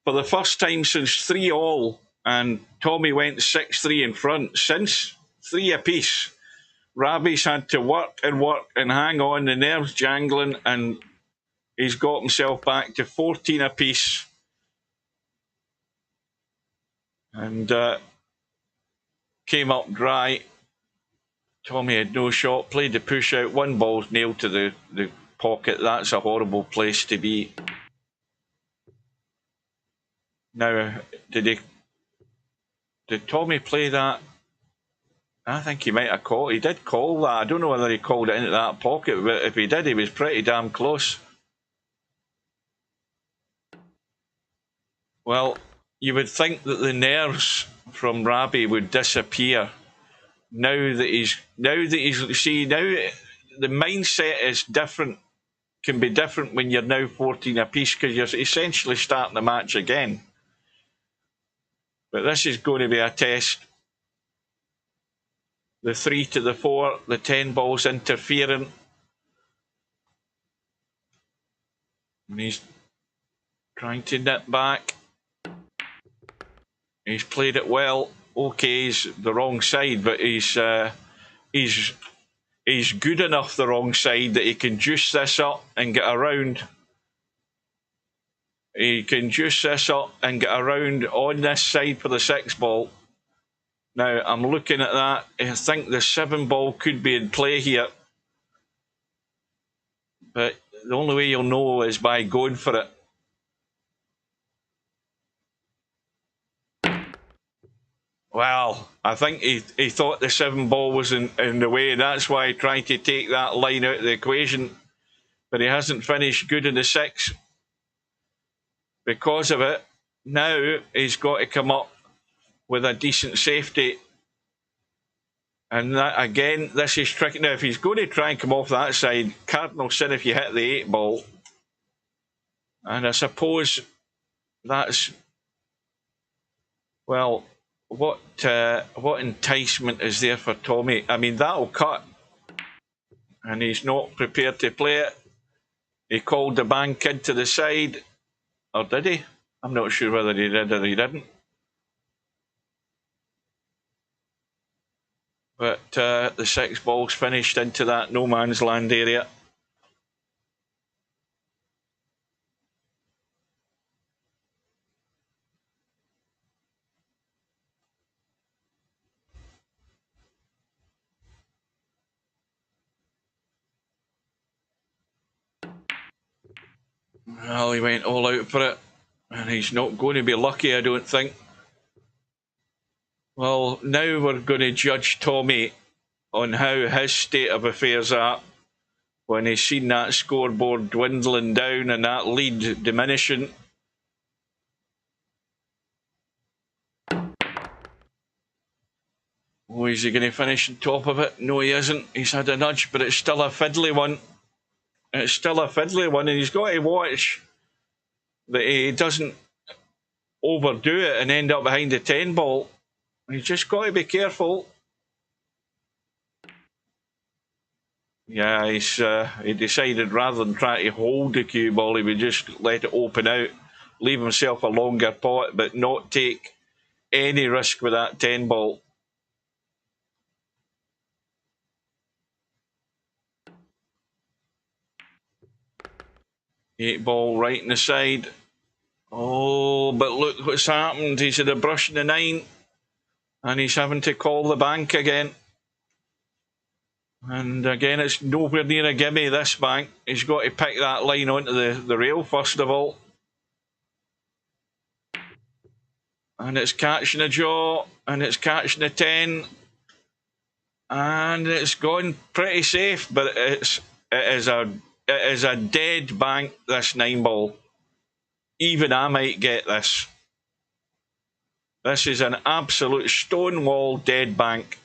For the first time since 3 all, and Tommyy went 6-3 in front. Since 3 apiece, Rabih's had to work and hang on. The nerves jangling, and he's got himself back to 14 apiece. And came up dry. Tommyy had no shot, played the push out, one ball's nailed to the pocket. That's a horrible place to be. Now, did Tommyy play that? I think he might have called. He did call that. I don't know whether he called it into that pocket, but if he did, he was pretty damn close. Well, you would think that the nerves from Rabih would disappear now that he's see, now the mindset is different, can be different when you're now 14 apiece, because you're essentially starting the match again. But this is going to be a test. The 3 to the 4, the 10 ball's interfering. And he's trying to nip back. He's played it well. Okay, he's the wrong side, but he's good enough the wrong side that he can juice this up and get around. He can juice this up and get around on this side for the 6 ball. Now, I'm looking at that. I think the 7 ball could be in play here. But the only way you'll know is by going for it. Well, I think he thought the 7 ball was in the way. That's why he tried to take that line out of the equation. But he hasn't finished good in the 6. Because of it, now he's got to come up with a decent safety. And that, again, this is tricky. Now, if he's going to try and come off that side, cardinal sin if you hit the 8 ball. And I suppose that's, well, what enticement is there for Tommyy? I mean, that'll cut. And he's not prepared to play it. He called the bank into the side. Or did he? I'm not sure whether he did or he didn't. But the 6 ball's finished into that no man's land area. Well, he went all out for it. And he's not going to be lucky, I don't think. Well, now we're going to judge Tommyy on how his state of affairs are when he's seen that scoreboard dwindling down and that lead diminishing. Oh, is he going to finish on top of it? No, he isn't. He's had a nudge, but it's still a fiddly one. It's still a fiddly one, and he's got to watch that he doesn't overdo it and end up behind the 10 ball. He's just got to be careful. Yeah, he decided rather than try to hold the cue ball, he would just let it open out, leave himself a longer pot, but not take any risk with that 10 ball. Eight ball right in the side. Oh, but look what's happened. He's at a brush in the 9. And he's having to call the bank again. And again, it's nowhere near a gimme, this bank. He's got to pick that line onto the rail, first of all. And it's catching a jaw. And it's catching a 10. And it's gone pretty safe. But it is a dead bank, this 9 ball. Even I might get this. This is an absolute stonewall dead bank.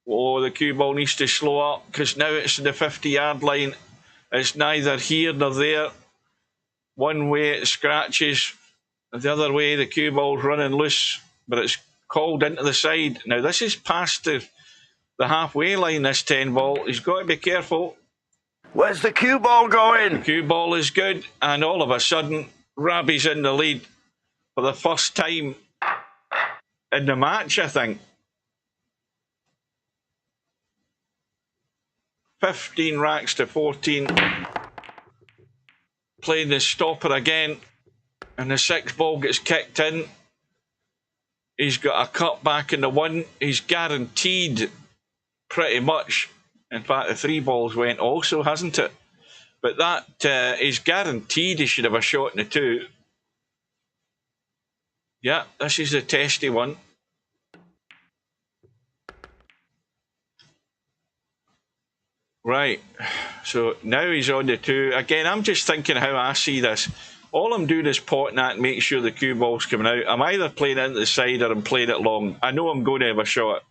Oh, the cue ball needs to slow up because now it's in the 50-yard line. It's neither here nor there. One way it scratches, the other way the cue ball's running loose, but it's called into the side. Now this is past the halfway line, this 10 ball. He's got to be careful. Where's the cue ball going? The cue ball is good, and all of a sudden, Rabih's in the lead for the first time in the match, I think. 15 racks to 14. Playing the stopper again, and the 6 ball gets kicked in. He's got a cut back in the 1. He's guaranteed pretty much. In fact, the 3 balls went also, hasn't it? But that is guaranteed he should have a shot in the 2. Yeah, this is the testy one. Right, so now he's on the 2. Again, I'm just thinking how I see this. All I'm doing is potting at and making sure the cue ball's coming out. I'm either playing it into the side or I'm playing it long. I know I'm going to have a shot.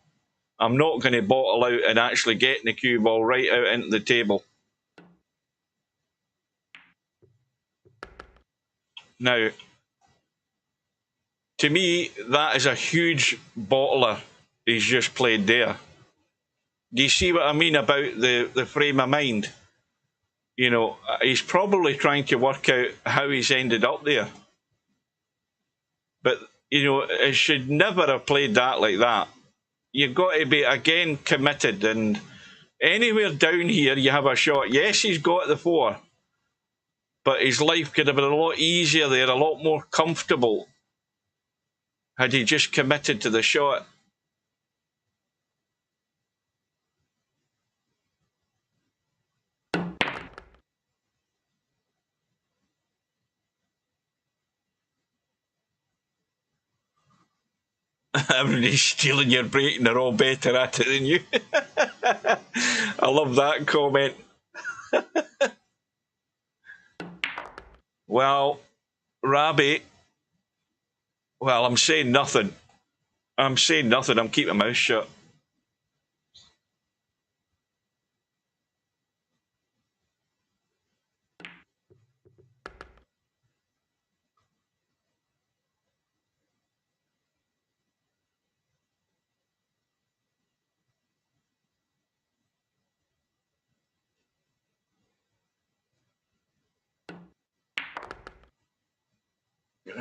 I'm not going to bottle out and actually getting the cue ball right out into the table. Now, to me, that is a huge bottler he's just played there. Do you see what I mean about the frame of mind? You know, he's probably trying to work out how he's ended up there. But, you know, it should never have played that like that. You've got to be, again, committed. And anywhere down here, you have a shot. Yes, he's got the 4. But his life could have been a lot easier there, a lot more comfortable, had he just committed to the shot. Everybody's stealing your break and they're all better at it than you. I love that comment. Well, Rabih, well, I'm saying nothing. I'm saying nothing. I'm keeping my mouth shut.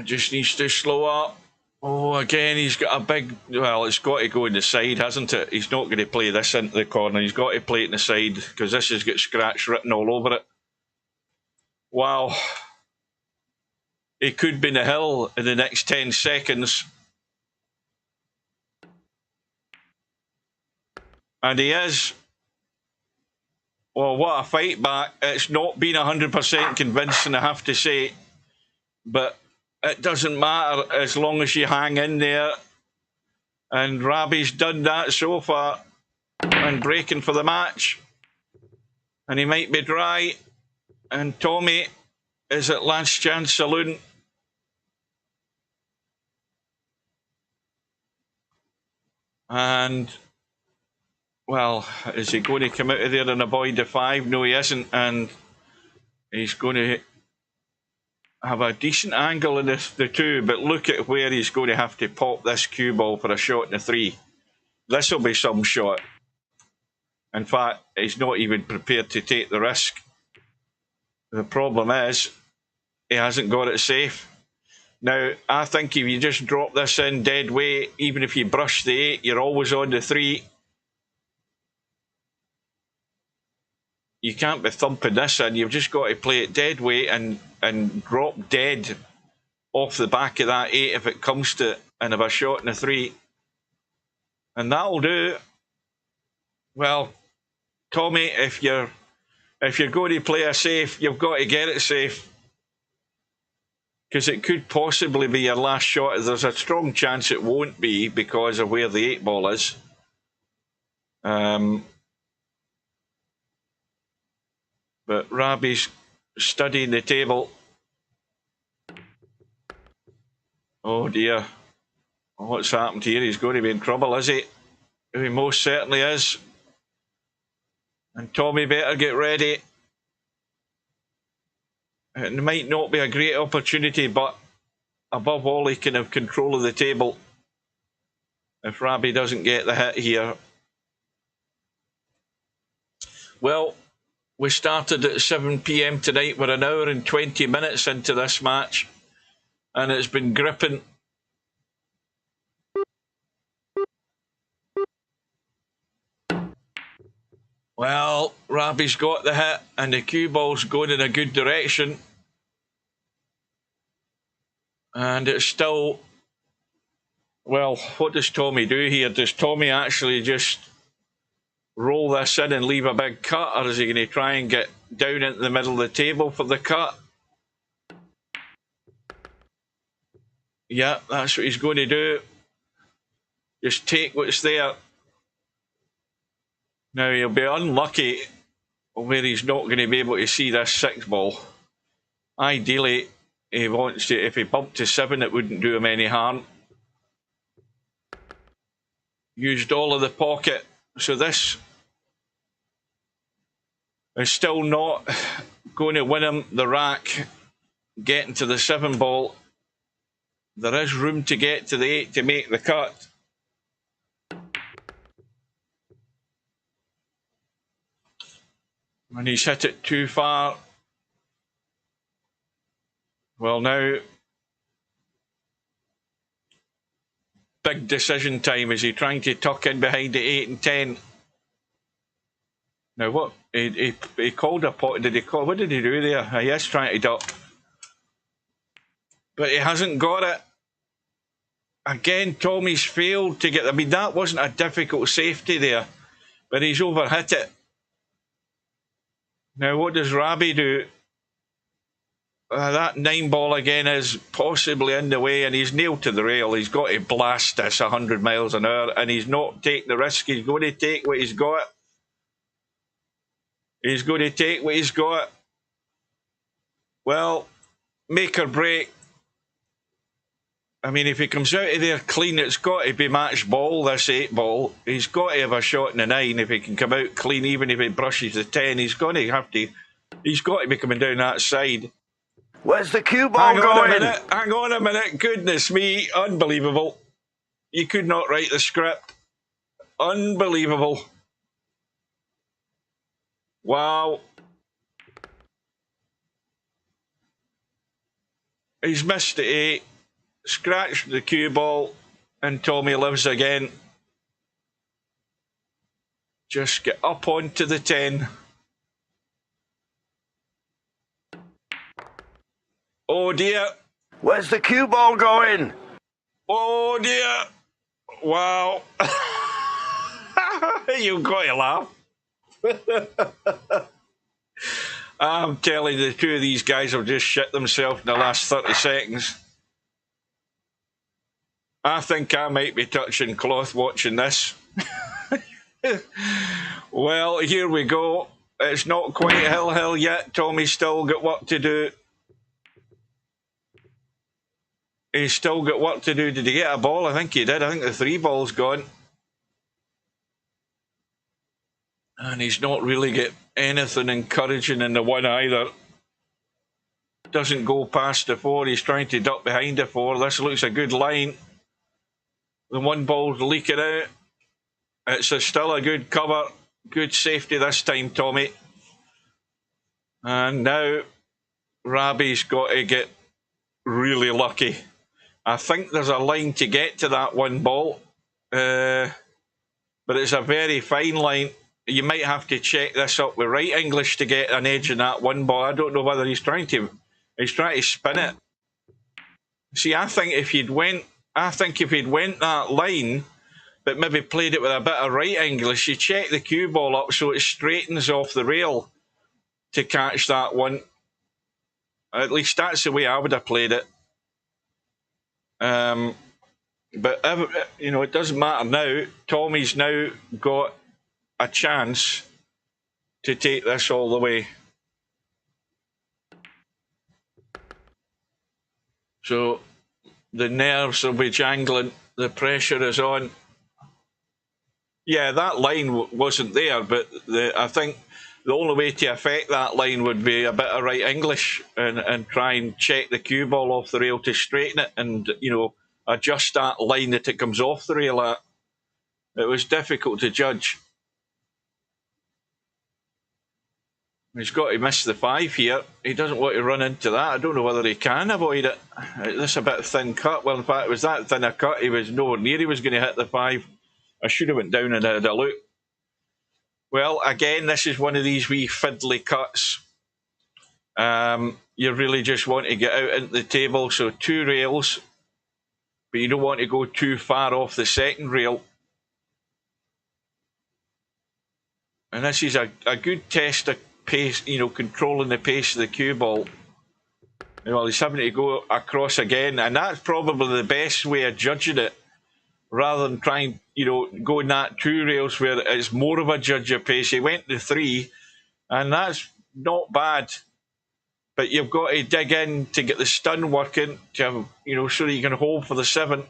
Just needs to slow up. Oh, again, he's got a big... Well, it's got to go in the side, hasn't it? He's not going to play this into the corner. He's got to play it in the side because this has got scratch written all over it. Wow. He could be in the hill in the next 10 seconds. And he is. Well, what a fight back. It's not been 100% convincing, I have to say. But it doesn't matter as long as you hang in there. And Rabih's done that so far. And breaking for the match. And he might be dry. And Tommyy is at Last Chance Saloon. And, well, is he going to come out of there and avoid the 5? No, he isn't. And he's going to have a decent angle in the 2, but look at where he's going to have to pop this cue ball for a shot in the 3. This will be some shot. In fact, he's not even prepared to take the risk. The problem is, he hasn't got it safe. Now, I think if you just drop this in dead weight, even if you brush the 8, you're always on the 3. You can't be thumping this in. You've just got to play it dead weight and drop dead off the back of that 8 if it comes to it, and have a shot in the 3. And that'll do. Well, Tommyy, if you're going to play a safe, you've got to get it safe. Because it could possibly be your last shot. There's a strong chance it won't be because of where the 8 ball is. But Rabih's studying the table. Oh dear. What's happened here? He's going to be in trouble, is he? He most certainly is. And Tommyy better get ready. It might not be a great opportunity, but above all, he can have control of the table if Rabih doesn't get the hit here. Well, we started at 7 PM tonight. We're an hour and 20 minutes into this match, and it's been gripping. Well, Rabih's got the hit, and the cue ball's going in a good direction. And it's still Well, what does Tommyy do here? Does Tommyy actually just roll this in and leave a big cut, or is he going to try and get down into the middle of the table for the cut? Yeah, that's what he's going to do. Just take what's there. Now, he'll be unlucky where he's not going to be able to see this 6 ball. Ideally, he wants to, if he bumped to 7, it wouldn't do him any harm. Used all of the pocket, so this is still not going to win him the rack. Getting to the 7 ball, there is room to get to the 8 to make the cut. And he's hit it too far. Well, now, big decision time. Is he trying to tuck in behind the 8 and 10? Now, what? He called a pot. Did he call? What did he do there? He is trying to duck. But he hasn't got it. Again, Tommy's failed to get... I mean, that wasn't a difficult safety there. But he's overhit it. Now, what does Rabih do? That 9 ball again is possibly in the way, and he's nailed to the rail. He's got to blast this 100 miles an hour, and he's not taking the risk. He's going to take what he's got. He's going to take what he's got. Well, make or break. I mean, if he comes out of there clean, it's got to be match ball, this 8 ball. He's got to have a shot in the 9 if he can come out clean, even if he brushes the 10. He's got to be coming down that side. Where's the cue ball going? Hang on a minute. Goodness me. Unbelievable. You could not write the script. Unbelievable. Wow. He's missed the 8. Scratched the cue ball. And Tommyy lives again. Just get up onto the 10. Oh dear. Where's the cue ball going? Oh dear. Wow. You've got to laugh. I'm telling you, the two of these guys have just shit themselves in the last 30 seconds. I think I might be touching cloth watching this. Well, here we go. It's not quite hill yet. Tommy's still got work to do. He's still got work to do. Did he get a ball? I think he did. I think the 3 ball's gone. And he's not really got anything encouraging in the 1 either. Doesn't go past the 4. He's trying to duck behind the 4. This looks a good line. The 1 ball's leaking out. It's still a good cover. Good safety this time, Tommyy. And now Rabih's got to get really lucky. I think there's a line to get to that 1 ball. But it's a very fine line. You might have to check this up with right English to get an edge in that 1 ball. I don't know whether he's trying to spin it. See, I think if he'd went that line, but maybe played it with a bit of right English, you check the cue ball up so it straightens off the rail to catch that 1. At least that's the way I would have played it. But you know, it doesn't matter now. Tommy's now got a chance to take this all the way. So the nerves will be jangling. The pressure is on. Yeah, that line wasn't there, but I think the only way to affect that line would be a bit of right English and try and check the cue ball off the rail to straighten it and, you know, adjust that line that it comes off the rail at. It was difficult to judge. He's got to miss the 5 here. He doesn't want to run into that. I don't know whether he can avoid it. This is a bit thin cut. Well, in fact, it was that thin a cut. He was nowhere near he was going to hit the 5. I should have went down and had a look. Well, again, this is one of these wee fiddly cuts. You really just want to get out into the table. So 2 rails. but you don't want to go too far off the second rail. And this is a good test of pace, you know, controlling the pace of the cue ball. Well, he's having to go across again, and that's probably the best way of judging it, rather than trying, you know, going that 2 rails where it's more of a judge of pace. He went to 3, and that's not bad. But you've got to dig in to get the stun working, to have, you know, so that you can hold for the 7.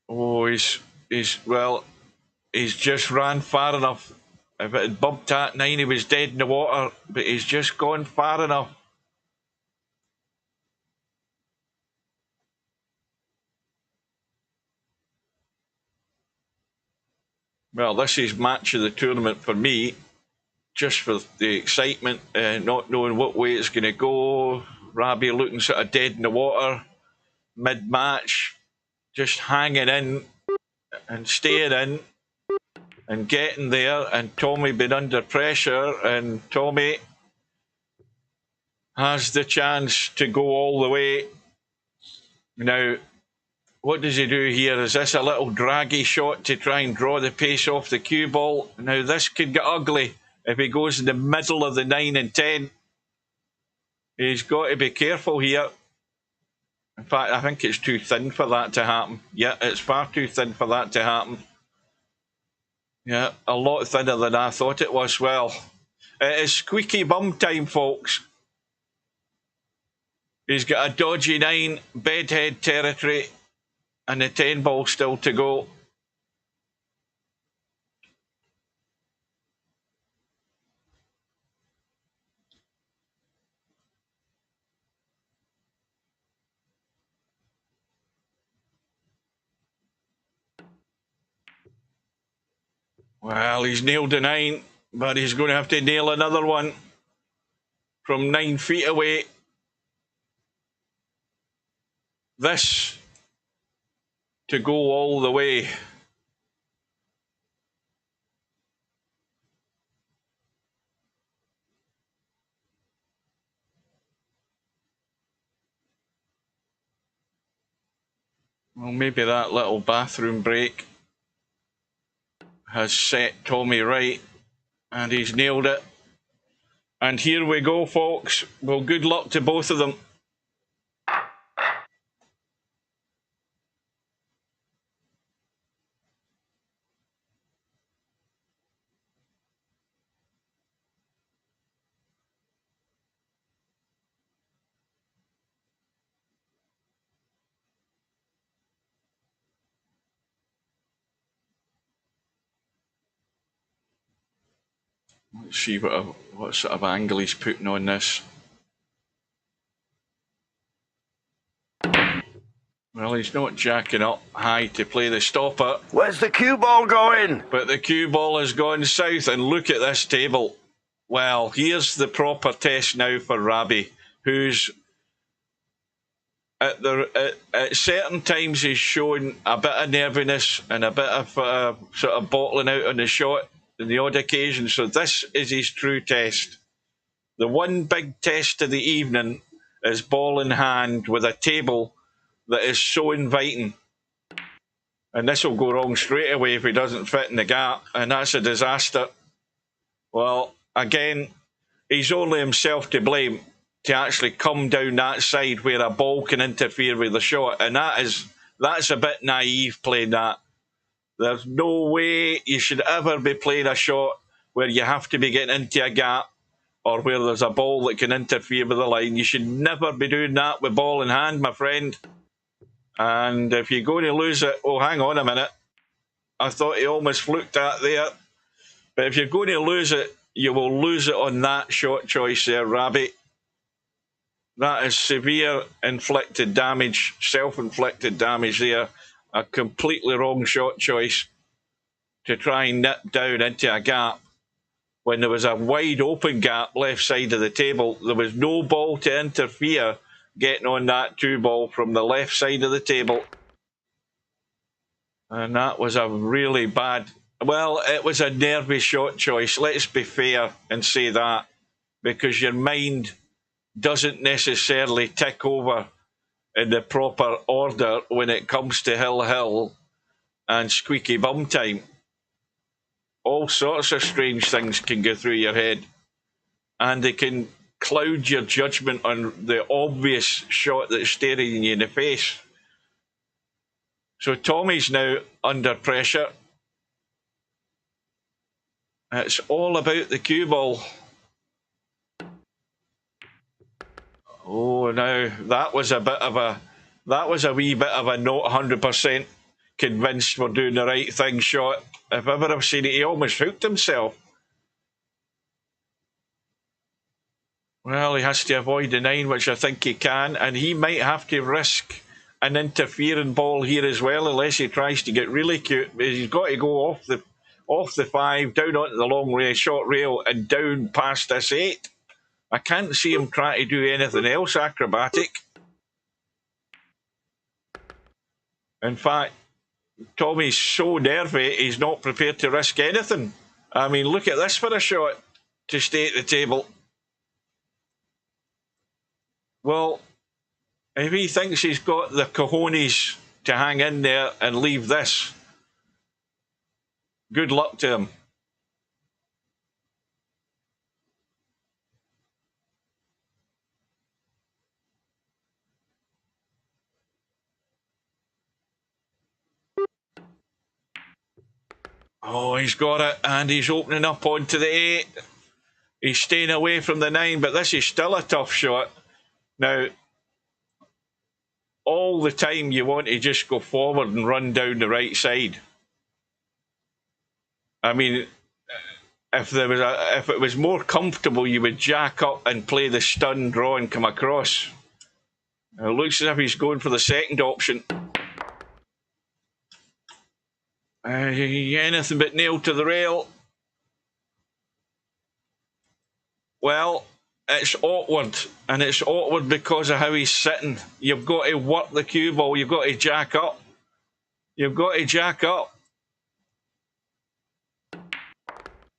Oh, he's just ran far enough. If it had bumped at 9, he was dead in the water, but he's just gone far enough. Well, this is match of the tournament for me, just for the excitement, not knowing what way it's going to go. Rabih looking sort of dead in the water, mid-match, just hanging in and staying in and getting there, and Tommyy been under pressure, and Tommyy has the chance to go all the way. Now, what does he do here? Is this a little draggy shot to try and draw the pace off the cue ball? Now, this could get ugly if he goes in the middle of the 9 and 10. He's got to be careful here. In fact, I think it's too thin for that to happen. Yeah, it's far too thin for that to happen. Yeah, a lot thinner than I thought it was. Well, it is squeaky bum time, folks. He's got a dodgy 9, bedhead territory, and the 10 ball still to go. Well, he's nailed a 9, but he's going to have to nail another one from 9 feet away. This to go all the way. Well, maybe that little bathroom break has set Tommyy right, and he's nailed it. And here we go, folks. Well, good luck to both of them. Let's see what sort of angle he's putting on this. Well, he's not jacking up high to play the stopper. Where's the cue ball going? But the cue ball has gone south, and look at this table. Well, here's the proper test now for Rabih, who's at certain times he's shown a bit of nerviness and a bit of sort of bottling out on the shot on the odd occasion. So this is his true test. The one big test of the evening is ball in hand with a table that is so inviting. And this will go wrong straight away if he doesn't fit in the gap, and that's a disaster. Well, again, he's only himself to blame to actually come down that side where a ball can interfere with the shot, and that's a bit naive playing that. There's no way you should ever be playing a shot where you have to be getting into a gap or where there's a ball that can interfere with the line. You should never be doing that with ball in hand, my friend. And if you're going to lose it, oh, hang on a minute. I thought he almost fluked that there. But if you're going to lose it, you will lose it on that shot choice there, Rabih. That is severe inflicted damage, self-inflicted damage there. A completely wrong shot choice to try and nip down into a gap when there was a wide open gap left side of the table. There was no ball to interfere getting on that 2 ball from the left side of the table. And that was a really bad... Well, it was a nervy shot choice. Let's be fair and say that. Because your mind doesn't necessarily tick over in the proper order when it comes to Hill and Squeaky Bum Time. All sorts of strange things can go through your head, and they can cloud your judgment on the obvious shot that's staring you in the face. So Tommy's now under pressure. It's all about the cue ball. Oh, now that was a wee bit of a not 100% convinced we're doing the right thing shot. If ever I've seen it, he almost hooked himself. Well, he has to avoid the 9, which I think he can, and he might have to risk an interfering ball here as well, unless he tries to get really cute. He's got to go off the 5, down onto the long rail, short rail, and down past this 8. I can't see him trying to do anything else acrobatic. In fact, Tommy's so nervy, he's not prepared to risk anything. I mean, look at this for a shot to stay at the table. Well, if he thinks he's got the cojones to hang in there and leave this, good luck to him. Oh, he's got it, and he's opening up onto the 8. He's staying away from the 9, but this is still a tough shot. Now, all the time you want to just go forward and run down the right side. I mean, if it was more comfortable, you would jack up and play the stun draw and come across. It looks as if he's going for the second option. Anything but nailed to the rail. Well, it's awkward, and it's awkward because of how he's sitting. You've got to work the cue ball. You've got to jack up. You've got to jack up.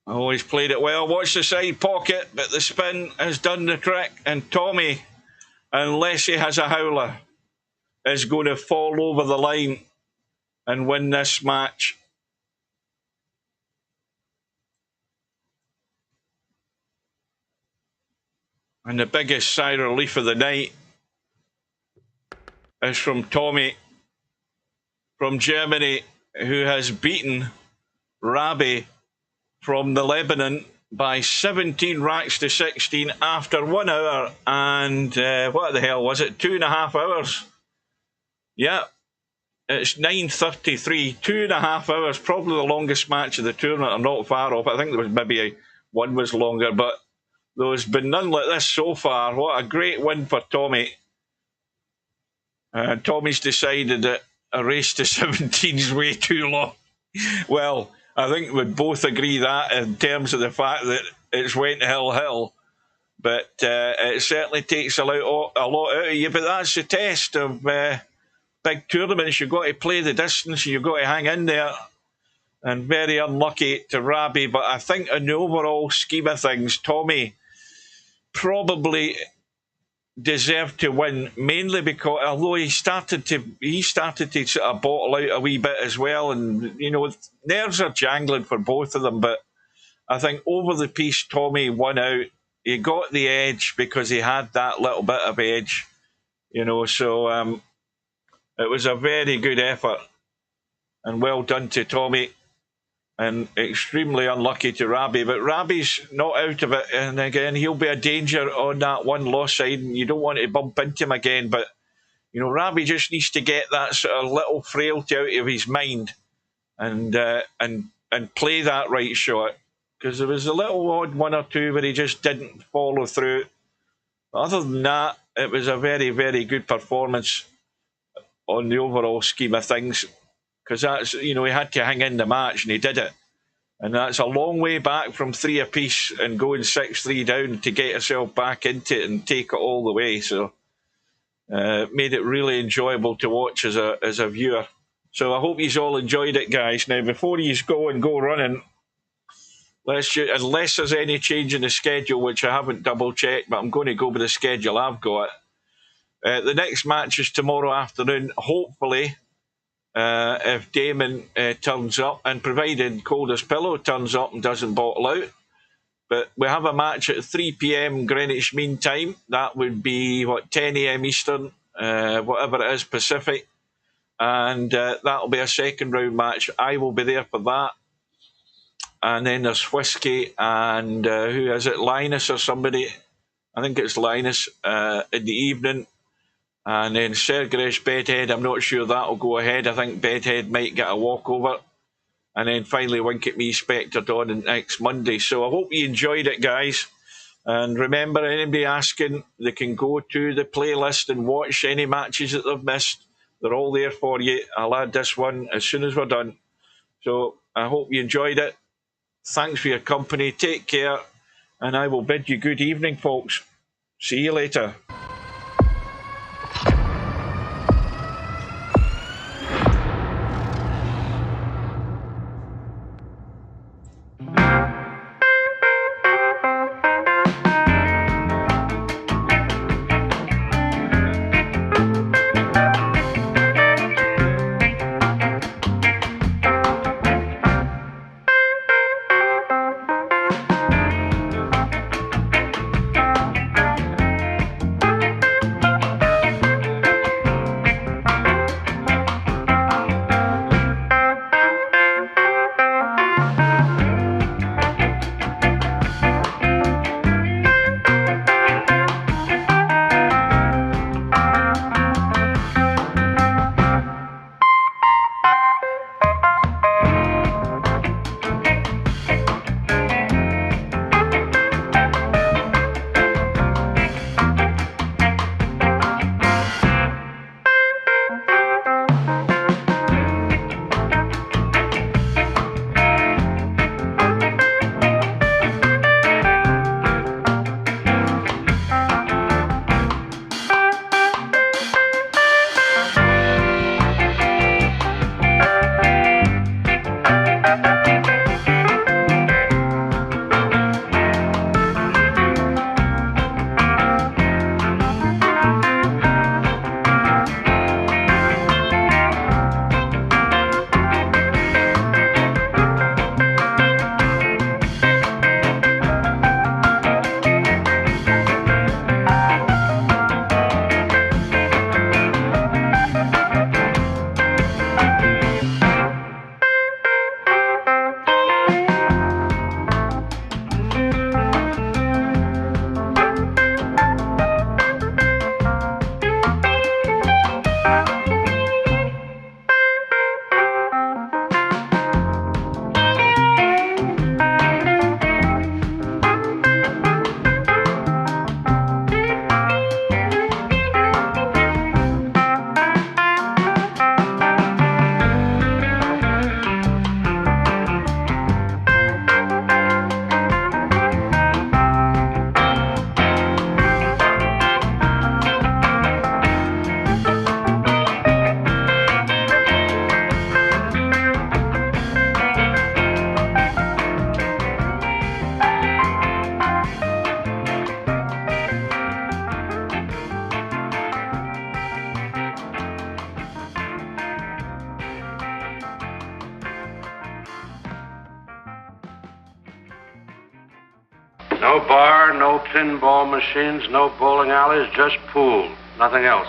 Oh, he's played it well. Watch the side pocket, but the spin has done the trick. And Tommyy, unless he has a howler, is going to fall over the line and win this match. And the biggest sigh of relief of the night is from Tommyy from Germany, who has beaten Rabih from the Lebanon by 17 racks to 16 after 1 hour and what the hell was it? 2.5 hours. Yeah, it's 9:33, 2.5 hours, probably the longest match of the tournament. I'm not far off. I think there was maybe one was longer, but there's been none like this so far. What a great win for Tommyy. Tommy's decided that a race to 17 is way too long. Well, I think we'd both agree that in terms of the fact that it's went hill. But it certainly takes a lot out of you. But that's the test of big tournaments. You've got to play the distance. You've got to hang in there. And very unlucky to Rabih. But I think in the overall scheme of things, Tommyy probably deserved to win, mainly because although he started to sort of bottle out a wee bit as well, and you know, nerves are jangling for both of them. But I think over the piece, Tommyy won out. He got the edge because he had that little bit of edge, you know. So it was a very good effort, and well done to Tommyy. And extremely unlucky to Rabih. But Rabih's not out of it. And again, he'll be a danger on that one loss side. And you don't want to bump into him again. But, you know, Rabih just needs to get that sort of little frailty out of his mind and play that right shot. Because there was a little odd one or two where he just didn't follow through. But other than that, it was a very, very good performance on the overall scheme of things. Because that's, you know, he had to hang in the match and he did it. And that's a long way back from 3 apiece and going 6-3 down to get yourself back into it and take it all the way. So made it really enjoyable to watch as a viewer. So I hope you all enjoyed it, guys. Now, before you go running, unless there's any change in the schedule, which I haven't double checked, but I'm going to go with the schedule I've got. The next match is tomorrow afternoon. Hopefully, if Damon turns up, and provided Coldest Pillow turns up and doesn't bottle out. But we have a match at 3 p.m. Greenwich Mean Time. That would be, 10 a.m. Eastern, whatever it is, Pacific. And that'll be a second round match. I will be there for that. And then there's Whiskey and who is it? Linus or somebody. I think it's Linus in the evening. And then Sergresh Bedhead. I'm not sure that'll go ahead. I think Bedhead might get a walkover. And then finally, Wink at Me, Spectre Dawn next Monday. So I hope you enjoyed it, guys. And remember, anybody asking, they can go to the playlist and watch any matches that they've missed. They're all there for you. I'll add this one as soon as we're done. So I hope you enjoyed it. Thanks for your company. Take care. And I will bid you good evening, folks. See you later. No bar, no pinball machines, no bowling alleys, just pool. Nothing else.